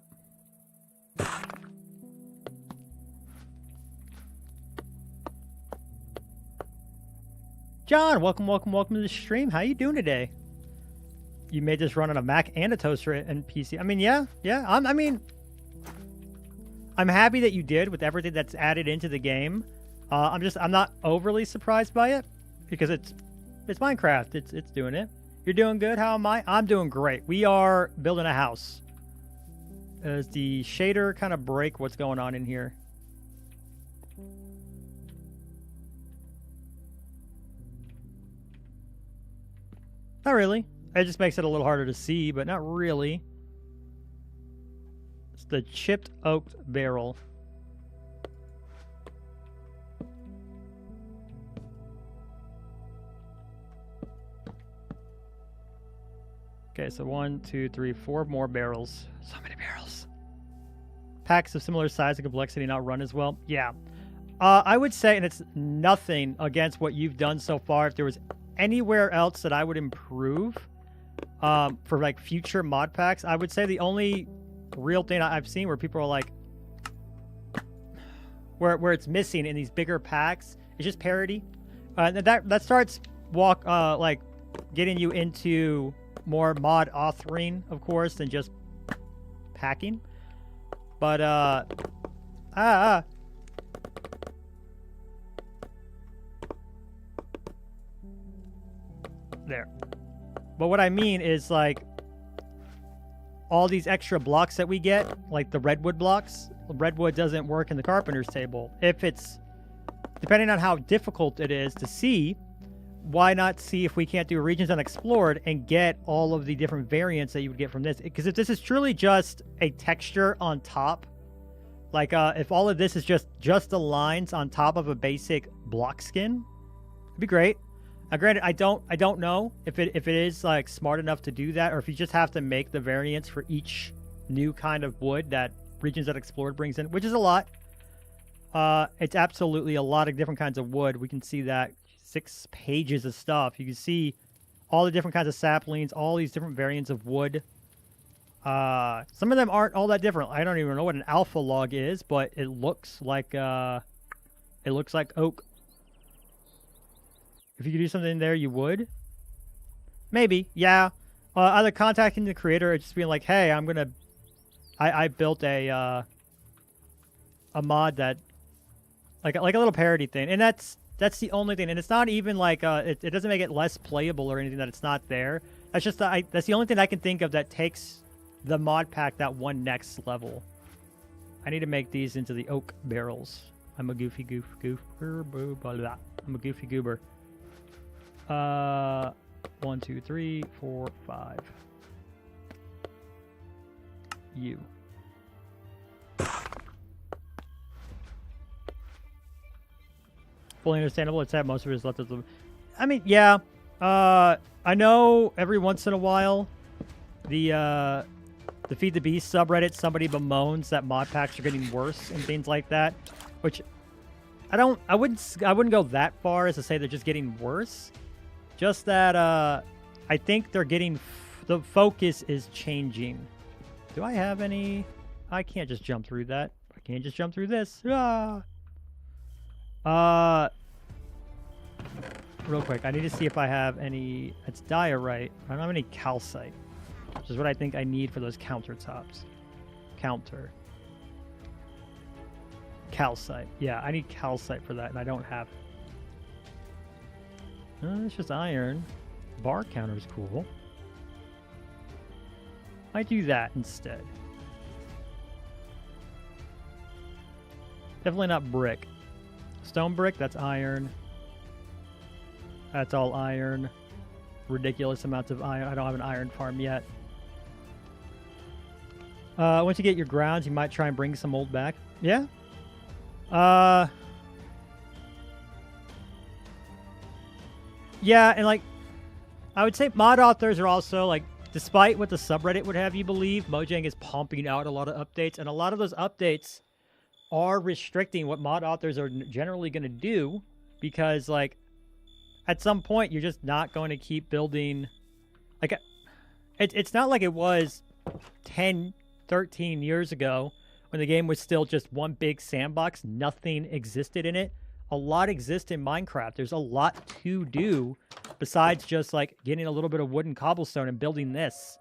John, welcome to the stream. How you doing today? You made this run on a Mac and a toaster and PC. I mean, yeah. I'm happy that you did with everything that's added into the game. I'm not overly surprised by it because it's Minecraft. It's doing it. You're doing good. How am I? I'm doing great. We are building a house. Does the shader kind of break what's going on in here? Not really. It just makes it a little harder to see, but not really. It's the chipped oak barrel. Okay, so 1, 2, 3, 4 more barrels. So many barrels. Packs of similar size and complexity not run as well. Yeah. I would say, and it's nothing against what you've done so far, if there was anywhere else that I would improve for like future mod packs, I would say the only real thing I've seen where people are like, where it's missing in these bigger packs, is just parity. That starts like getting you into more mod authoring, of course, than just packing. But there. But what I mean is, like, all these extra blocks that we get, like the redwood blocks, redwood doesn't work in the carpenter's table. If it's, depending on how difficult it is to see, why not see if we can't do regions unexplored and get all of the different variants that you would get from this? Because if this is truly just a texture on top, like if all of this is just the lines on top of a basic block skin, it'd be great. Now, granted, I don't know if it is like smart enough to do that, or if you just have to make the variants for each new kind of wood that Regions Unexplored brings in, which is a lot. It's absolutely a lot of different kinds of wood. We can see that 6 pages of stuff. You can see all the different kinds of saplings, all these different variants of wood. Some of them aren't all that different. I don't even know what an alpha log is, but it looks like oak. If you could do something there, you would. Maybe, yeah. Either contacting the creator or just being like, "Hey, I built a mod that, like a little parody thing," and that's the only thing. And it's not even like it doesn't make it less playable or anything that it's not there. That's just that's the only thing I can think of that takes the mod pack that one next level. I need to make these into the oak barrels. I'm a goofy goober. I'm a goofy goober. 1, 2, 3, 4, 5. You. Fully understandable. It's had most of it is left of the. I mean, yeah. I know every once in a while, the Feed the Beast subreddit, somebody bemoans that mod packs are getting worse and things like that, which I wouldn't go that far as to say they're just getting worse. Just that I think they're getting the focus is changing. Do I have any? I can't just jump through that. I can't just jump through this. Ah. Real quick, I need to see if I have any. It's diorite. I don't have any calcite, which is what I think I need for those countertops. Calcite. Yeah, I need calcite for that, and I don't have it. It's just iron. Bar counter is cool. I do that instead. Definitely not brick. Stone brick, that's iron. That's all iron. Ridiculous amounts of iron. I don't have an iron farm yet. Once you get your grounds, you might try and bring some old back. Yeah. Yeah, and like, I would say mod authors are also like, despite what the subreddit would have you believe, Mojang is pumping out a lot of updates, and a lot of those updates are restricting what mod authors are generally going to do, because like, at some point, you're just not going to keep building. Like, it's not like it was 10, 13 years ago when the game was still just one big sandbox. Nothing existed in it. A lot exists in Minecraft. There's a lot to do besides just like getting a little bit of wood and cobblestone and building this.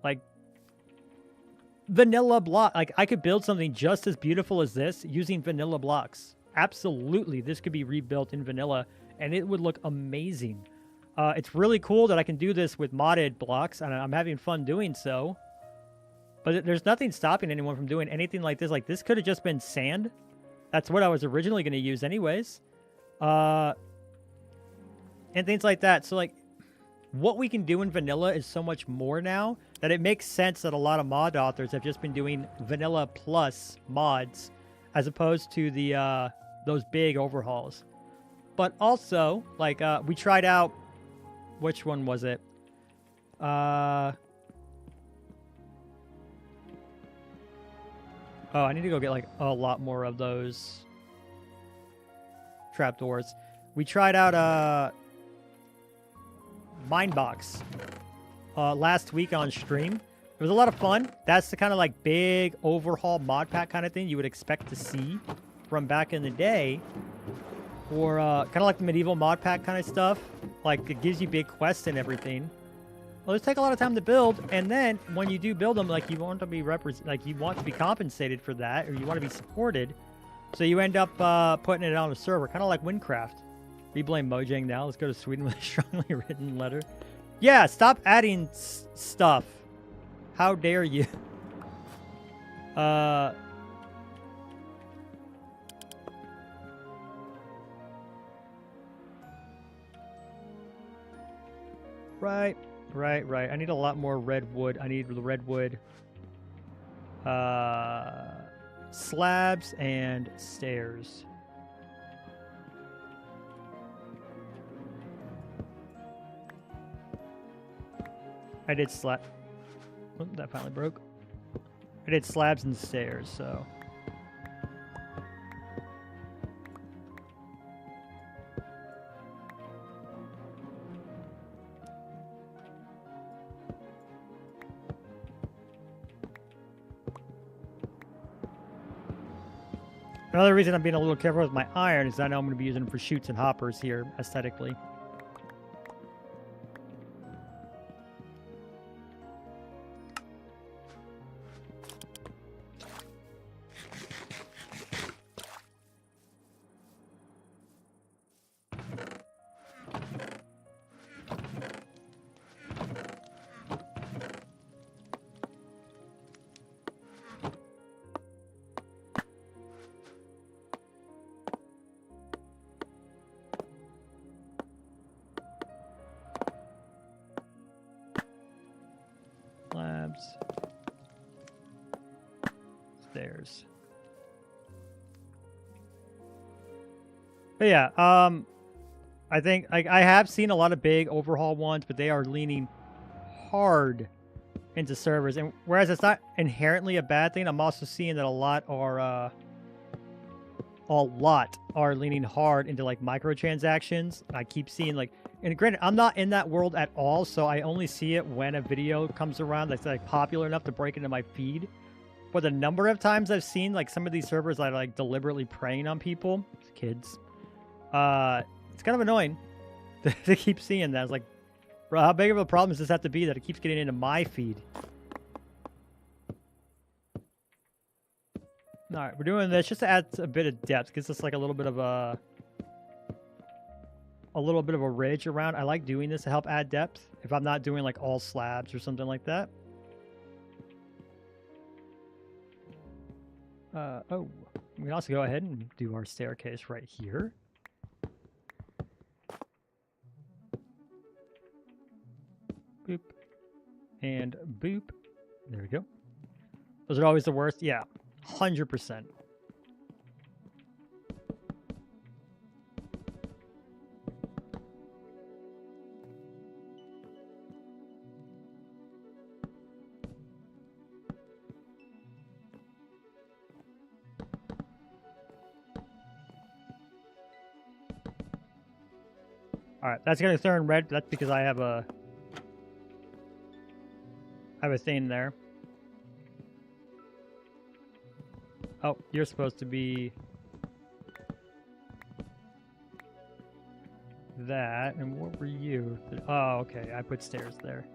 Like, vanilla block. Like, I could build something just as beautiful as this using vanilla blocks. Absolutely. This could be rebuilt in vanilla and it would look amazing. It's really cool that I can do this with modded blocks, and I'm having fun doing so. But there's nothing stopping anyone from doing anything like this. Like, this could have just been sand. That's what I was originally going to use anyways. And things like that. So, like, what we can do in vanilla is so much more now that it makes sense that a lot of mod authors have just been doing vanilla plus mods as opposed to the those big overhauls. But also, like, we tried out... Which one was it? Oh, I need to go get, like, a lot more of those trapdoors. We tried out Minebox last week on stream. It was a lot of fun. That's the kind of, like, big overhaul mod pack kind of thing you would expect to see from back in the day. Or kind of like the medieval mod pack kind of stuff. Like, it gives you big quests and everything. Well, those take a lot of time to build, and then when you do build them, like, you want to be you want to be compensated for that, or you want to be supported. So you end up putting it on a server, kind of like Windcraft. We blame Mojang now. Let's go to Sweden with a strongly written letter. Yeah, stop adding stuff. How dare you? Right. I need a lot more redwood. I need the redwood. Slabs and stairs. I did slab. Oh, that finally broke. I did slabs and stairs, so. Another reason I'm being a little careful with my iron is I know I'm going to be using them for chutes and hoppers here, aesthetically. Slabs. Stairs. But yeah, I think I have seen a lot of big overhaul ones, but they are leaning hard into servers. And whereas it's not inherently a bad thing, I'm also seeing that a lot are leaning hard into like microtransactions. I keep seeing like, and granted, I'm not in that world at all, so I only see it when a video comes around that's like popular enough to break into my feed. But the number of times I've seen like some of these servers that are like deliberately preying on people, kids, it's kind of annoying to keep seeing that. It's like, bro, how big of a problem does this have to be that it keeps getting into my feed? All right, we're doing this just to add a bit of depth. Gives us like a little bit of a ridge around. I like doing this to help add depth if I'm not doing like all slabs or something like that. Oh, we can also go ahead and do our staircase right here. Boop. And boop. There we go. Those are always the worst. Yeah, 100%. All right, that's gonna turn red. That's because I have a thing there. Oh, you're supposed to be that. And what were you? Oh, okay. I put stairs there.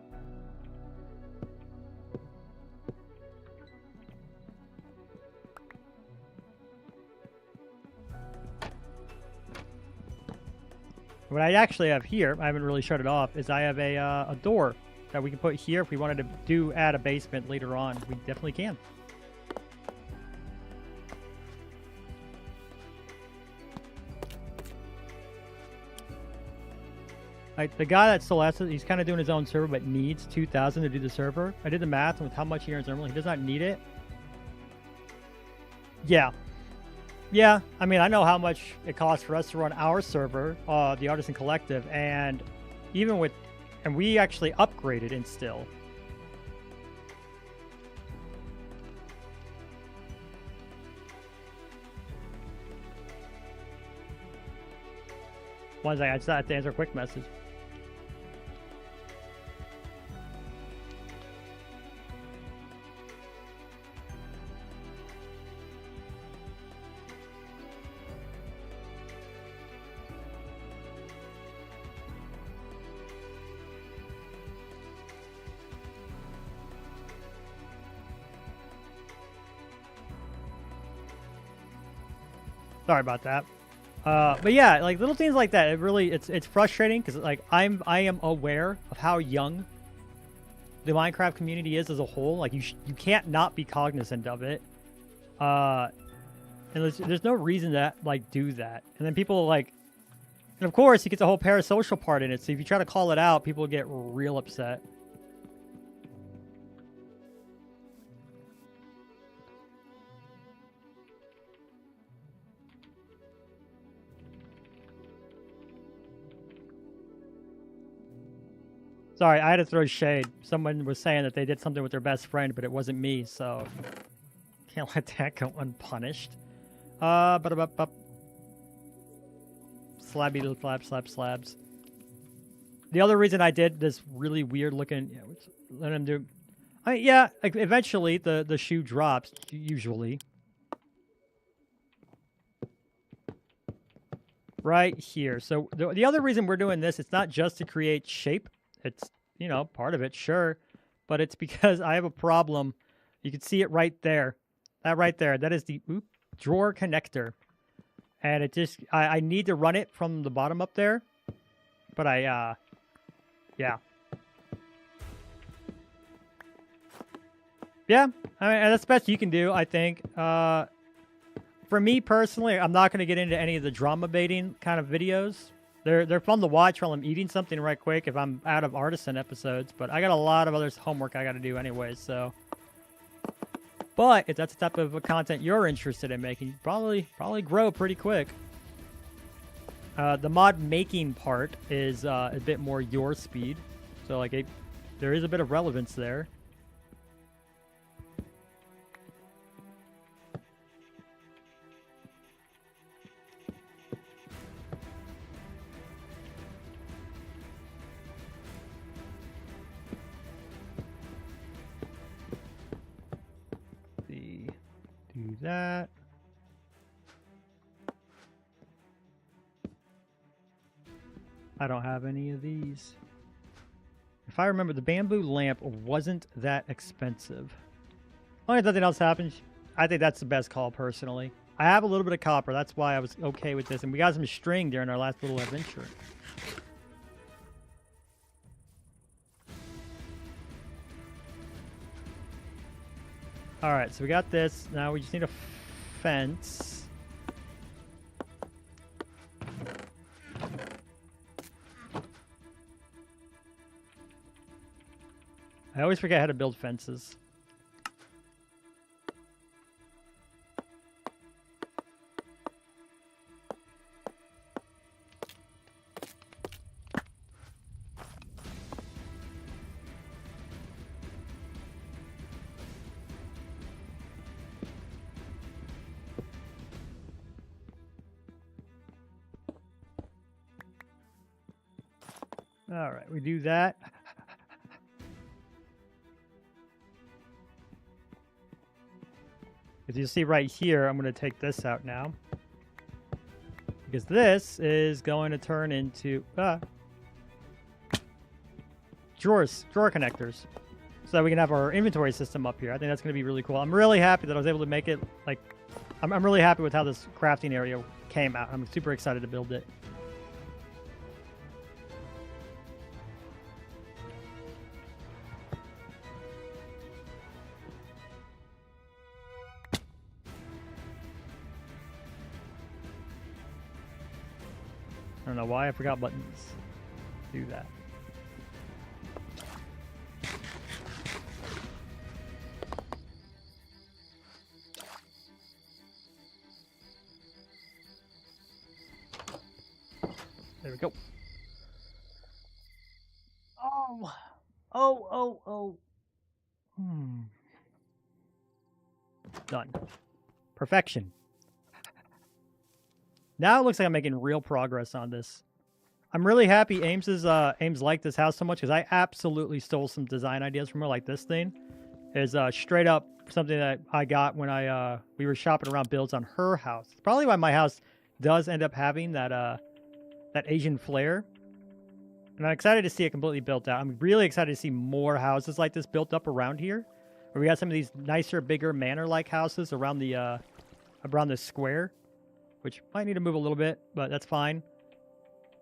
What I actually have here, I haven't really shut it off, is I have a door that we can put here. If we wanted to add a basement later on, we definitely can. Like the guy that still has it, he's kind of doing his own server, but needs 2,000 to do the server. I did the math with how much he earns normally. He does not need it. Yeah. Yeah, I mean, I know how much it costs for us to run our server, the Artisan Collective, and even with, and we actually upgraded in still. One second, I just have to answer a quick message. Sorry about that. But yeah, like little things like that. It really, it's frustrating because like I am aware of how young the Minecraft community is as a whole. Like you can't not be cognizant of it. And there's no reason to like do that. And then people like, and of course, you get the whole parasocial part in it. So if you try to call it out, people get real upset. Sorry, I had to throw shade. Someone was saying that they did something with their best friend, but it wasn't me, so can't let that go unpunished. But slabby little slabs. The other reason I did this really weird looking, let him do. I mean, yeah, like eventually the shoe drops usually. Right here. So the other reason we're doing this, it's not just to create shape. It's, you know, part of it, sure. But it's because I have a problem. You can see it right there. That right there. That is the drawer connector. And it just, I need to run it from the bottom up there. But yeah. Yeah, I mean, that's the best you can do, I think. For me personally, I'm not going to get into any of the drama baiting kind of videos. They're fun to watch while I'm eating something right quick if I'm out of artisan episodes, but I got a lot of other homework I got to do anyways, so. But if that's the type of content you're interested in making, you probably grow pretty quick. The mod making part is a bit more your speed, so like there is a bit of relevance there. Do that. I don't have any of these. If I remember, the bamboo lamp wasn't that expensive. Only if nothing else happens, I think that's the best call personally. I have a little bit of copper. That's why I was okay with this. And we got some string during our last little adventure. All right, so we got this. Now we just need a fence. I always forget how to build fences. All right, we do that. As you see right here, I'm going to take this out now. Because this is going to turn into drawer connectors. So that we can have our inventory system up here. I think that's going to be really cool. I'm really happy that I was able to make it, like, I'm really happy with how this crafting area came out. I'm super excited to build it. I don't know why I forgot buttons. Do that. There we go. Oh. Done. Perfection. Now it looks like I'm making real progress on this. I'm really happy Ames liked this house so much because I absolutely stole some design ideas from her. Like this thing is straight up something that I got when we were shopping around builds on her house. It's probably why my house does end up having that Asian flair. And I'm excited to see it completely built out. I'm really excited to see more houses like this built up around here. Where we got some of these nicer, bigger manor-like houses around the square. which might need to move a little bit, but that's fine.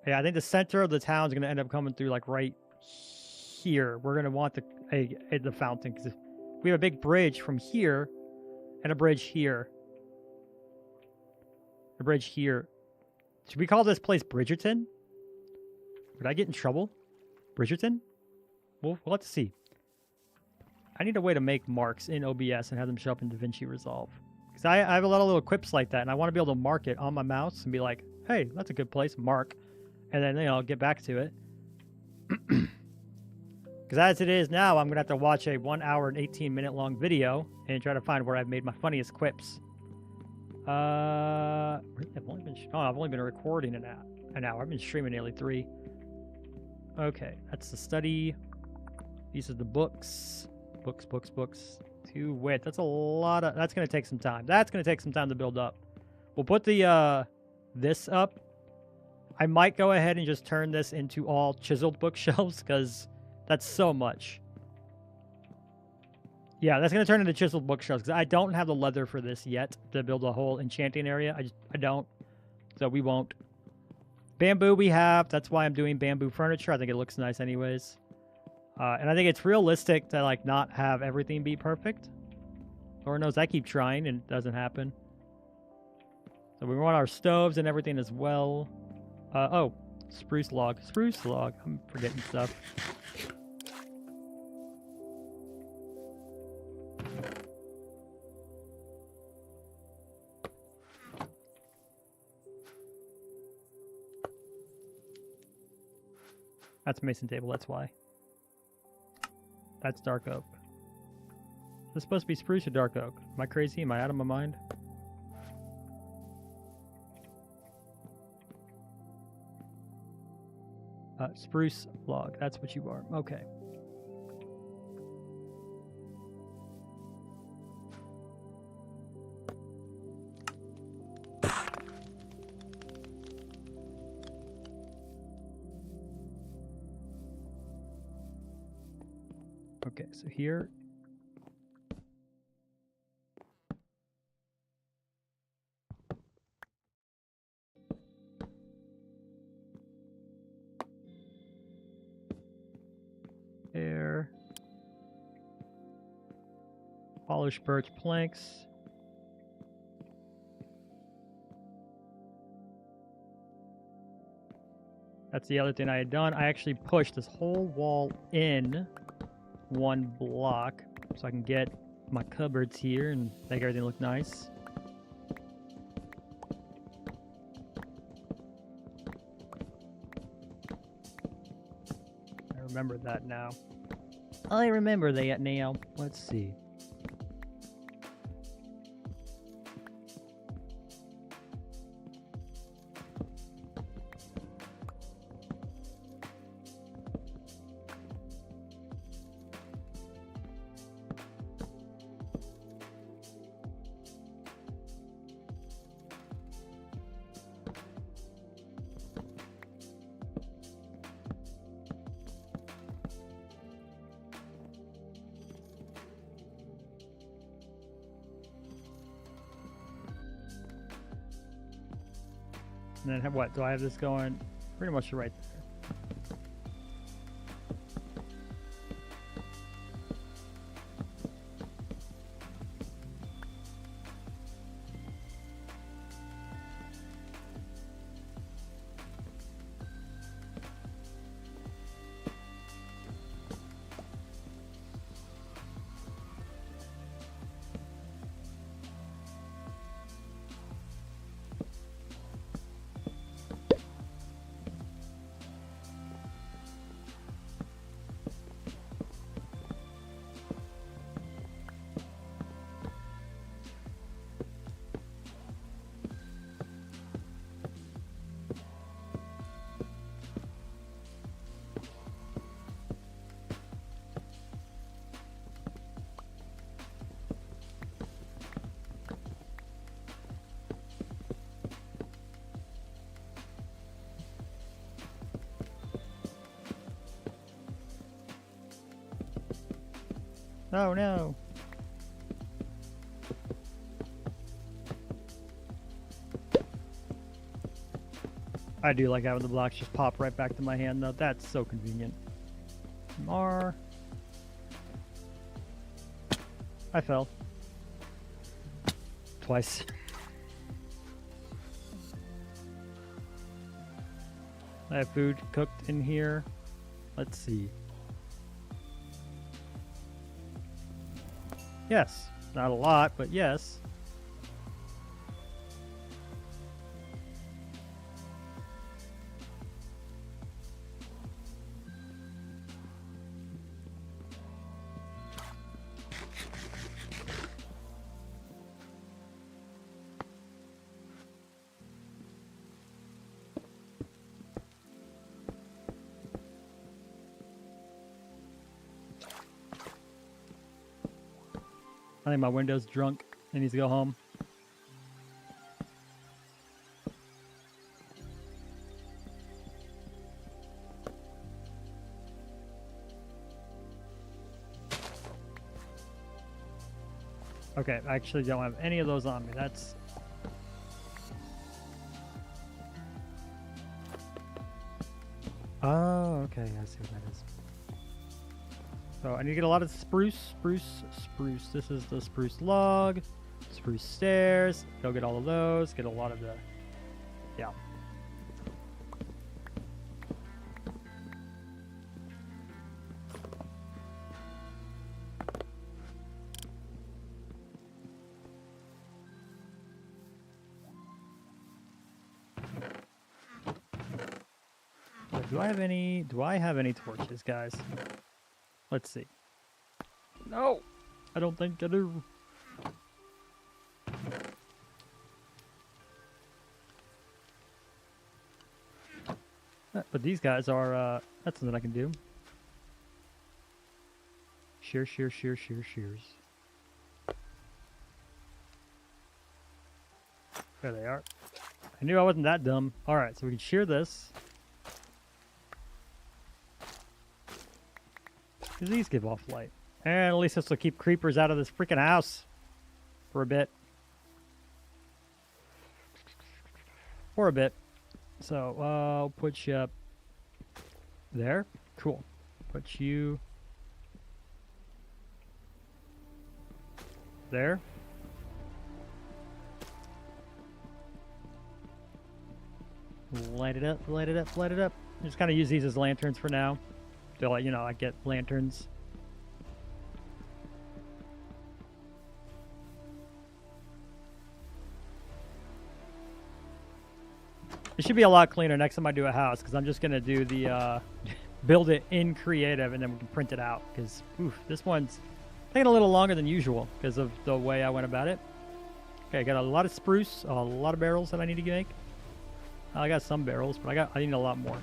Yeah, I think the center of the town is going to end up coming through like right here. We're going to want the fountain because we have a big bridge from here and a bridge here. A bridge here. Should we call this place Bridgerton? Would I get in trouble? Bridgerton? We'll have to see. I need a way to make marks in OBS and have them show up in DaVinci Resolve. Because I have a lot of little quips like that, and I want to be able to mark it on my mouse and be like, hey, that's a good place, mark. And then, I'll get back to it. Because as it is now, I'm going to have to watch a 1 hour and 18-minute long video and try to find where I've made my funniest quips. I've only been recording an hour. I've been streaming nearly 3. Okay, that's the study. These are the books. Books. To wit. That's a lot of... That's going to take some time. That's going to take some time to build up. We'll put the this up. I might go ahead and just turn this into all chiseled bookshelves because that's so much. Yeah, that's going to turn into chiseled bookshelves because I don't have the leather for this yet to build a whole enchanting area. I don't. So we won't. Bamboo we have. That's why I'm doing bamboo furniture. I think it looks nice anyways. And I think it's realistic to like not have everything be perfect. Lord knows I keep trying and it doesn't happen. So we want our stoves and everything as well. Oh, spruce log. Spruce log. I'm forgetting stuff. That's mason table, that's why. That's dark oak. Is this supposed to be spruce or dark oak? Am I crazy? Am I out of my mind? Spruce log, that's what you are. Okay. Okay, so here. There. Polished birch planks. That's the other thing I had done. I actually pushed this whole wall in 1 block so I can get my cupboards here and make everything look nice. I remember that now. I remember that now. Let's see. And then what? Do I have this going pretty much right there? Oh no. I do like having the blocks just pop right back to my hand, though. That's so convenient. R. I fell. Twice. I have food cooked in here. Let's see. Yes. Not a lot, but yes. I think my window's drunk. It needs to go home. Okay, I actually don't have any of those on me. That's... Oh, okay. I see what that is. So I need to get a lot of spruce. This is the spruce log. Spruce stairs. Go get all of those. Get a lot of the... Yeah. Do I have any torches, guys? Let's see. No! I don't think I do. But these guys are, that's something I can do. Shears. There they are. I knew I wasn't that dumb. Alright, so we can shear this. These give off light. And at least this will keep creepers out of this freaking house for a bit. For a bit. So, I'll put you up there. Cool. Put you there. Light it up. Just kind of use these as lanterns for now. Till, you know, I get lanterns. It should be a lot cleaner next time I do a house, because I'm just going to do the, build it in creative, and then we can print it out, because, this one's taking a little longer than usual, because of the way I went about it. Okay, I got a lot of spruce, a lot of barrels that I need to make. I got some barrels, but I need a lot more.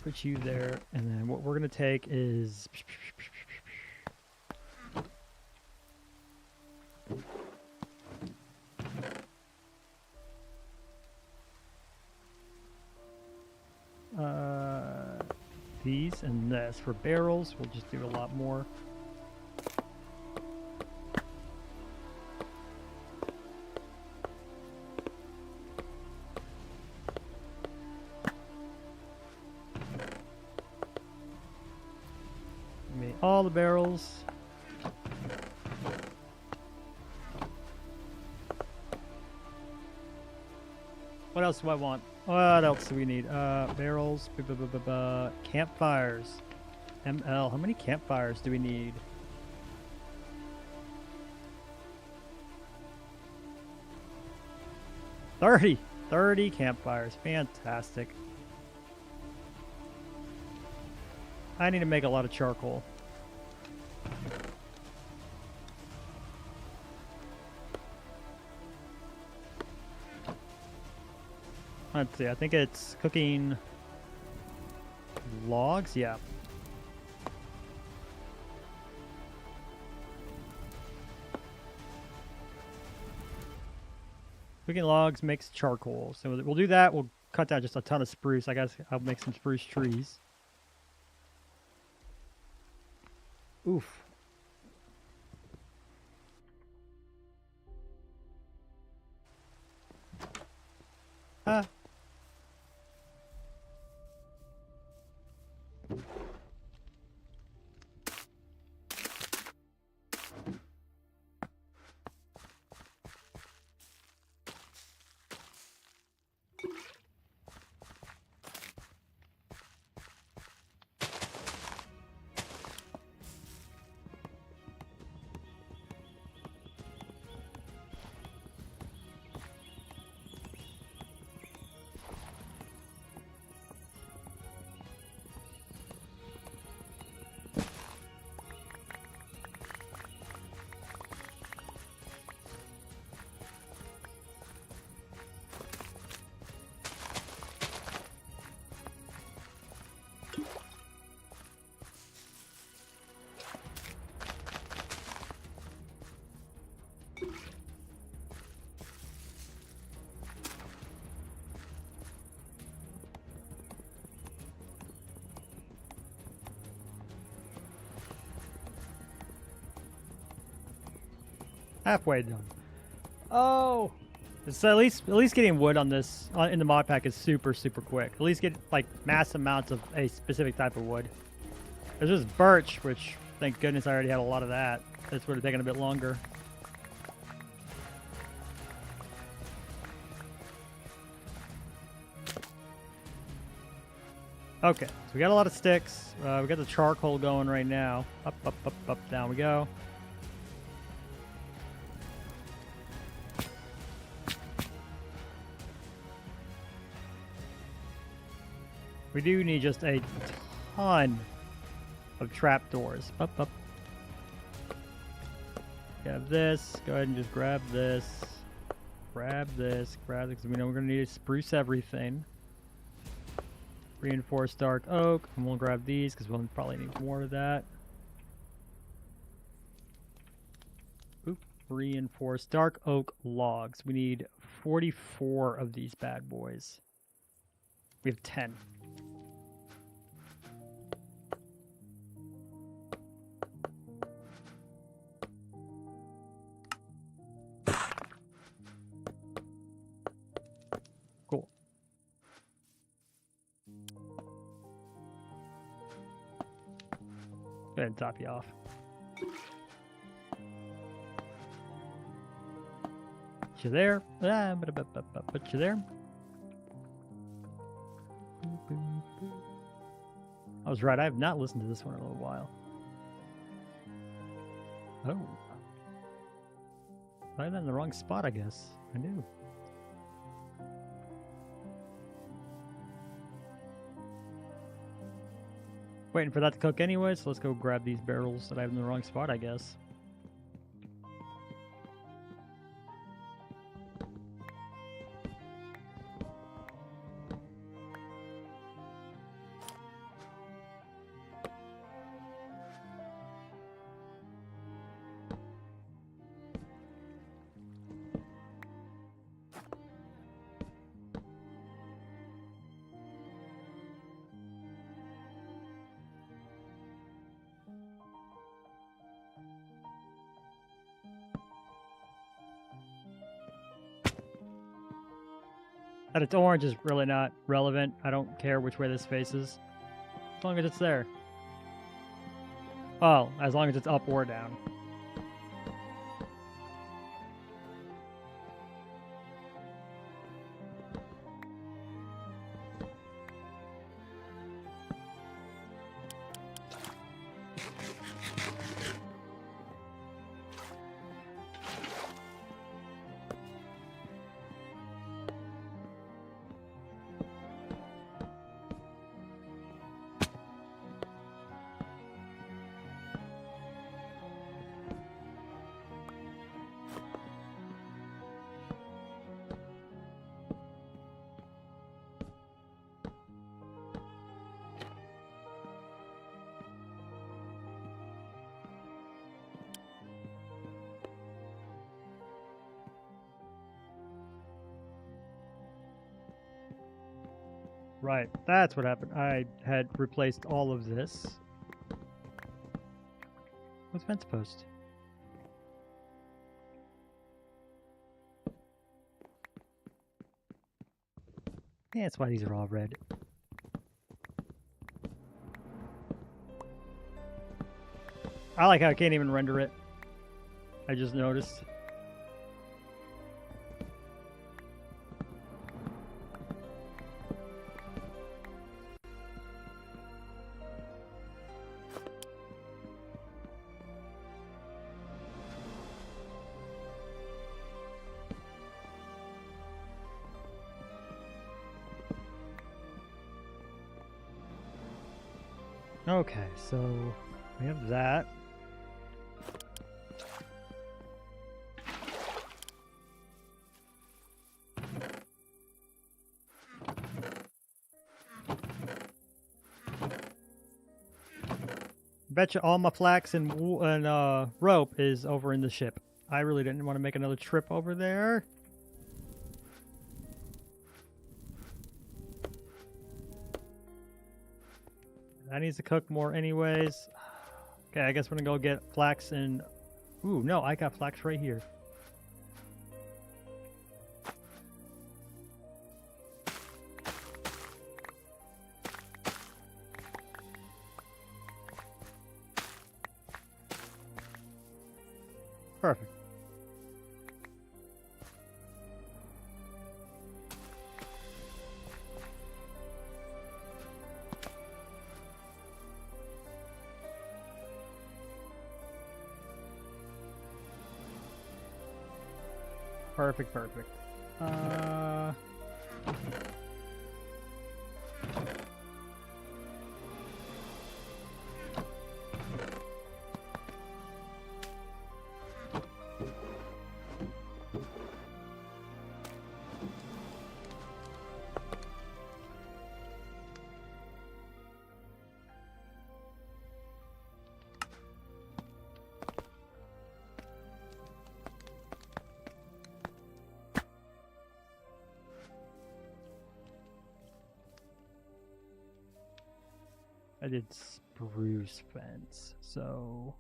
Put you there, and then what we're going to take is... these and this. For barrels, we'll just do a lot more. All the barrels. What else do I want? What else do we need? Barrels. Campfires. ML. How many campfires do we need? 30. 30 campfires. Fantastic. I need to make a lot of charcoal. Let's see, I think it's cooking logs, yeah. Cooking logs makes charcoal. So we'll do that. We'll cut down just a ton of spruce. I guess I'll make some spruce trees. Oof. Ah. Halfway done. Oh, it's at least getting wood on this in the mod pack is super quick. At least get like mass amounts of a specific type of wood. There's just birch, which thank goodness I already had a lot of that. This would have taken a bit longer. Okay, so we got a lot of sticks. We got the charcoal going right now. Up, down we go. We do need just a ton of trapdoors. Up. Grab this. Go ahead and just grab this. Grab this, because we know we're going to need to spruce everything. Reinforced dark oak. And we'll grab these because we'll probably need more of that. Oop. Reinforced dark oak logs. We need 44 of these bad boys. We have 10. Cool. Go ahead and top you off. Put you there. Put you there. I was right. I have not listened to this one in a little while. Oh. I had that in the wrong spot, I guess. I knew. Waiting for that to cook anyway, so let's go grab these barrels that I have in the wrong spot, I guess. That it's orange is really not relevant. I don't care which way this faces. As long as it's there. Well, as long as it's up or down. Right, that's what happened. I had replaced all of this. What's fence post? Yeah, that's why these are all red. I like how I can't even render it. I just noticed. Okay, so we have that. Bet you all my flax and rope is over in the ship. I really didn't want to make another trip over there. That needs to cook more anyways. Okay, I guess we're gonna go get flax and... Ooh, no, I got flax right here. Perfect. Perfect, perfect. I did spruce fence, so...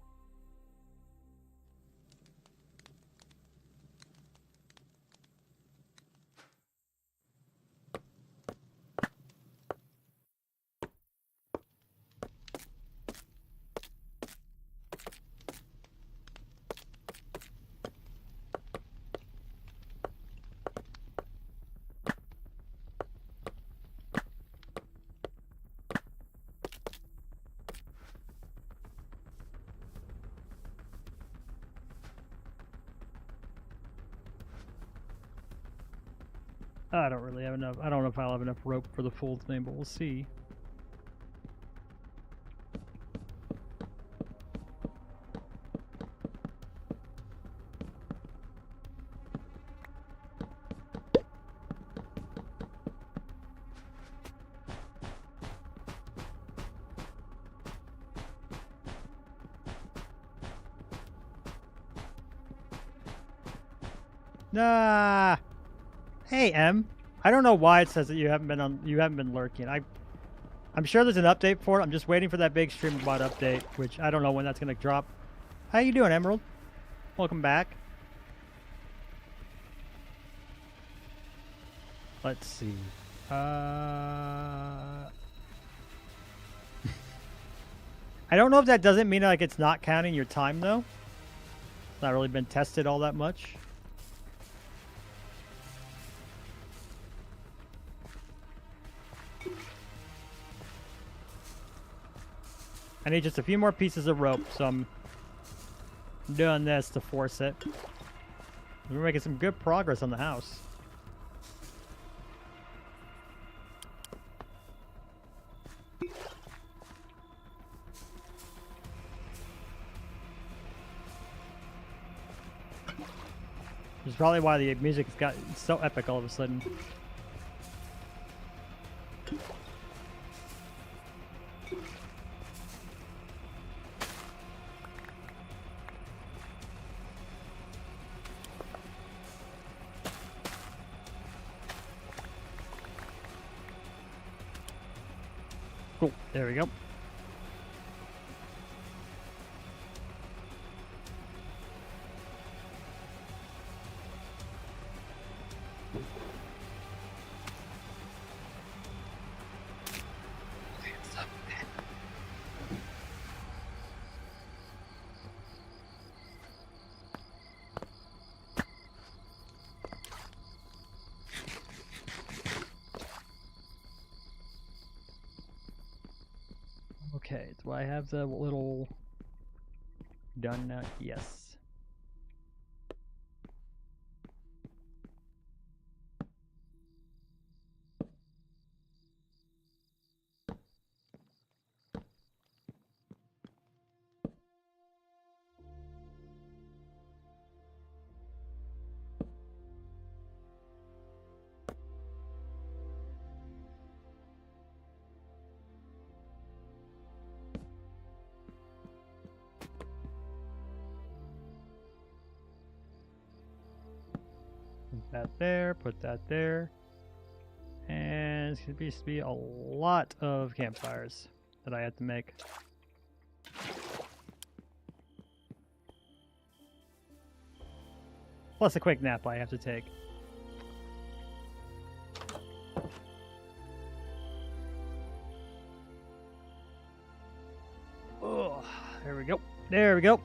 I don't really have enough. I don't know if I'll have enough rope for the full thing, but we'll see. Nah. Hey, M. I don't know why it says that you haven't been lurking. I'm sure there's an update for it. I'm just waiting for that big stream bot update, which I don't know when that's gonna drop. How you doing, Emerald? Welcome back. Let's see. I don't know if that doesn't mean like it's not counting your time though. It's not really been tested all that much. I need just a few more pieces of rope, so I'm doing this to force it. We're making some good progress on the house. Which is probably why the music has got so epic all of a sudden. Cool. There we go. Okay, do I have the little done now? Yes. Put that there, put that there. And it's going to be a lot of campfires that I have to make. Plus a quick nap I have to take. Oh, there we go. There we go.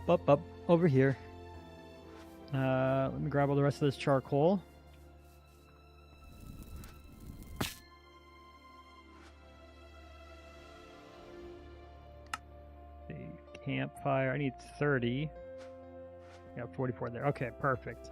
Up, over here. Let me grab all the rest of this charcoal. The campfire, I need 30. I got 44 there. Okay, perfect.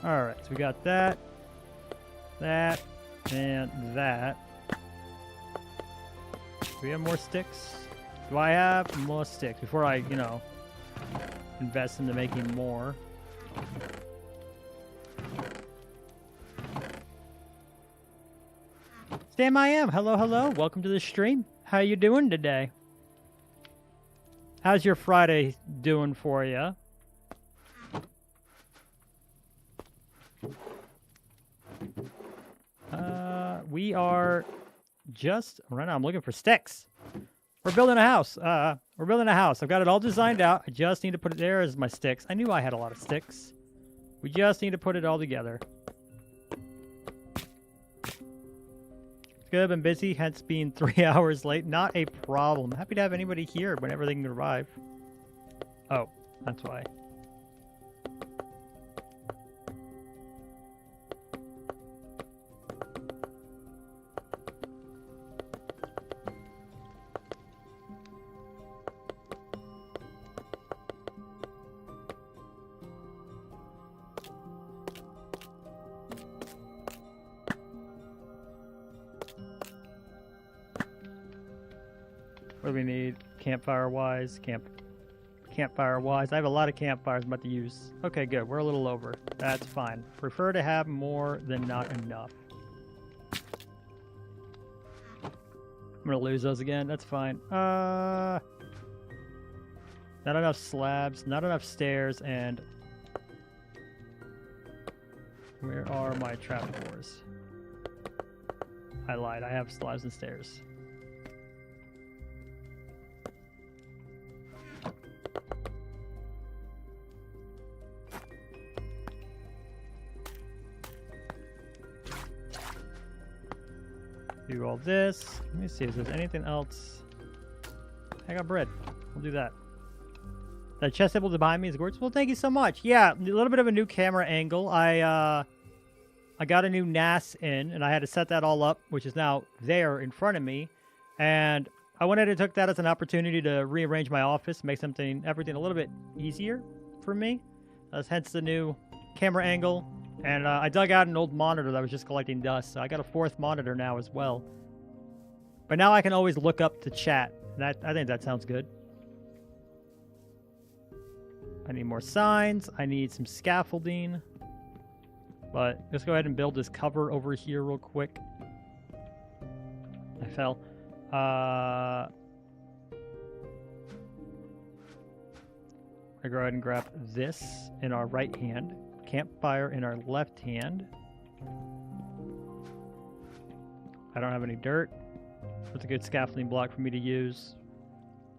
Alright, so we got that, that, and that. Do we have more sticks? Do I have more sticks before I, you know, invest into making more? Sam, I am. Hello, hello. Welcome to the stream. How you doing today? How's your Friday doing for you? We are just right now. I'm looking for sticks. We're building a house. We're building a house. I've got it all designed out. I just need to put it there as my sticks. I knew I had a lot of sticks. We just need to put it all together. It's good. I've been busy, hence being 3 hours late. Not a problem. Happy to have anybody here whenever they can arrive. Oh, that's why. What do we need? Campfire-wise, campfire-wise. I have a lot of campfires I'm about to use. Okay, good. We're a little over. That's fine. Prefer to have more than not enough. I'm gonna lose those again. That's fine. Not enough slabs, not enough stairs, and where are my trapdoors? I lied. I have slabs and stairs. Do all this. Let me see if there's anything else. I got bread. We'll do that. The chest table behind me is gorgeous. Well, thank you so much. Yeah, a little bit of a new camera angle. I got a new NAS in, and I had to set that all up, which is now there in front of me. And I went ahead and took that as an opportunity to rearrange my office, make everything a little bit easier for me. Hence the new camera angle. And I dug out an old monitor that was just collecting dust, so I got a 4th monitor now as well. But now I can always look up to chat. I think that sounds good. I need more signs. I need some scaffolding. But let's go ahead and build this cover over here real quick. I fell. I go ahead and grab this in our right hand. campfire in our left hand. I don't have any dirt. That's a good scaffolding block for me to use.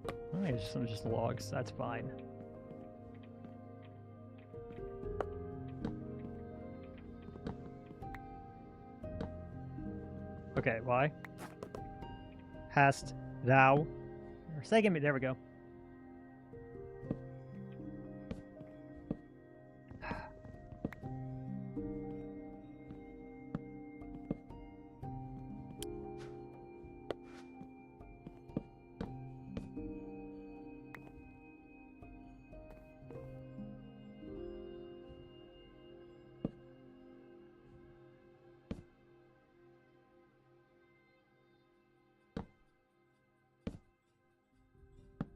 Oh, it's just logs. That's fine. Okay, why? Hast thou forsaken me? There we go.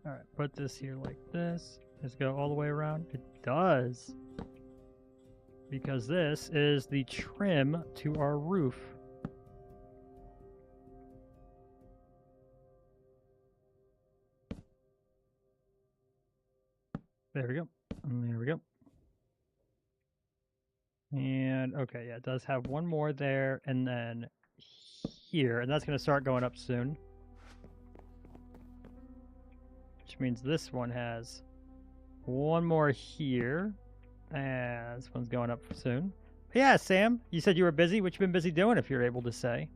All right, put this here like this. Let's go all the way around. It does. Because this is the trim to our roof. There we go. And there we go. And okay, yeah, it does have one more there and then here. And that's going to start going up soon. Which means this one has one more here. And this one's going up soon. But yeah, Sam, you said you were busy. What you been busy doing, if you're able to say?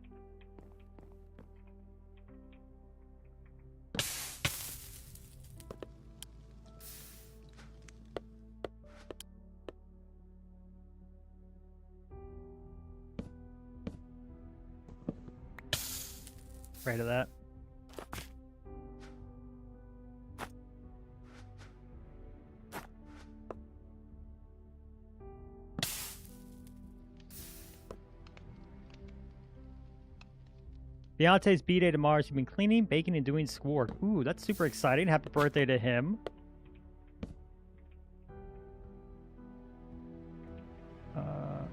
Afraid of that. Beyonce's B-Day tomorrow. She's been cleaning, baking, and doing schoolwork. Ooh, that's super exciting. Happy birthday to him. Am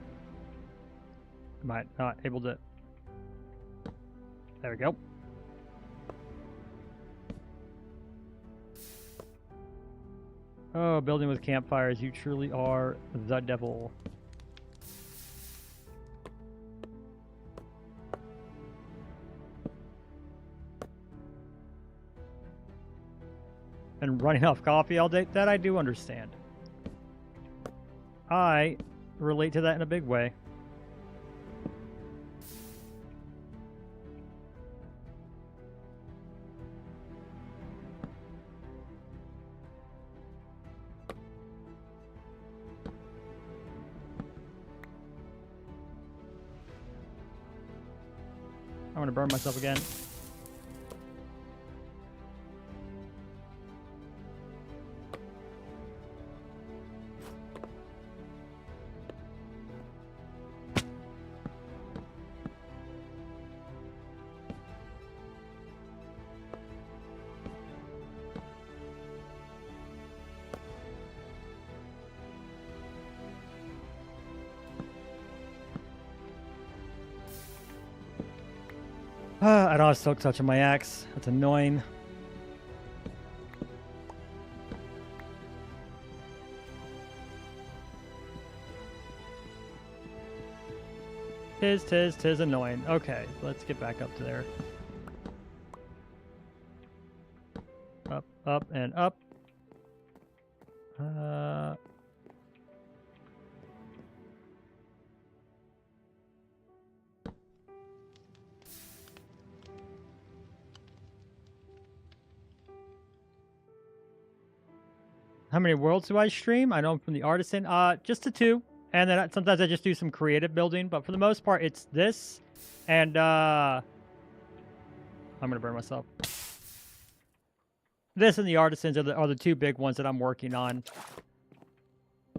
I not able to... There we go. Oh, building with campfires. You truly are the devil. And running off coffee all day, that I do understand. I relate to that in a big way. I'm gonna burn myself again. I don't have silk touch on my axe. That's annoying. Tis annoying. Okay, let's get back up to there. Up, and up. How many worlds do I stream? I know I'm from the artisan. Just the 2. And then sometimes I just do some creative building, but for the most part, it's this and I'm gonna burn myself. This and the artisans are the 2 big ones that I'm working on.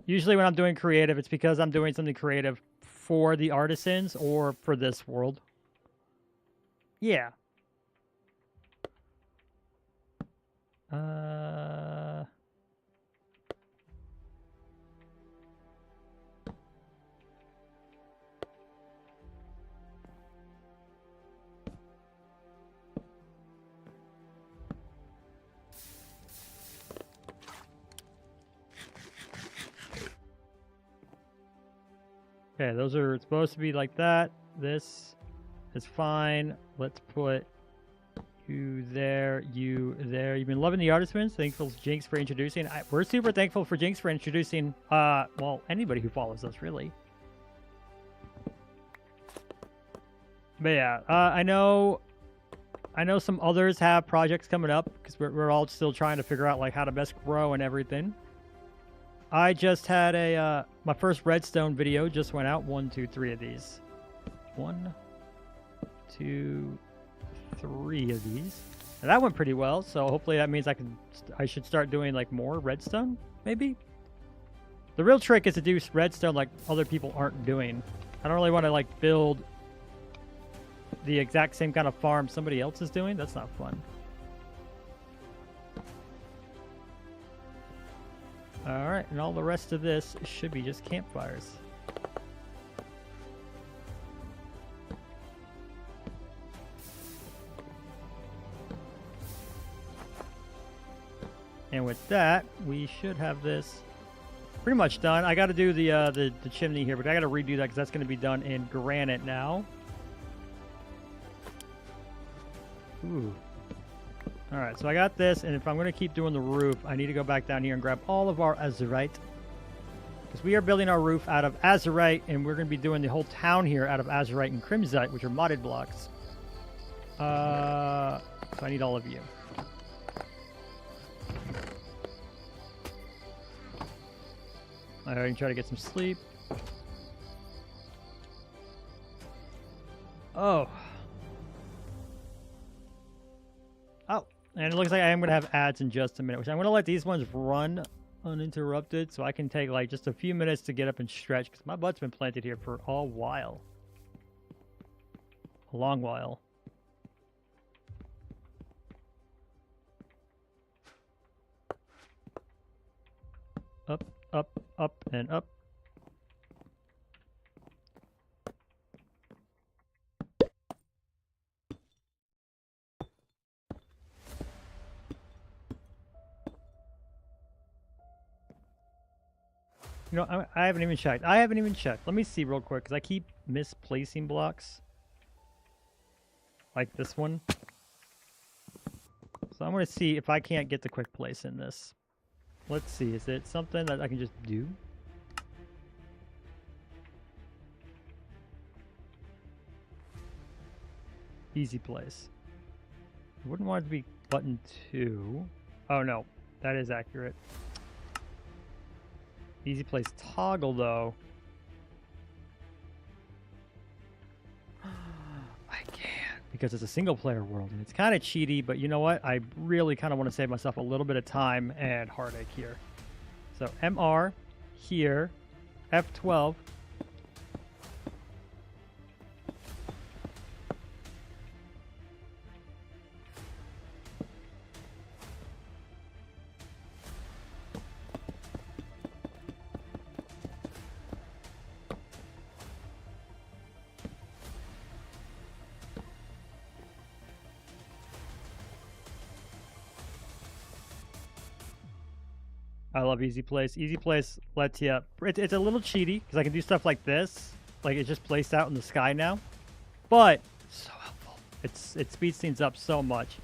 Usually when I'm doing creative, it's because I'm doing something creative for the artisans or for this world. Yeah. Okay, those are supposed to be like that. This is fine. Let's put you there, you there. You've been loving the artisans. Thankful to Jinx for introducing. We're super thankful for Jinx for introducing, well, anybody who follows us, really. But yeah, I know some others have projects coming up because we're all still trying to figure out like how to best grow and everything. I just had a my first redstone video just went out. 1, 2, 3 of these. 1, 2, 3 of these. And that went pretty well. So hopefully that means I should start doing like more redstone. Maybe. The real trick is to do redstone like other people aren't doing. I don't really want to like build the exact same kind of farm somebody else is doing. That's not fun. All right, and all the rest of this should be just campfires. And with that, we should have this pretty much done. I got to do the chimney here, but I got to redo that because that's going to be done in granite now. Ooh. All right, so I got this, and if I'm going to keep doing the roof, I need to go back down here and grab all of our azurite. Because we are building our roof out of azurite, and we're going to be doing the whole town here out of azurite and crimsite, which are modded blocks. So I need all of you. All right, try to get some sleep. Oh. Oh, and it looks like I am going to have ads in just a minute, which I'm going to let these ones run uninterrupted so I can take like just a few minutes to get up and stretch because my butt's been planted here for a while. A long while. Up, up, up, and up. You know, I haven't even checked. I haven't even checked. Let me see real quick, because I keep misplacing blocks. Like this one. So I'm going to see if I can't get the quick place in this. Let's see. Is it something that I can just do? Easy place. I wouldn't want it to be button 2. Oh, no. That is accurate. Easy place toggle, though. I can't because it's a single player world and it's kind of cheaty, but you know what? I really kind of want to save myself a little bit of time and heartache here. So MR here, F12. I love Easy Place. Easy Place lets you... It's a little cheaty, because I can do stuff like this. Like, it's just placed out in the sky now. But, so helpful. It speeds things up so much.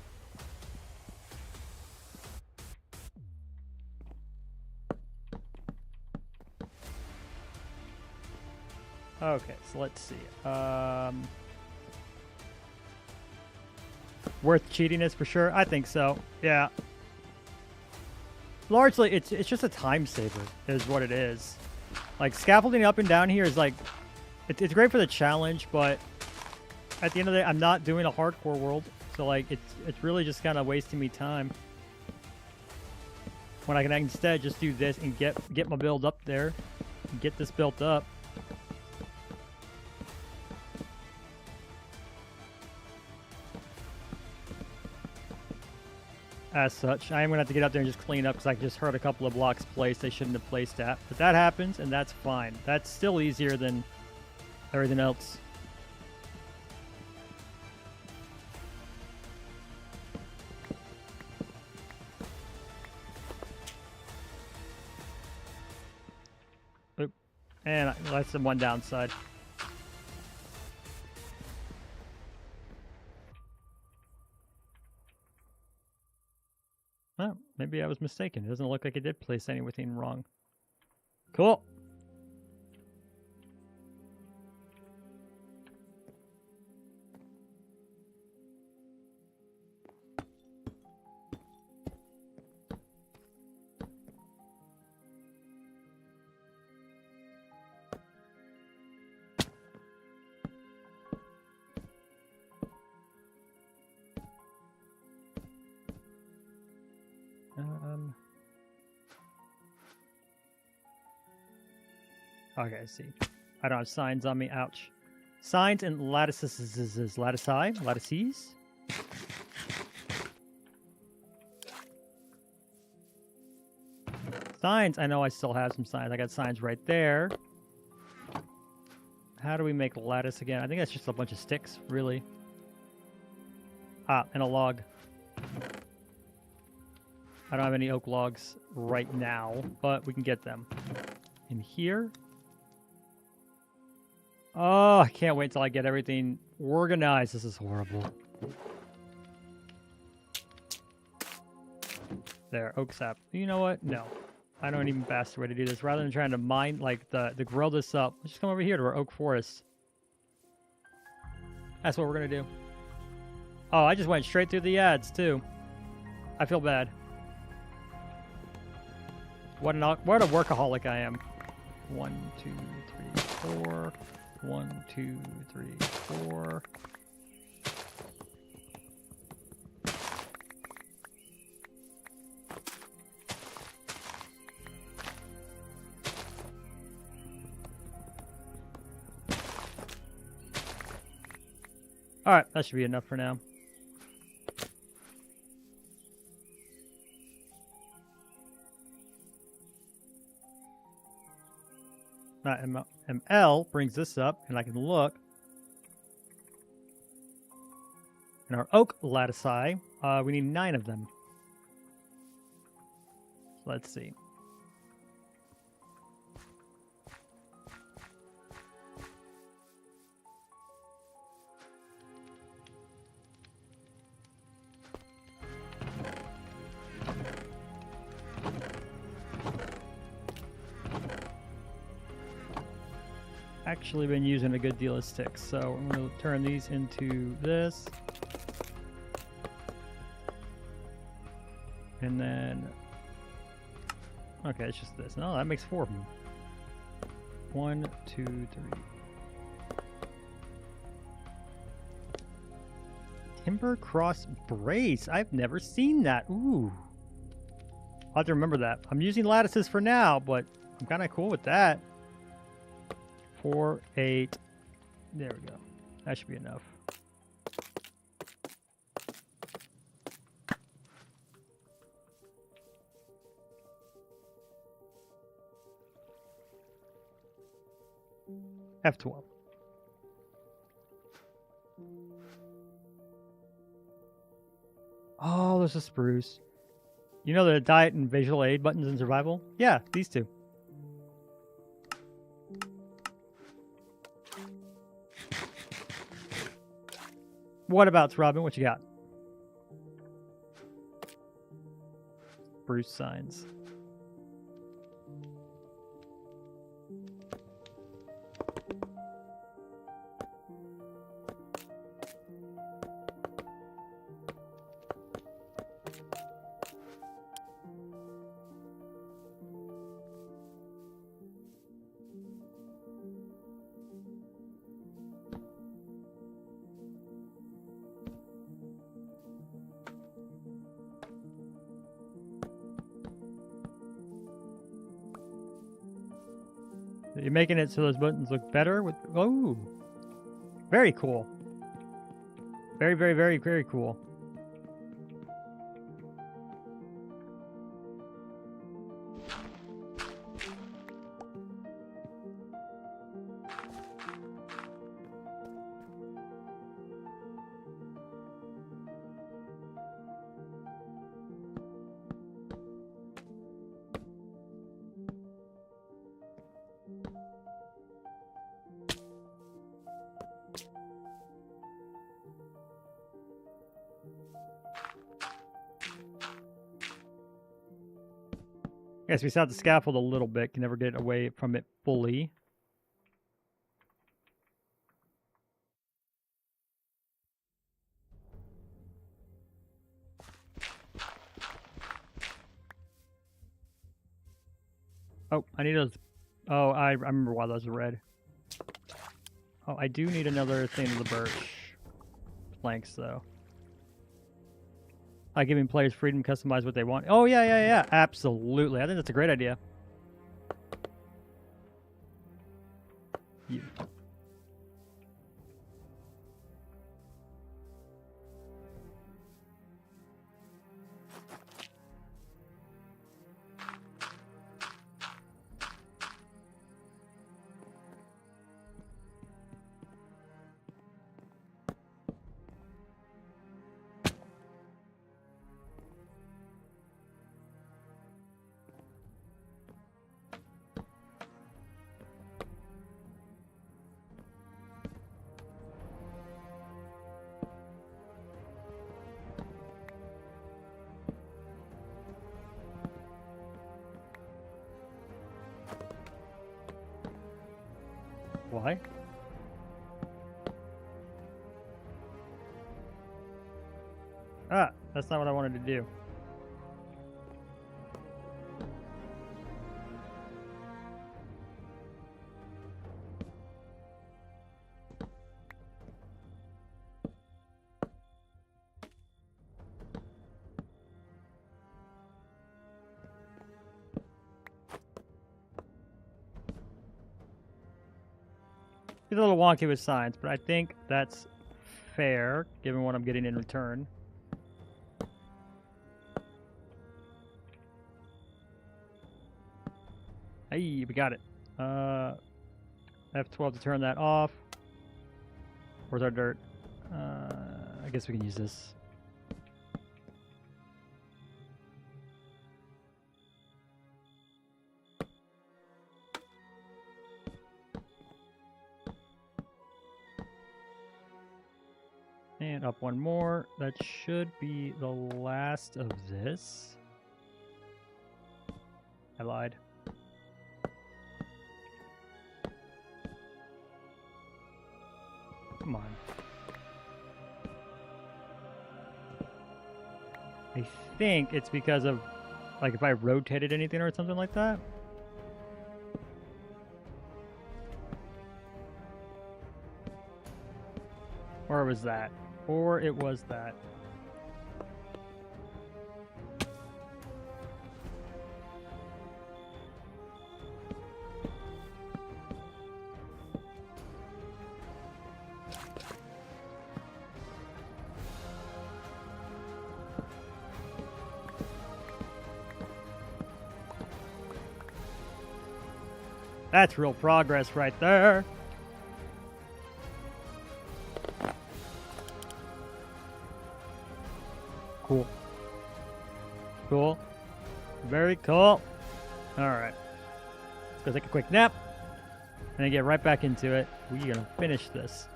Okay, so let's see. Worth cheatiness for sure? I think so. Yeah. Largely, it's just a time saver, is what it is. Like, scaffolding up and down here is like... It's great for the challenge, but... At the end of the day, I'm not doing a hardcore world. So, like, it's really just kind of wasting me time. When I can instead just do this and get my build up there. And get this built up. As such, I am going to have to get out there and just clean up because I just heard a couple of blocks placed they shouldn't have placed at. But that happens, and that's fine. That's still easier than everything else. Oop. And that's the one downside. Oh, maybe I was mistaken. It doesn't look like it did place anything wrong. Cool. Okay, I see. I don't have signs on me. Ouch. Signs and lattices. Lattices? Signs. I know I still have some signs. I got signs right there. How do we make lattice again? I think that's just a bunch of sticks, really. Ah, and a log. I don't have any oak logs right now, but we can get them. In here. Oh, I can't wait till I get everything organized. This is horrible. There, oak sap. You know what? No. I know an even faster way to do this. Rather than trying to mine, like, to grow this up, let's just come over here to our oak forest. That's what we're going to do. Oh, I just went straight through the ads, too. I feel bad. What a workaholic I am. 1, 2, 3, 4. 1, 2, 3, 4. All right, that should be enough for now. ML brings this up, and I can look. In our oak lattice, we need 9 of them. So let's see. Actually been using a good deal of sticks, so I'm going to turn these into this. And then, okay, it's just this. No, that makes 4 of them. 1, 2, 3. Timber cross brace. I've never seen that. Ooh. I'll have to remember that. I'm using lattices for now, but I'm kind of cool with that. 4, 8. There we go. That should be enough. F12. Oh, there's a spruce. You know the diet and visual aid buttons in survival? Yeah, these two. What about Robin? What you got? Spruce signs. You're making it so those buttons look better with. Oh, very cool. Very, very, very, very cool. Yes, we set the scaffold a little bit. Can never get away from it fully. Oh, I need those. Oh, I remember why those are red. Oh, I do need another thing of the birch planks, though. Like giving players freedom to customize what they want. Oh, yeah. Absolutely. I think that's a great idea. You. Why? Ah, that's not what I wanted to do. It's a little wonky with science, but I think that's fair, given what I'm getting in return. Hey, we got it. F12 to turn that off. Where's our dirt? I guess we can use this. And up one more. That should be the last of this. I lied. Come on. I think it's because of, like, if I rotated anything or something like that. Or was that? Or it was that. That's real progress right there. Cool. Cool. Very cool. Alright. Let's go take a quick nap. And then get right back into it. We're going to finish this.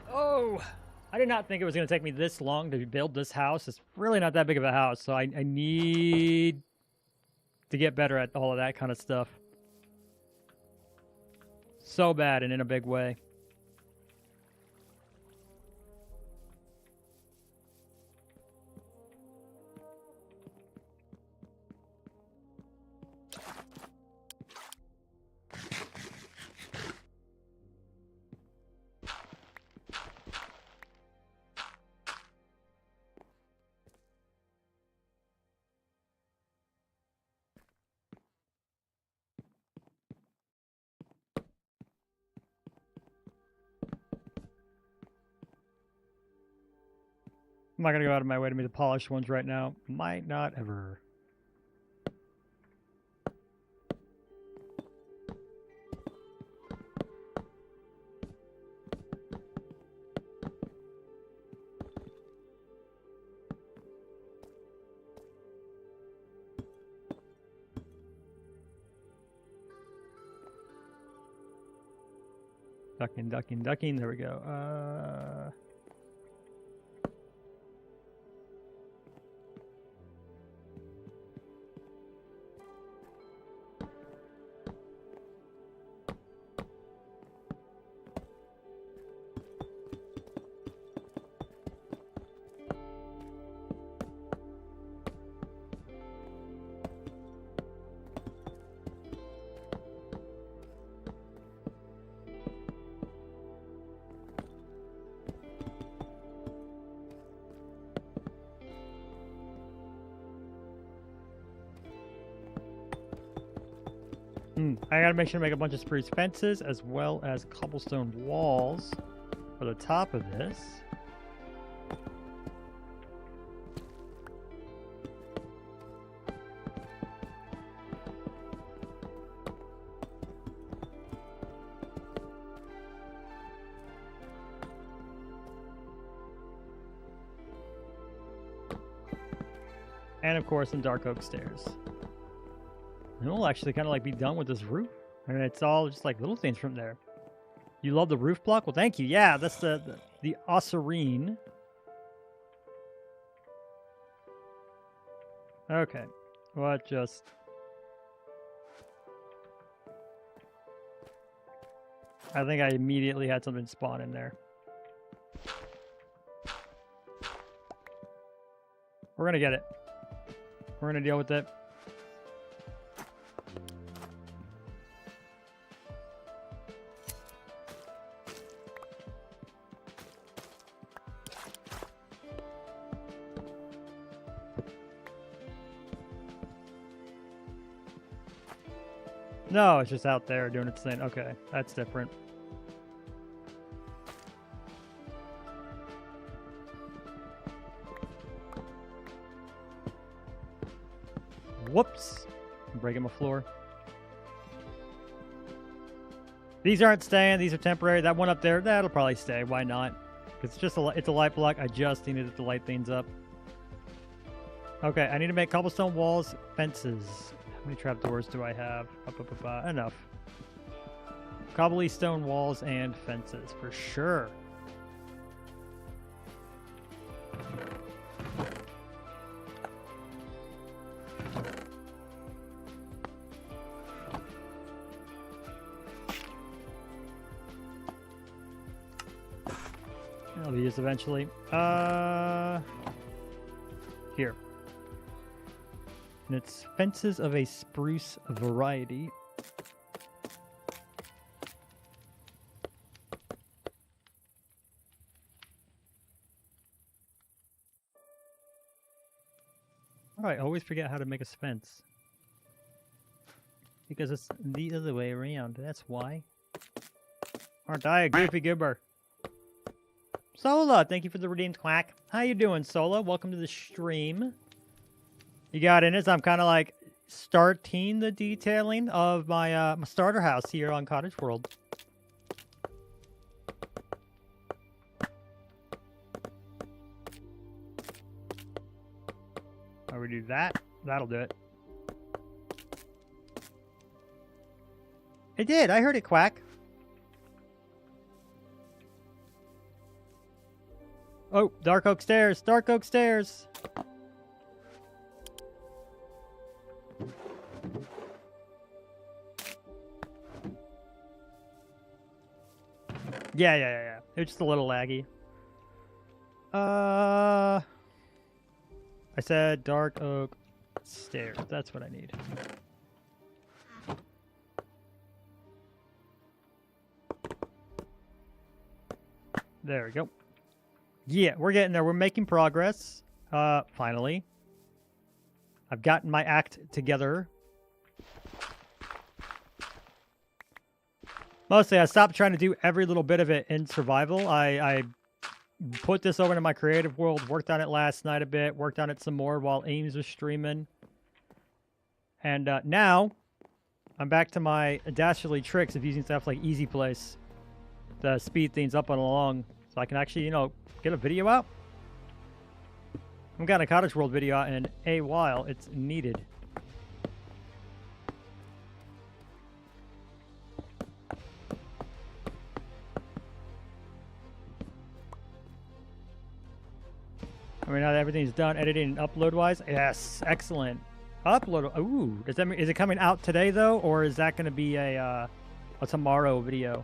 Oh! I did not think it was going to take me this long to build this house. It's really not that big of a house, so I need to get better at all of that kind of stuff. So bad and in a big way. I'm not going to go out of my way to make the polished ones right now. Might not ever. Ducking. There we go. I gotta make sure to make a bunch of spruce fences as well as cobblestone walls for the top of this. And of course, some dark oak stairs. And we'll actually kind of like be done with this roof. And it's all just like little things from there. You love the roof block? Well, thank you. Yeah, that's the osirine. Okay. What just... I think I immediately had something spawn in there. We're gonna get it. We're gonna deal with it. No, it's just out there doing its thing. Okay, that's different. Whoops. I'm breaking my floor. These aren't staying. These are temporary. That one up there, that'll probably stay. Why not? It's just it's a light block. I just needed it to light things up. Okay, I need to make cobblestone walls, fences. How many trapdoors do I have? Enough. Cobblestone walls and fences, for sure. I'll be used eventually. Here. And it's fences of a spruce variety. Alright, I always forget how to make a fence. Because it's the other way around, that's why. Aren't I a goofy goober? Sola, thank you for the redeemed quack. How you doing, Sola? Welcome to the stream. You got in as I'm kind of like starting the detailing of my my starter house here on Cottage World. How we do that? That'll do it. It did. I heard it quack. Oh, dark oak stairs. Dark oak stairs. Yeah. It's just a little laggy. I said dark oak stairs. That's what I need. There we go. Yeah, we're getting there. We're making progress. Finally. I've gotten my act together. Mostly, I stopped trying to do every little bit of it in survival. I put this over to my creative world, worked on it last night a bit, worked on it some more while Ames was streaming. And now, I'm back to my dastardly tricks of using stuff like Easy Place to speed things up and along. So I can actually, you know, get a video out. I haven't gotten a Cottage World video out in a while. It's needed. I mean, now that everything's done, editing and upload-wise, yes, excellent. Upload. Ooh, is it coming out today though, or is that going to be a tomorrow video?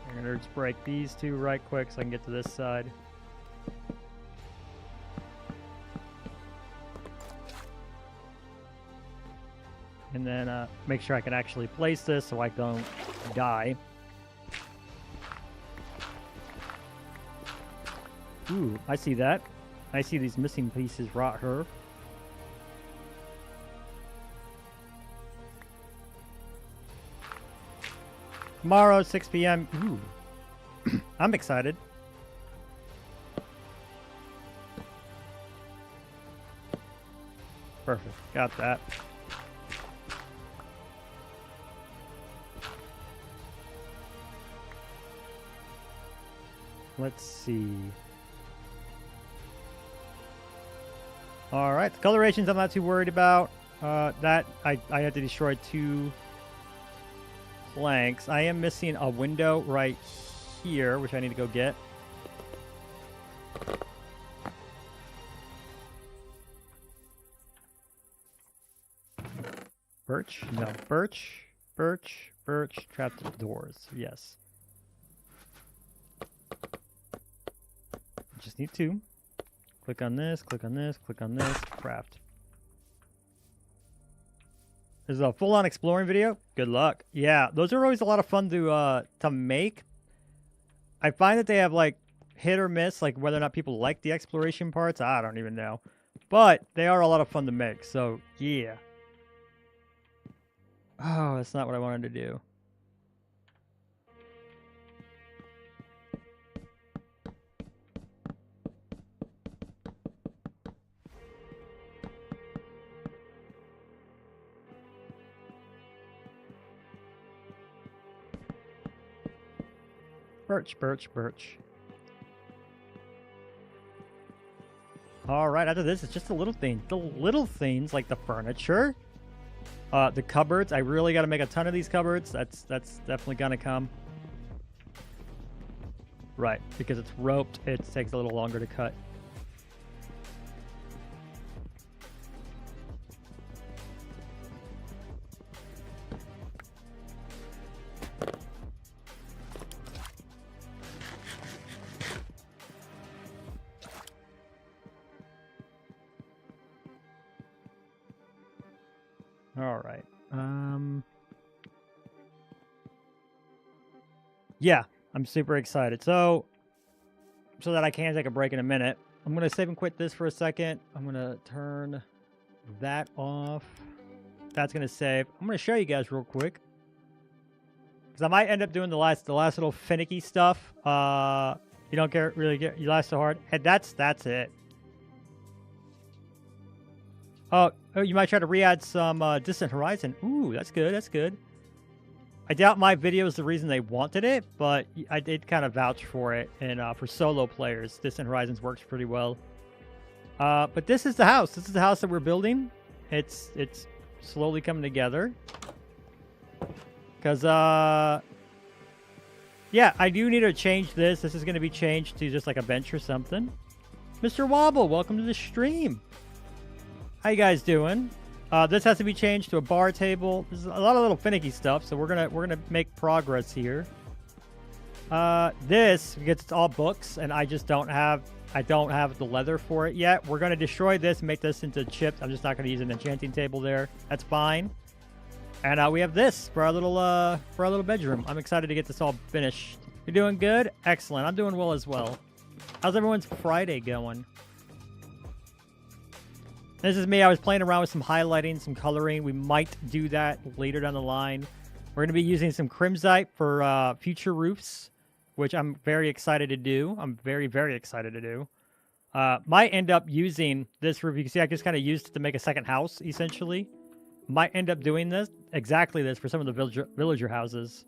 I'm gonna just break these two right quick so I can get to this side. And then make sure I can actually place this so I don't die. Ooh, I see that. I see these missing pieces rot her. Tomorrow, 6 p.m. Ooh. I'm excited. Perfect. Got that. Let's see. All right, the colorations I'm not too worried about. That I had to destroy 2 planks. I am missing a window right here, which I need to go get. Birch? No. Birch, birch, birch, trapped doors. Yes. Just need 2. Click on this, click on this, click on this, craft. This is a full-on exploring video. Good luck. Yeah, those are always a lot of fun to make. I find that they have like hit or miss, like whether or not people like the exploration parts. I don't even know. But they are a lot of fun to make, so yeah. Oh, that's not what I wanted to do. Birch, birch, birch. Alright, after this, it's just the little things. The little things, like the furniture. The cupboards. I really got to make a ton of these cupboards. That's definitely going to come. Right, because it's roped, it takes a little longer to cut. All right. Yeah, I'm super excited. So that I can take a break in a minute, I'm going to save and quit this for a second. I'm going to turn that off. That's going to save. I'm going to show you guys real quick, because I might end up doing the last little finicky stuff. You don't you laugh so hard. And that's it. Oh, you might try to re-add some Distant Horizon. Ooh, that's good. That's good. I doubt my video is the reason they wanted it, but I did kind of vouch for it. And for solo players, Distant Horizons works pretty well. But this is the house. This is the house that we're building. It's slowly coming together. Because, yeah, I do need to change this. This is going to be changed to just like a bench or something. Mr. Wobble, welcome to the stream. How you guys doing? This has to be changed to a bar table. This is a lot of little finicky stuff, so we're gonna make progress here. This, because it's all books, and I don't have the leather for it yet. We're gonna destroy this and make this into chips. I'm just not gonna use an enchanting table there. That's fine. And we have this for our little bedroom. I'm excited to get this all finished. You're doing good? Excellent. I'm doing well as well. How's everyone's Friday going? This is me. I was playing around with some highlighting, some coloring. We might do that later down the line. We're going to be using some crimsite for future roofs, which I'm very excited to do. I'm very, very excited to do. Might end up using this roof. You can see I just kind of used it to make a second house, essentially. Might end up doing this, exactly this, for some of the villager houses.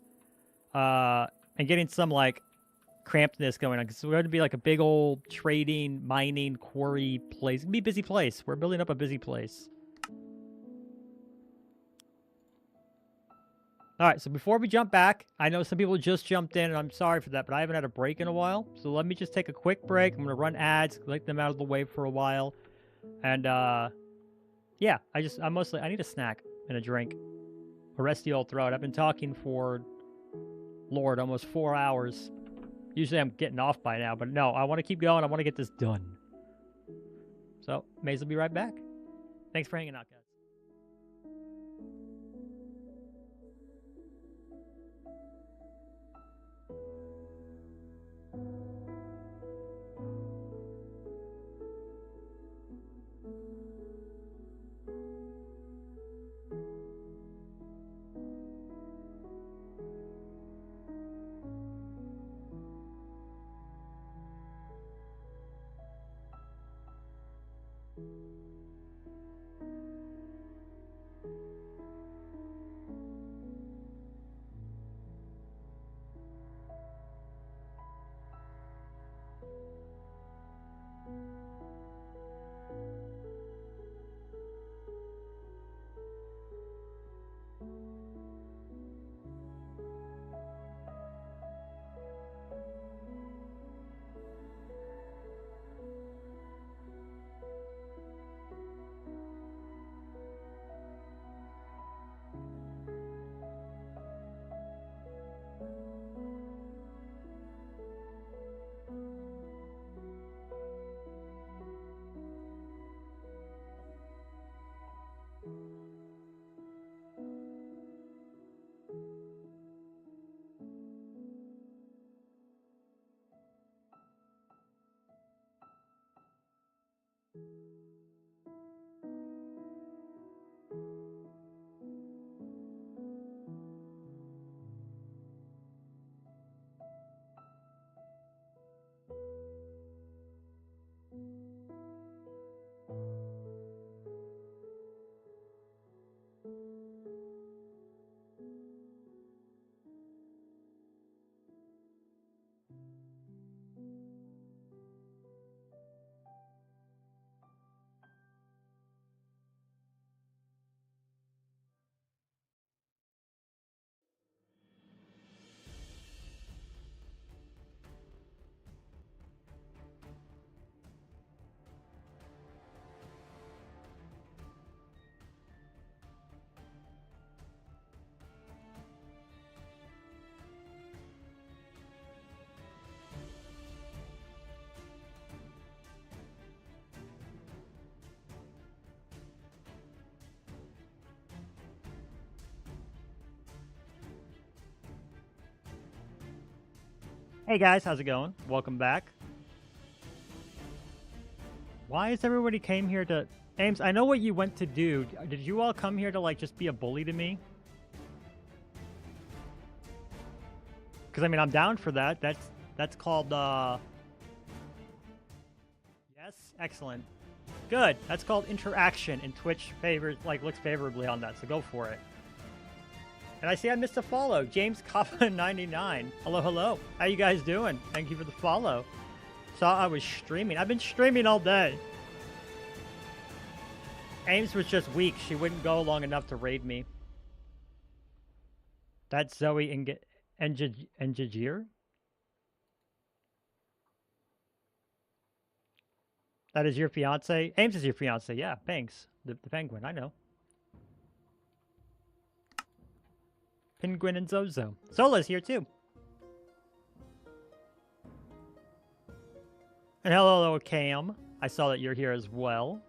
And getting some, like, crampedness going on, because we're going to be like a big old trading, mining, quarry place. It's going to be a busy place. We're building up a busy place. All right, so before we jump back, I know some people just jumped in, and I'm sorry for that, but I haven't had a break in a while. So let me just take a quick break. I'm going to run ads, collect them out of the way for a while. And, yeah, I need a snack and a drink. A resty old throat. I've been talking for, Lord, almost 4 hours. Usually I'm getting off by now, but no, I want to keep going. I want to get this done. So, Maze will be right back. Thanks for hanging out, guys. Hey guys, how's it going? Welcome back. Why is everybody came here to... Ames, I know what you went to do. Did you all come here to, like, just be a bully to me? Because, I mean, I'm down for that. That's called, Yes? Excellent. Good. That's called interaction, and Twitch looks favorably on that, so go for it. And I see I missed a follow. James Kappa 99. Hello, hello. How you guys doing? Thank you for the follow. Saw I was streaming. I've been streaming all day. Ames was just weak. She wouldn't go long enough to raid me. That's Zoe Njajir? That is your fiance? Ames is your fiance. Yeah, thanks. The penguin, I know. Penguin and Zozo. Sola's here too. And hello, Cam. I saw that you're here as well.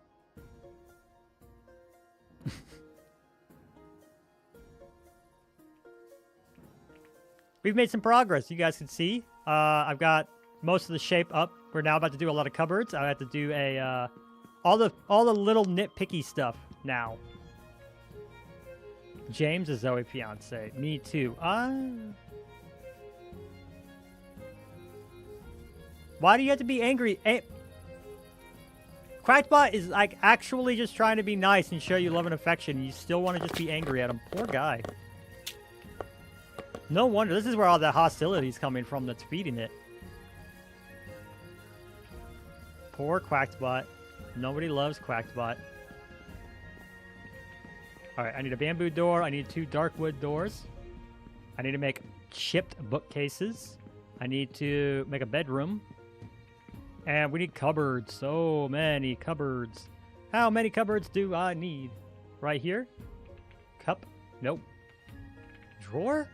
We've made some progress. You guys can see. I've got most of the shape up. We're now about to do a lot of cupboards. I have to do a all the little nitpicky stuff now. James is Zoe fiance. Me too. Why do you have to be angry? Crackbot is like actually just trying to be nice and show you love and affection. You still want to just be angry at him. Poor guy. No wonder. This is where all that hostility is coming from that's feeding it. Poor Quackbot. Nobody loves Quackbot. Alright, I need a bamboo door. I need 2 dark wood doors. I need to make chipped bookcases. I need to make a bedroom. And we need cupboards. So many cupboards. How many cupboards do I need? Right here? Cup? Nope. Drawer?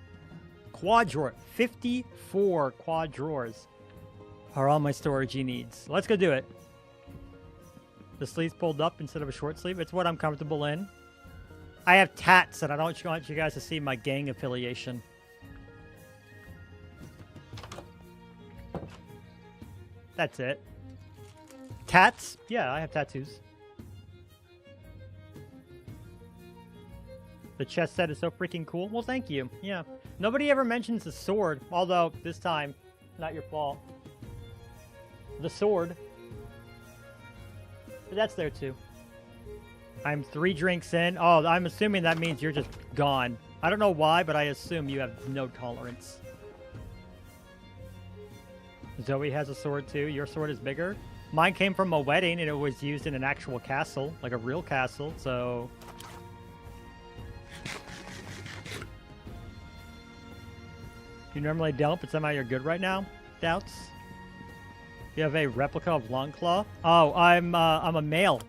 Quad drawer. 54 quad drawers are all my storagey needs. Let's go do it. The sleeve's pulled up instead of a short sleeve. It's what I'm comfortable in. I have tats, and I don't want you guys to see my gang affiliation. That's it. Tats? Yeah, I have tattoos. The chess set is so freaking cool. Well, thank you. Yeah. Nobody ever mentions the sword, although this time, not your fault. The sword. But that's there too. I'm 3 drinks in. Oh, I'm assuming that means you're just gone. I don't know why, but I assume you have no tolerance. Zoe has a sword too. Your sword is bigger. Mine came from a wedding and it was used in an actual castle, like a real castle, so... You normally don't, but somehow you're good right now? Doubts? You have a replica of Longclaw? Oh, I'm a male,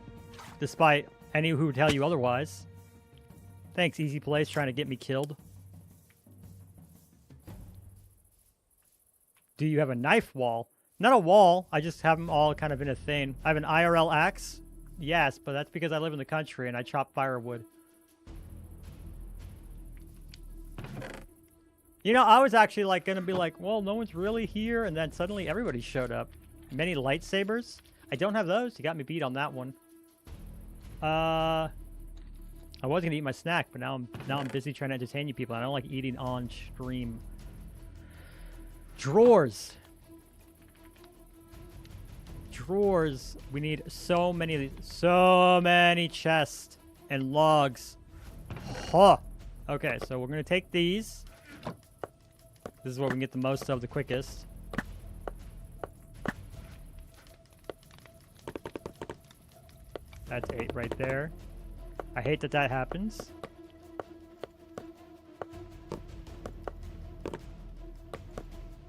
despite any who would tell you otherwise. Thanks, Easy Place, trying to get me killed. Do you have a knife wall? Not a wall, I just have them all kind of in a thing. I have an IRL axe? Yes, but that's because I live in the country and I chop firewood. You know, I was actually like gonna be like, well, no one's really here, and then suddenly everybody showed up. Many lightsabers? I don't have those. You got me beat on that one. I was gonna eat my snack, but now I'm busy trying to entertain you people. I don't like eating on stream. Drawers. Drawers. We need so many chests and logs. Huh. Okay, so we're gonna take these. This is what we can get the most of the quickest. That's 8 right there. I hate that that happens.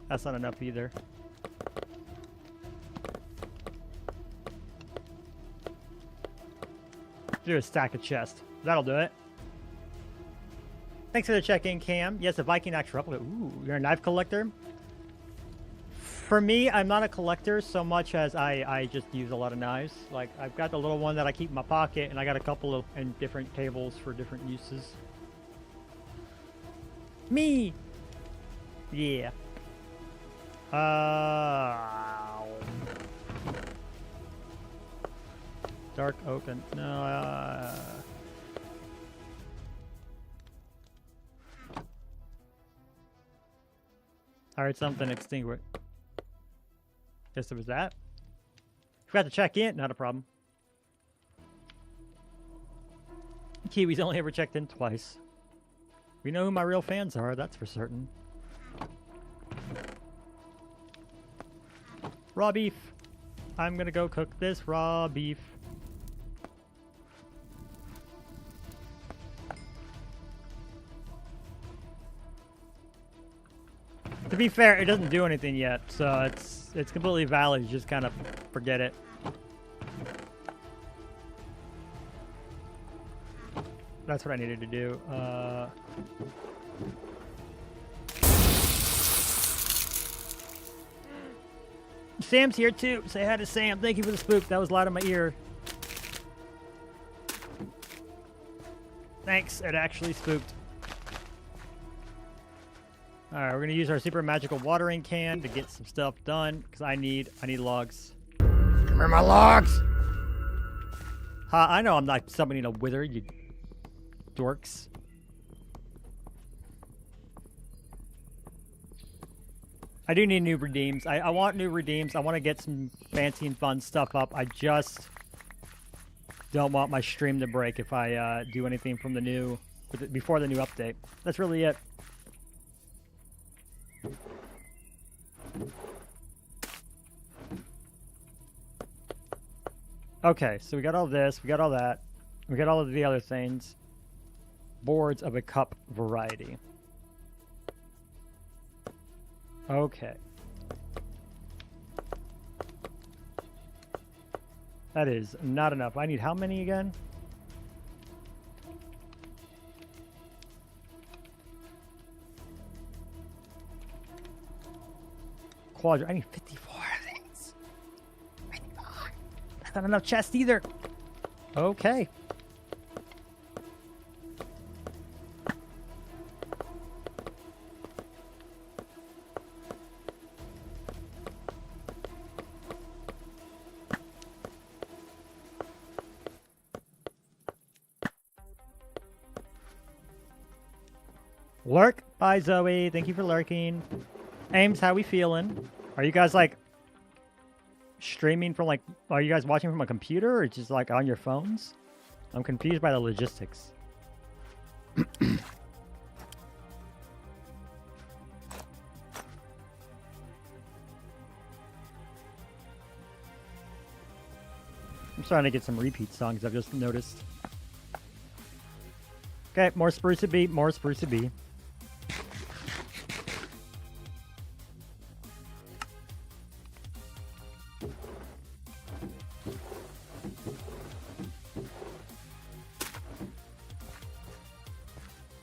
That's not enough either. Do a stack of chest. That'll do it. Thanks for the check-in, Cam. Yes, a Viking axe replica. Ooh, you're a knife collector? For me, I'm not a collector so much as I just use a lot of knives. Like, I've got the little one that I keep in my pocket, and I got a couple of in different tables for different uses. Me! Yeah. Dark oak and no. I heard something extinguish. Guess it was that. Forgot to check in. Not a problem. Kiwi's only ever checked in twice. We know who my real fans are, that's for certain. Raw beef. I'm gonna go cook this raw beef. To be fair, it doesn't do anything yet, so it's completely valid. You just kind of forget it. That's what I needed to do. Sam's here too. Say hi to Sam. Thank you for the spook. That was loud in my ear. Thanks. It actually spooked. All right, we're gonna use our super magical watering can to get some stuff done because I need logs. Come here, my logs. I know I'm not summoning a wither, you dorks. I do need new redeems. I want new redeems. I want to get some fancy and fun stuff up. I just don't want my stream to break if I do anything from the new before the new update. That's really it. Okay, so we got all this, we got all that, we got all of the other things. Boards of a cup variety. Okay. That is not enough. I need how many again? Quadrant. I need 54 things. 55. That's not enough chest either. Okay. Lurk. Bye, Zoe. Thank you for lurking. Ames, how we feeling? Are you guys like streaming from like? Are you guys watching from a computer or just like on your phones? I'm confused by the logistics. I'm starting to get some repeat songs. I've just noticed. Okay, more spruce to be. More spruce to be.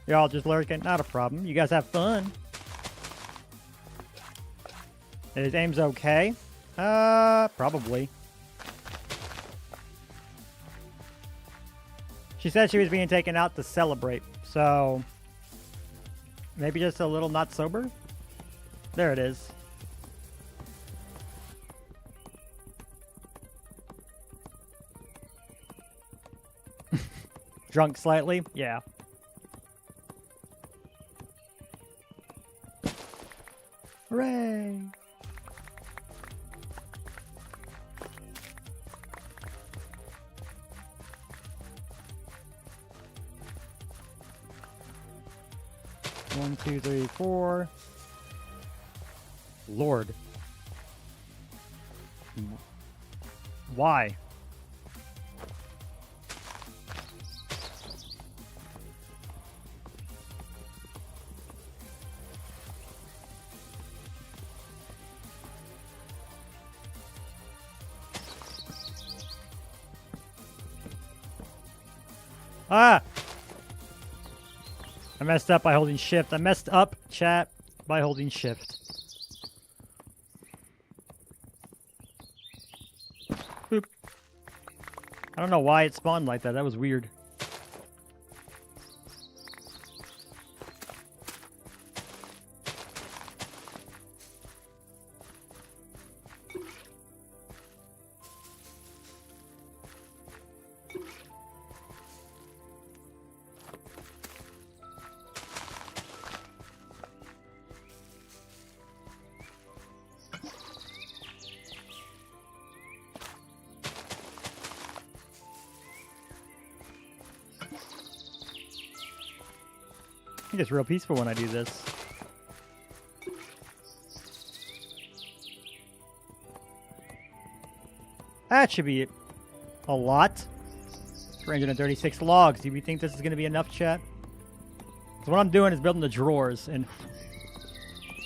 Y'all just lurking, not a problem. You guys have fun. Is Ames okay? Probably. She said she was being taken out to celebrate, so maybe just a little not sober? There it is. Drunk slightly? Yeah. Hooray! One, two, three, four. Lord. Why? Ah! I messed up by holding shift. I messed up, chat, by holding shift. Boop. I don't know why it spawned like that. That was weird. gets real peaceful when I do this. That should be a lot. 336 logs. Do we think this is going to be enough, chat? So what I'm doing is building the drawers, and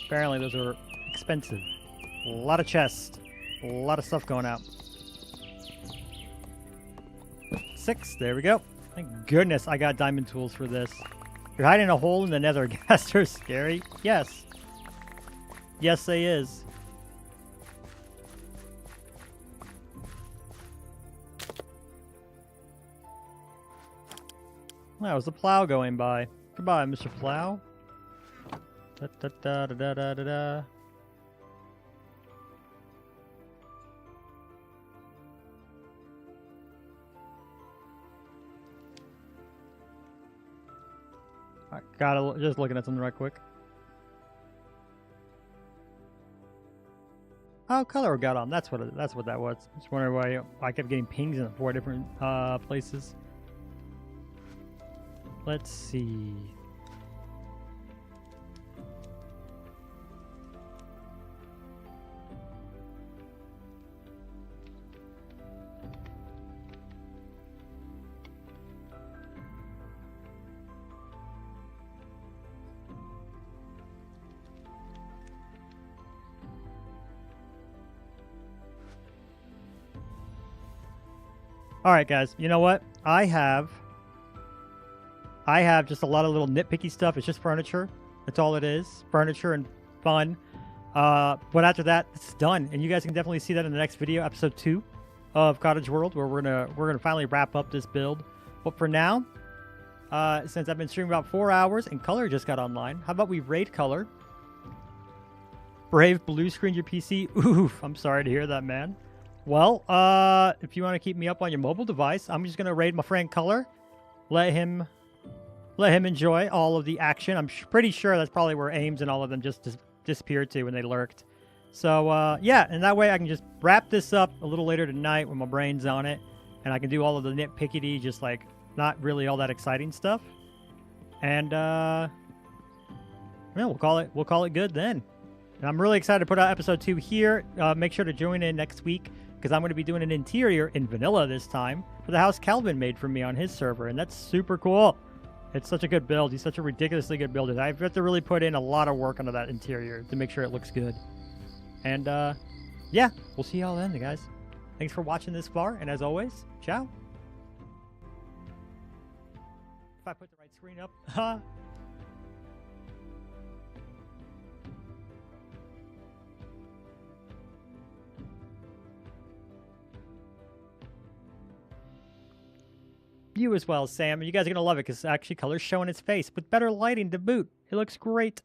apparently those are expensive. A lot of chests. A lot of stuff going out. 6. There we go. Thank goodness I got diamond tools for this. You're hiding a hole in the nether. Ghast are scary. Yes. Yes, they is. That was the plow going by. Goodbye, Mr. Plow. Da da da da da da da. I gotta just looking at something right quick. Oh, color got on. That's what that was. Just wondering why I kept getting pings in 4 different places. Let's see. All right, guys. You know what? I have just a lot of little nitpicky stuff. It's just furniture. That's all it is. Furniture and fun. But after that, it's done. And you guys can definitely see that in the next video, episode 2 of Cottage World, where we're gonna finally wrap up this build. But for now, since I've been streaming about 4 hours and Color just got online, how about we raid Color? Brave blue screened your PC. Oof, I'm sorry to hear that, man. Well, if you want to keep me up on your mobile device, I'm just gonna raid my friend Color. Let him enjoy all of the action. I'm pretty sure that's probably where Ames and all of them just disappeared to when they lurked. So, yeah, and that way I can just wrap this up a little later tonight when my brain's on it, and I can do all of the nitpickety, just like not really all that exciting stuff. And yeah, we'll call it good then. And I'm really excited to put out episode 2 here. Make sure to join in next week, because I'm going to be doing an interior in vanilla this time for the house Calvin made for me on his server, and that's super cool. It's such a good build. He's such a ridiculously good builder. I've got to really put in a lot of work onto that interior to make sure it looks good. And yeah, we'll see y'all then, guys. Thanks for watching this far, and as always, ciao. If I put the right screen up, You as well, Sam. You guys are going to love it because actually Color's showing its face with better lighting to boot. It looks great.